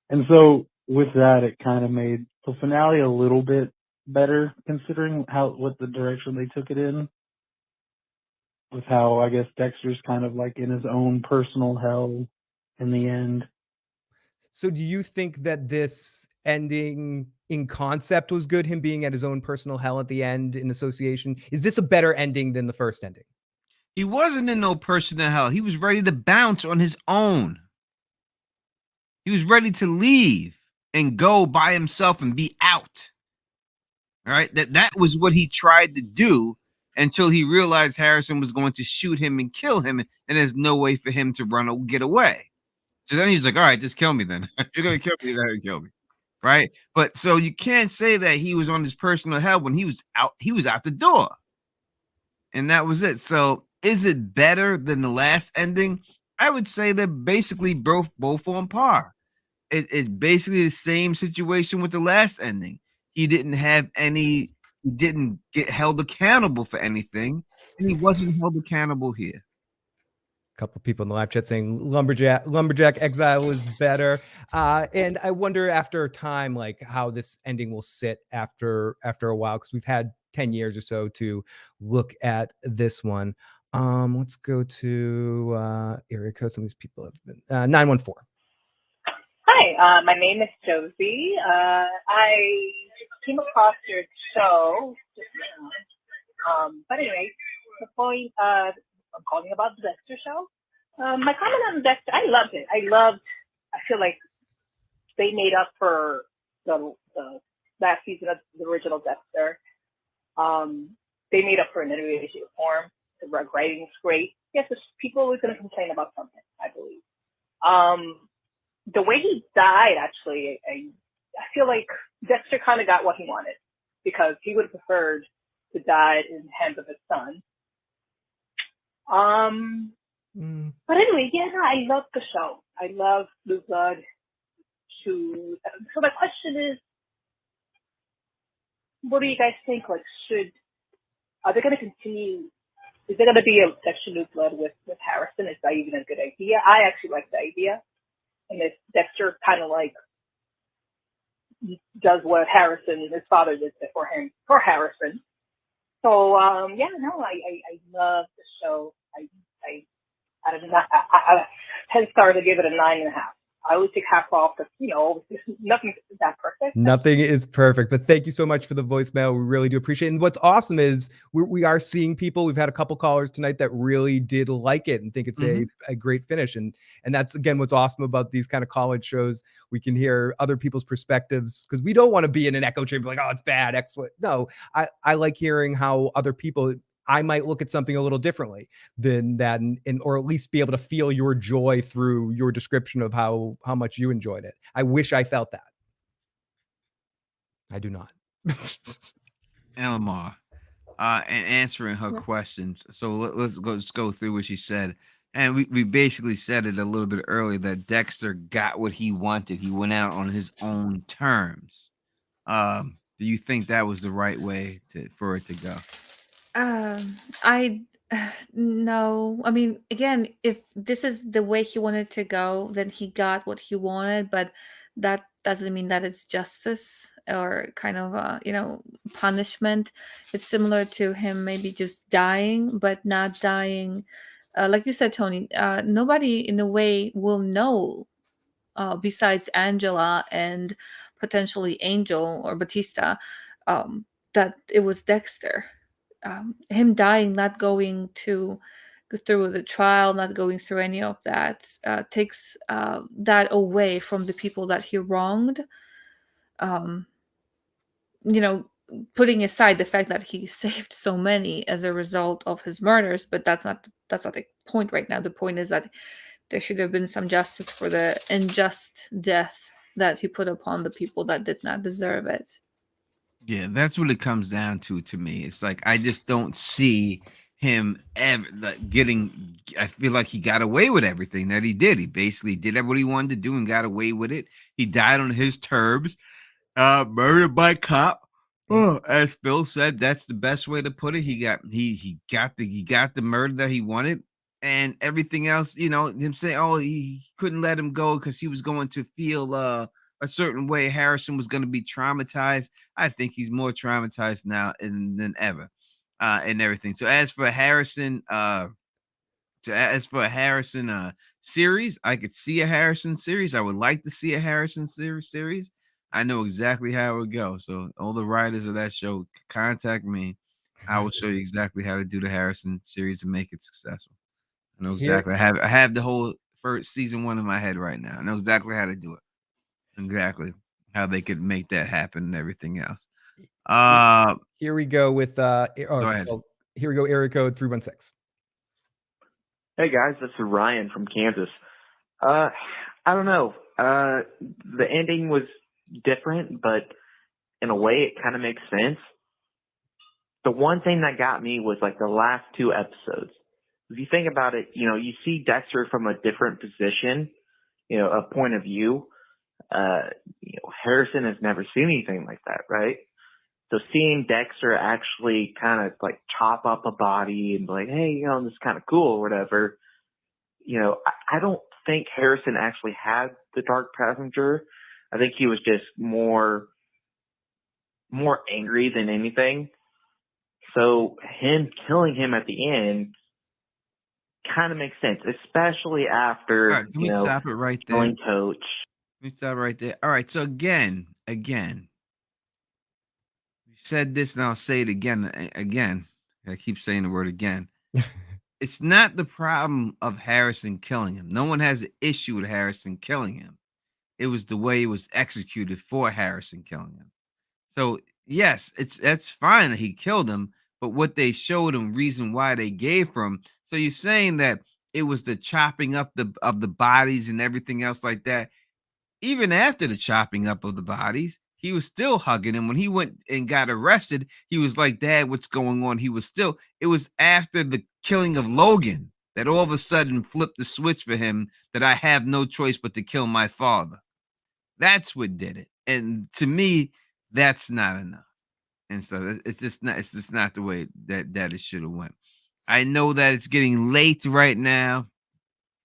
[SPEAKER 13] And so with that, it kind of made the finale a little bit better, considering what the direction they took it in. With how, I guess, Dexter's kind of like in his own personal hell in the end.
[SPEAKER 3] So do you think that this ending in concept was good, him being at his own personal hell at the end in association? Is this a better ending than the first ending?
[SPEAKER 1] He wasn't in no personal hell. He was ready to bounce on his own. He was ready to leave and go by himself and be out. All right. That was what he tried to do until he realized Harrison was going to shoot him and kill him. And there's no way for him to run or get away. So then he's like, all right, just kill me then. If you're going to kill me, then kill me. Right. But so you can't say that he was on his personal hell when he was out the door. And that was it. So is it better than the last ending? I would say they're basically both on par. It's basically the same situation with the last ending. He didn't have any he didn't get held accountable for anything, and he wasn't held accountable here.
[SPEAKER 3] Couple people in the live chat saying lumberjack exile is better, and I wonder after time like how this ending will sit after a while, because we've had 10 years or so to look at this one. Let's go to area code. Some of these people have been 914.
[SPEAKER 14] Hi, my name is Josie. I came across your show just now. But anyway, the point I'm calling about the Dexter show. My comment on Dexter, I loved it. I feel like they made up for the last season of the original Dexter. They made up for it in every way, shape, or form. The writing was great. Yes, people were going to complain about something, I believe. The way he died, actually, I feel like Dexter kind of got what he wanted, because he would have preferred to die in the hands of his son. But anyway, yeah, no, I love the show. I love New Blood. So my question is, what do you guys think? Like, are they going to continue? Is there going to be a Dexter New Blood with Harrison? Is that even a good idea? I actually like the idea. And if Dexter kind of like does what his father did for Harrison. So yeah, no, I love the show. I don't know. 10 stars. I give it a 9.5. I always take half off, because nothing's that perfect.
[SPEAKER 3] Nothing is perfect, but thank you so much for the voicemail. We really do appreciate it. And what's awesome is we are seeing people. We've had a couple callers tonight that really did like it and think it's a great finish. And that's, again, what's awesome about these kind of college shows. We can hear other people's perspectives, because we don't want to be in an echo chamber like, oh, it's bad. No, I like hearing how other people, I might look at something a little differently than that, or at least be able to feel your joy through your description of how much you enjoyed it. I wish I felt that. I do not.
[SPEAKER 1] Elmar, and answering her questions. So let's go through what she said. And we basically said it a little bit earlier that Dexter got what he wanted. He went out on his own terms. Do you think that was the right way for it to go?
[SPEAKER 2] I no. I mean, again, if this is the way he wanted to go, then he got what he wanted, but that doesn't mean that it's justice or kind of punishment. It's similar to him maybe just dying, but not dying. Like you said, Tony, nobody in a way will know besides Angela and potentially Angel or Batista, that it was Dexter. Him dying, not going to go through the trial, not going through any of that, takes that away from the people that he wronged. Um, putting aside the fact that he saved so many as a result of his murders, but that's not the point right now. The point is that there should have been some justice for the unjust death that he put upon the people that did not deserve it.
[SPEAKER 1] Yeah, that's what it comes down to me. It's like I just don't see him ever getting. I feel like he got away with everything that he did. He basically did what he wanted to do and got away with it. He died on his terms. Murdered by cop. Oh, as Phil said, that's the best way to put it. He got the murder that he wanted, and everything else. Him saying, "Oh, he couldn't let him go because he was going to feel a certain way." Harrison was going to be traumatized. I think he's more traumatized now than ever, and everything. So as for Harrison, series, I could see a Harrison series. I would like to see a Harrison series. I know exactly how it would go. So all the writers of that show, contact me. I will show you exactly how to do the Harrison series and make it successful. I know exactly. I have the whole first season 1 in my head right now. I know exactly how to do it. Exactly how they could make that happen and everything else.
[SPEAKER 3] Here we go with
[SPEAKER 1] go ahead.
[SPEAKER 3] Here we go, area code 316.
[SPEAKER 15] Hey guys, this is Ryan from Kansas. I don't know. The ending was different, but in a way it kind of makes sense. The one thing that got me was like the last 2 episodes. If you think about it, you see Dexter from a different position, a point of view. Harrison has never seen anything like that, right? So seeing Dexter actually kind of like chop up a body and be like, hey, you know, this is kind of cool or whatever. You know, I don't think Harrison actually had the dark passenger. I think he was just more angry than anything. So him killing him at the end kind of makes sense, especially after,
[SPEAKER 1] All right, can we stop it right there?
[SPEAKER 15] killing Coach.
[SPEAKER 1] Let me stop right there. All right. So again, you said this, and I'll say it again. I keep saying the word again. It's not the problem of Harrison killing him. No one has an issue with Harrison killing him. It was the way it was executed for Harrison killing him. So yes, that's fine that he killed him, but what they showed him, reason why they gave for him. So you're saying that it was the chopping up of the bodies and everything else like that. Even after the chopping up of the bodies, he was still hugging him. When he went and got arrested, he was like, Dad, what's going on? It was after the killing of Logan that all of a sudden flipped the switch for him that I have no choice but to kill my father. That's what did it. And to me, that's not enough. And so it's just not the way that it should have went. I know that it's getting late right now.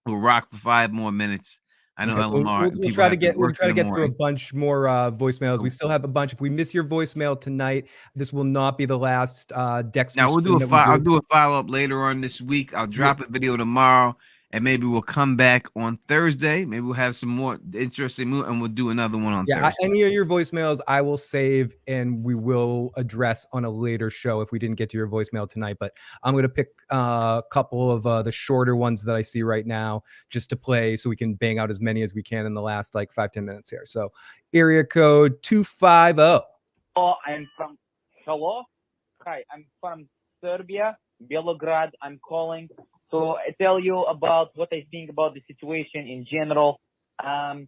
[SPEAKER 1] We'll rock for 5 more minutes. I know
[SPEAKER 3] Okay, so
[SPEAKER 1] Lamar.
[SPEAKER 3] we'll try to get through a bunch more voicemails. We still have a bunch. If we miss your voicemail tonight, this will not be the last Dexter.
[SPEAKER 1] Now we'll do
[SPEAKER 3] stream
[SPEAKER 1] I'll do a follow-up later on this week. I'll drop a video tomorrow, and maybe we'll come back on Thursday. Maybe we'll have some more interesting moves, and we'll do another one on Thursday.
[SPEAKER 3] Any of your voicemails I will save, and we will address on a later show if we didn't get to your voicemail tonight. But I'm going to pick a couple of the shorter ones that I see right now just to play so we can bang out as many as we can in the last like 5-10 minutes here. So area code 250.
[SPEAKER 16] Hi, I'm from Serbia, Belgrade. I'm calling to tell you about what I think about the situation in general. I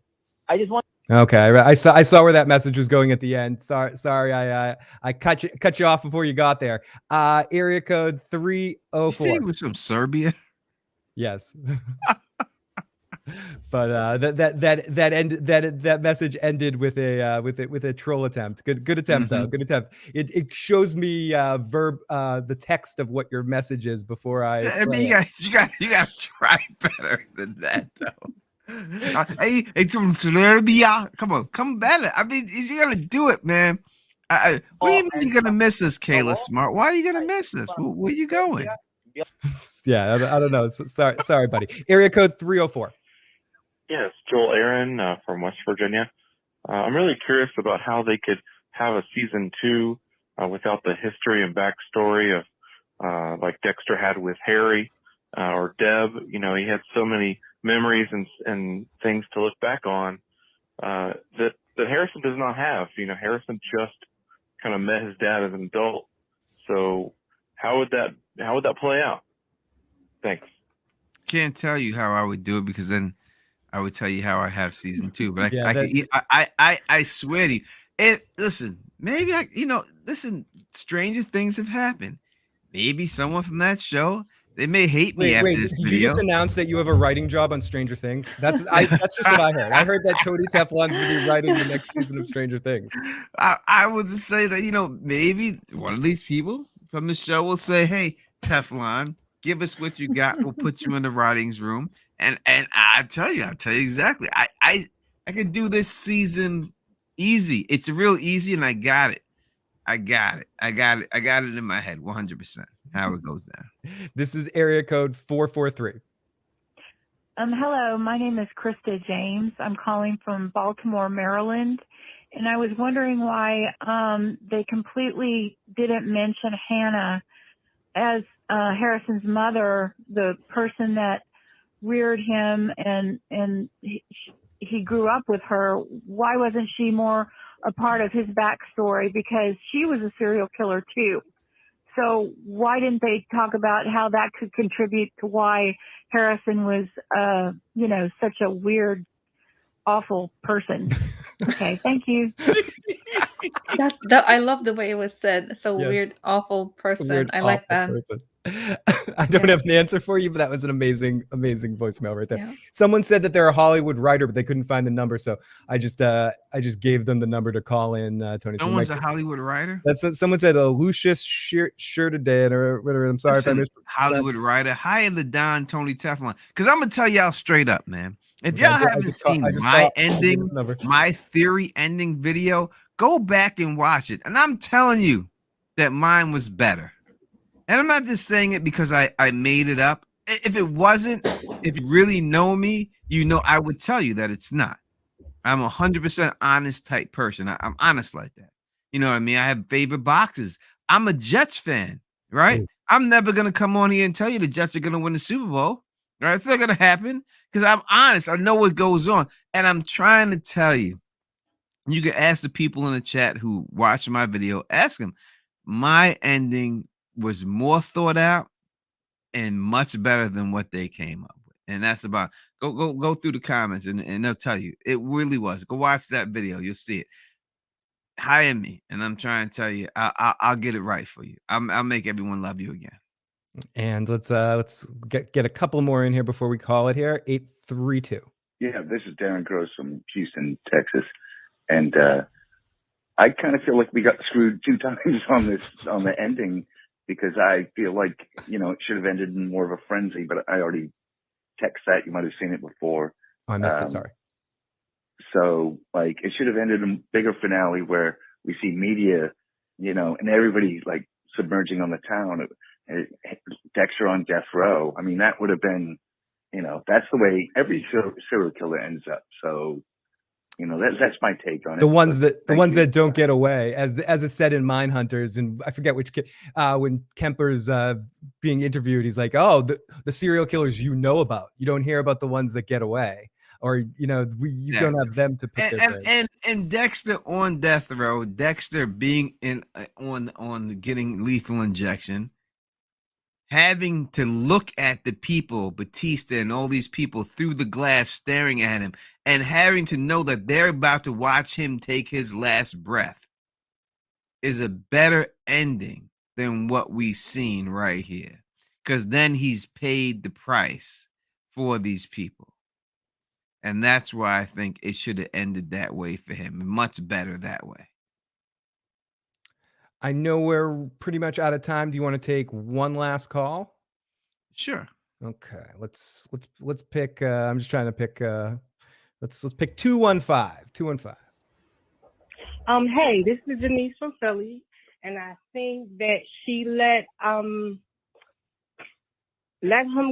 [SPEAKER 16] just want.
[SPEAKER 3] Okay, I saw where that message was going at the end. Sorry, I cut you off before you got there. Area code 304.
[SPEAKER 1] You say he was from Serbia?
[SPEAKER 3] Yes. But that message ended with a troll attempt. Good attempt though. Good attempt. It shows me the text of what your message is before I.
[SPEAKER 1] I mean, you got to try better than that though. Hey, it's from Serbia. Come better. I mean, you got to do it, man. What do you mean you're gonna miss us, Kayla Smart? Why are you gonna miss us? Where you going?
[SPEAKER 3] Yeah, I don't know. Sorry, buddy. Area code 304.
[SPEAKER 8] Yes, Joel Aaron from West Virginia. I'm really curious about how they could have a season 2 without the history and backstory of like Dexter had with Harry or Deb. You know, he had so many memories and things to look back on that Harrison does not have. You know, Harrison just kind of met his dad as an adult. So how would that play out? Thanks.
[SPEAKER 1] Can't tell you how I would do it because then I would tell you how I have season 2, but I swear to you. Listen, maybe listen, stranger things have happened. Maybe someone from that show, they may hate me after this video.
[SPEAKER 3] Did you just announce that you have a writing job on Stranger Things? That's just what I heard. I heard that Tony Teflon's going to be writing the next season of Stranger Things.
[SPEAKER 1] I would just say that, maybe one of these people from the show will say, hey, Teflon, give us what you got. We'll put you in the writings room. And I'll tell you exactly. I could do this season easy. It's real easy, and I got it. I got it in my head 100% how it goes down.
[SPEAKER 3] This is area code 443.
[SPEAKER 17] Hello, my name is Krista James. I'm calling from Baltimore, Maryland. And I was wondering why they completely didn't mention Hannah as Harrison's mother, the person that reared him and he grew up with her. Why wasn't she more a part of his backstory? Because she was a serial killer too. So why didn't they talk about how that could contribute to why Harrison was, such a weird, awful person? Okay, thank you.
[SPEAKER 2] I love the way it was said. So yes. Weird, awful person. I like that.
[SPEAKER 3] I don't have an answer for you, but that was an amazing voicemail right there.
[SPEAKER 2] Yeah.
[SPEAKER 3] Someone said that they're a Hollywood writer, but they couldn't find the number, so I just gave them the number to call in. Tony,
[SPEAKER 1] Someone's a Hollywood writer.
[SPEAKER 3] someone said Lucius Shirtadan or whatever. I'm sorry if I
[SPEAKER 1] Listen,
[SPEAKER 3] missed
[SPEAKER 1] Hollywood writer. Hire the Don Tony Teflon. Because I'm gonna tell y'all straight up, man. If
[SPEAKER 3] Okay,
[SPEAKER 1] y'all
[SPEAKER 3] I
[SPEAKER 1] haven't
[SPEAKER 3] just call-
[SPEAKER 1] seen
[SPEAKER 3] I just
[SPEAKER 1] my
[SPEAKER 3] call- I gave
[SPEAKER 1] ending,
[SPEAKER 3] his number.
[SPEAKER 1] my theory ending video, go back and watch it. And I'm telling you that mine was better. And I'm not just saying it because I made it up. If it wasn't, if you really know me, you know I would tell you that it's not. I'm 100% honest type person. I'm honest like that. You know what I mean? I have favorite boxes. I'm a Jets fan, right? I'm never gonna come on here and tell you the Jets are gonna win the Super Bowl. Right? It's not gonna happen because I'm honest. I know what goes on, and I'm trying to tell you. You can ask the people in the chat who watch my video. Ask them. My ending was more thought out and much better than what they came up with. And that's about go through the comments and they'll tell you it really was. Go watch that video, you'll see it. Hire me, and I'm trying to tell you, I'll get it right for you. I'll make everyone love you again.
[SPEAKER 3] And let's get a couple more in here before we call it here. 832.
[SPEAKER 7] Yeah, this is Darren Gross from Houston, Texas, and I kind of feel like we got screwed 2 times on the ending, because I feel like, it should have ended in more of a frenzy, but I already text that. You might have seen it before.
[SPEAKER 3] Oh, I missed it. Sorry.
[SPEAKER 7] So, like, it should have ended in a bigger finale where we see media, and everybody like submerging on the town. Dexter on death row. I mean, that would have been, that's the way every serial killer ends up. So, that's my take on it.
[SPEAKER 3] The ones that don't get away, as it said in Mindhunters, and I forget which when Kemper's being interviewed, he's like, "Oh, the serial killers you know about. You don't hear about the ones that get away, or you don't have them to pick their brains."
[SPEAKER 1] And Dexter on death row, Dexter being on getting lethal injection, having to look at the people, Batista and all these people through the glass staring at him, and having to know that they're about to watch him take his last breath is a better ending than what we've seen right here. Because then he's paid the price for these people. And that's why I think it should have ended that way for him. Much better that way.
[SPEAKER 3] I know we're pretty much out of time. Do you want to take one last call?
[SPEAKER 1] Sure.
[SPEAKER 3] Okay. Let's pick. I'm just trying to pick. Let's pick 215. 215.
[SPEAKER 18] Hey, this is Denise from Philly, and I think that she let him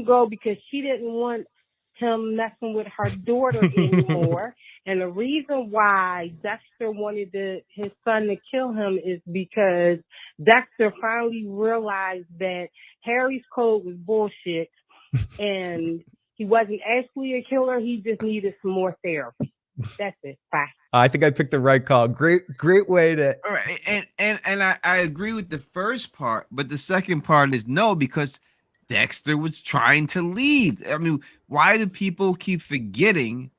[SPEAKER 18] go because she didn't want him messing with her daughter anymore. And the reason why Dexter wanted his son to kill him is because Dexter finally realized that Harry's code was bullshit and he wasn't actually a killer. He just needed some more therapy. That's it. Bye.
[SPEAKER 3] I think I picked the right call. Great way to.
[SPEAKER 1] All right, and I agree with the first part, but the second part is no, because Dexter was trying to leave. I mean, why do people keep forgetting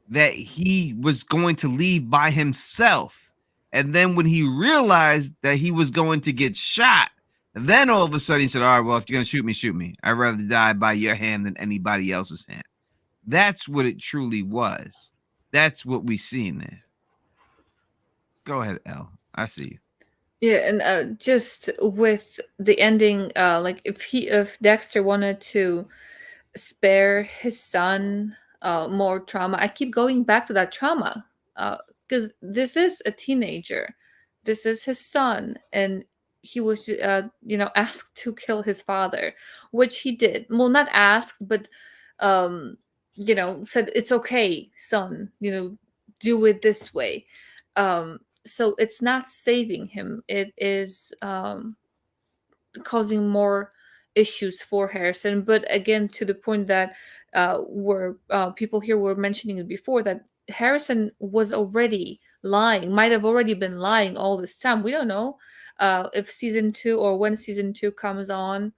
[SPEAKER 1] that he was going to leave by himself? And then when he realized that he was going to get shot, then all of a sudden he said, all right, well, if you're going to shoot me, shoot me. I'd rather die by your hand than anybody else's hand. That's what it truly was. That's what we see in there. Go ahead, Elle. I see you.
[SPEAKER 2] Yeah, and just with the ending, like if Dexter wanted to spare his son more trauma, I keep going back to that trauma because this is a teenager, this is his son, and he was asked to kill his father, which he did. Well, not asked, but said it's okay, son. Do it this way. So it's not saving him. It is causing more issues for Harrison. But again, to the point that where people here were mentioning it before, that Harrison was already lying, might have already been lying all this time. We don't know if season 2 or when season 2 comes on.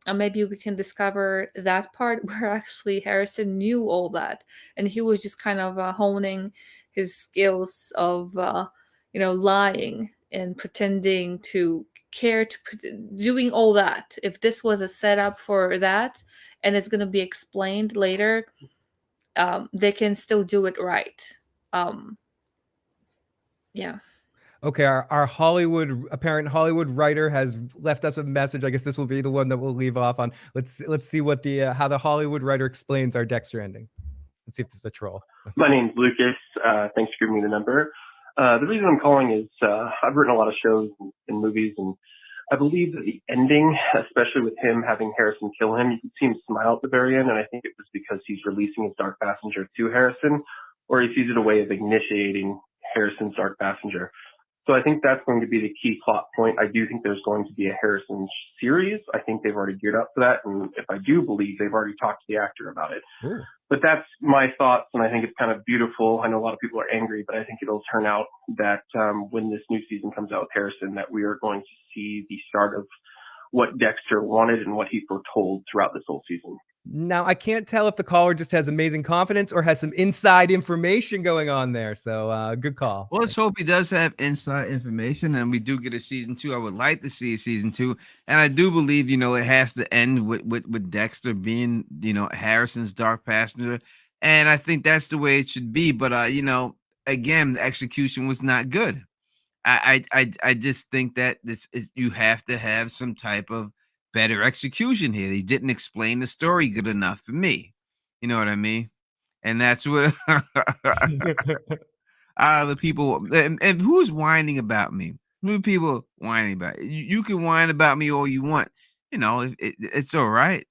[SPEAKER 2] Maybe we can discover that part where actually Harrison knew all that, and he was just kind of honing his skills of lying and pretending to care to doing all that. If this was a setup for that and it's going to be explained later, they can still do it right. Yeah.
[SPEAKER 3] Okay, our apparent Hollywood writer has left us a message. I guess this will be the one that we'll leave off on. Let's see what the how the Hollywood writer explains our Dexter ending. Let's see if it's a troll.
[SPEAKER 19] My name's Lucas. Thanks for giving me the number. The reason I'm calling is I've written a lot of shows and movies, and I believe that the ending, especially with him having Harrison kill him, you can see him smile at the very end, and I think it was because he's releasing his Dark Passenger to Harrison, or he sees it a way of initiating Harrison's Dark Passenger. So I think that's going to be the key plot point. I do think there's going to be a Harrison series. I think they've already geared up for that, and if I do believe, they've already talked to the actor about it.
[SPEAKER 3] Ooh.
[SPEAKER 19] But that's my thoughts, and I think it's kind of beautiful. I know a lot of people are angry, but I think it'll turn out that when this new season comes out with Harrison, that we are going to see the start of what Dexter wanted and what he foretold throughout this whole season.
[SPEAKER 3] Now, I can't tell if the caller just has amazing confidence or has some inside information going on there. So good call.
[SPEAKER 1] Well, let's hope he does have inside information and we do get a season 2. I would like to see a season 2. And I do believe, it has to end with Dexter being, Harrison's Dark Passenger. And I think that's the way it should be. But, again, the execution was not good. I just think that you have to have some type of better execution here. They didn't explain the story good enough for me. You know what I mean? And that's what the people and who's whining about me? Who people whining about? You can whine about me all you want. It's all right.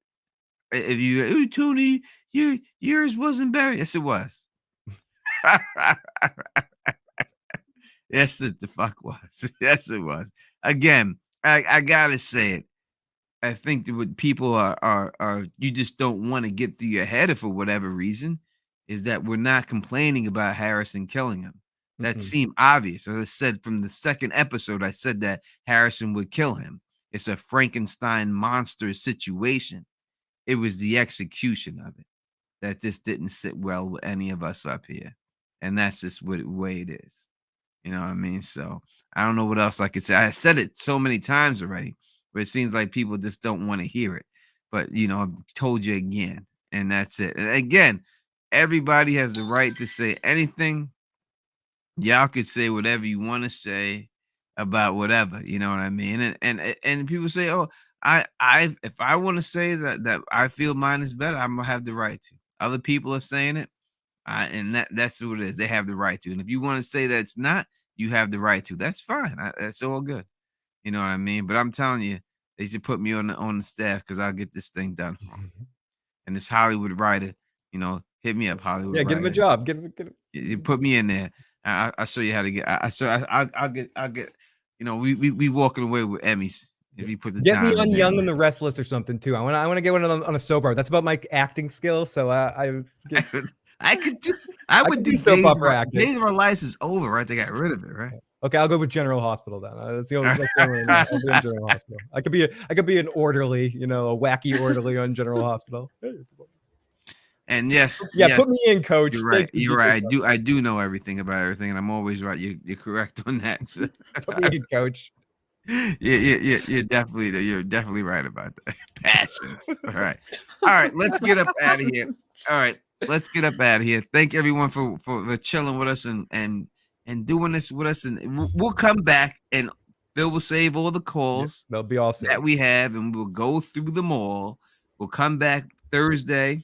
[SPEAKER 1] If you, oh, Tony, yours wasn't better. Yes, it was. Yes, it the fuck was. Yes, it was. Again, I gotta say it. I think that what people are you just don't want to get through your head for whatever reason is that we're not complaining about Harrison killing him. That seemed obvious. As I said from the second episode, I said that Harrison would kill him. It's a Frankenstein monster situation. It was the execution of it that just didn't sit well with any of us up here. And that's just the way it is. You know what I mean? So I don't know what else I could say. I said it so many times already. But it seems like people just don't want to hear it. But, I've told you again, and that's it. And again, everybody has the right to say anything. Y'all could say whatever you want to say about whatever, you know what I mean? And people say, oh, if I want to say that I feel mine is better, I'm gonna have the right to. Other people are saying it, and that's what it is. They have the right to. And if you want to say that it's not, you have the right to. That's fine. That's all good. You know what I mean? But I'm telling you, they should put me on the staff because I'll get this thing done for them. And this Hollywood writer, hit me up, Hollywood.
[SPEAKER 3] Yeah,
[SPEAKER 1] writer.
[SPEAKER 3] give him a job. Get him.
[SPEAKER 1] You put me in there. I'll show you how to get. I'll get. We walking away with Emmys if you put the
[SPEAKER 3] Get me
[SPEAKER 1] time
[SPEAKER 3] on
[SPEAKER 1] in
[SPEAKER 3] Young
[SPEAKER 1] there.
[SPEAKER 3] and the Restless or something too. I want to get one on a soap opera. That's about my acting skills. So I
[SPEAKER 1] could do. I would do
[SPEAKER 3] soap opera acting.
[SPEAKER 1] Days of Our Lives is over, right? They got rid of it, right?
[SPEAKER 3] Okay, I'll go with General Hospital then. That's the only one. I'll be in General Hospital. I could be an orderly, a wacky orderly on General Hospital.
[SPEAKER 1] And yes,
[SPEAKER 3] put me in, coach.
[SPEAKER 1] You're right. You're right. I do know everything about everything, and I'm always right. You're correct on that.
[SPEAKER 3] Put me in, coach.
[SPEAKER 1] You're definitely right about that. Passions. All right. Let's get up out of here. All right, let's get up out of here. Thank everyone for chilling with us and doing this with us, and we'll come back and Phil will save all the calls.
[SPEAKER 3] They'll be all saved
[SPEAKER 1] that we have, and we'll go through them all. We'll come back Thursday.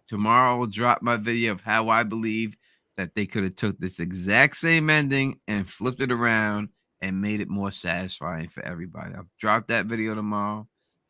[SPEAKER 1] Tomorrow I'll drop my video of how I believe that they could have took this exact same ending and flipped it around and made it more satisfying for everybody. I'll drop that video tomorrow.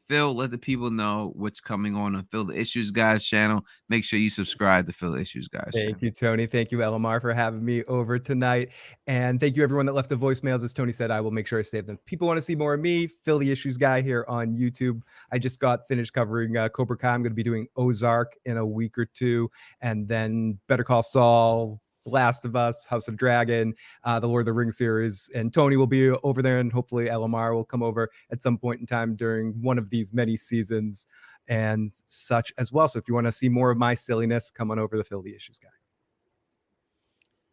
[SPEAKER 1] Phil, let the people know what's coming on Phil the Issues Guys channel. Make sure you subscribe to Phil the Issues Guys channel.
[SPEAKER 3] Thank you, Tony. Thank you, LMR, for having me over tonight. And thank you, everyone that left the voicemails. As Tony said, I will make sure I save them. People want to see more of me, Phil the Issues Guy here on YouTube. I just got finished covering Cobra Kai. I'm going to be doing Ozark in a week or two. And then Better Call Saul, The Last of Us, House of Dragon, the Lord of the Rings series, and Tony will be over there, and hopefully LMR will come over at some point in time during one of these many seasons and such as well. So if you want to see more of my silliness, come on over to Phil the Issues Guy.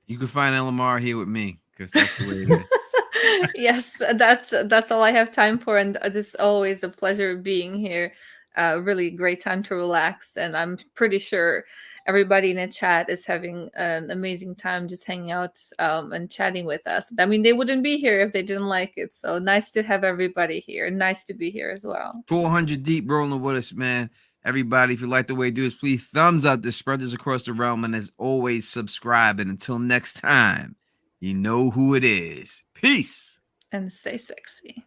[SPEAKER 1] You can find LMR here with me because that's the way it is.
[SPEAKER 2] Yes, that's all I have time for, and this is always a pleasure being here. Really great time to relax, and I'm pretty sure everybody in the chat is having an amazing time just hanging out and chatting with us. I mean, they wouldn't be here if they didn't like it. So nice to have everybody here. Nice to be here as well.
[SPEAKER 1] 400 deep rolling with us, man. Everybody, if you like the way we do this, please thumbs up this, spread this across the realm, and as always, subscribe. And until next time, you know who it is. Peace.
[SPEAKER 2] And stay sexy.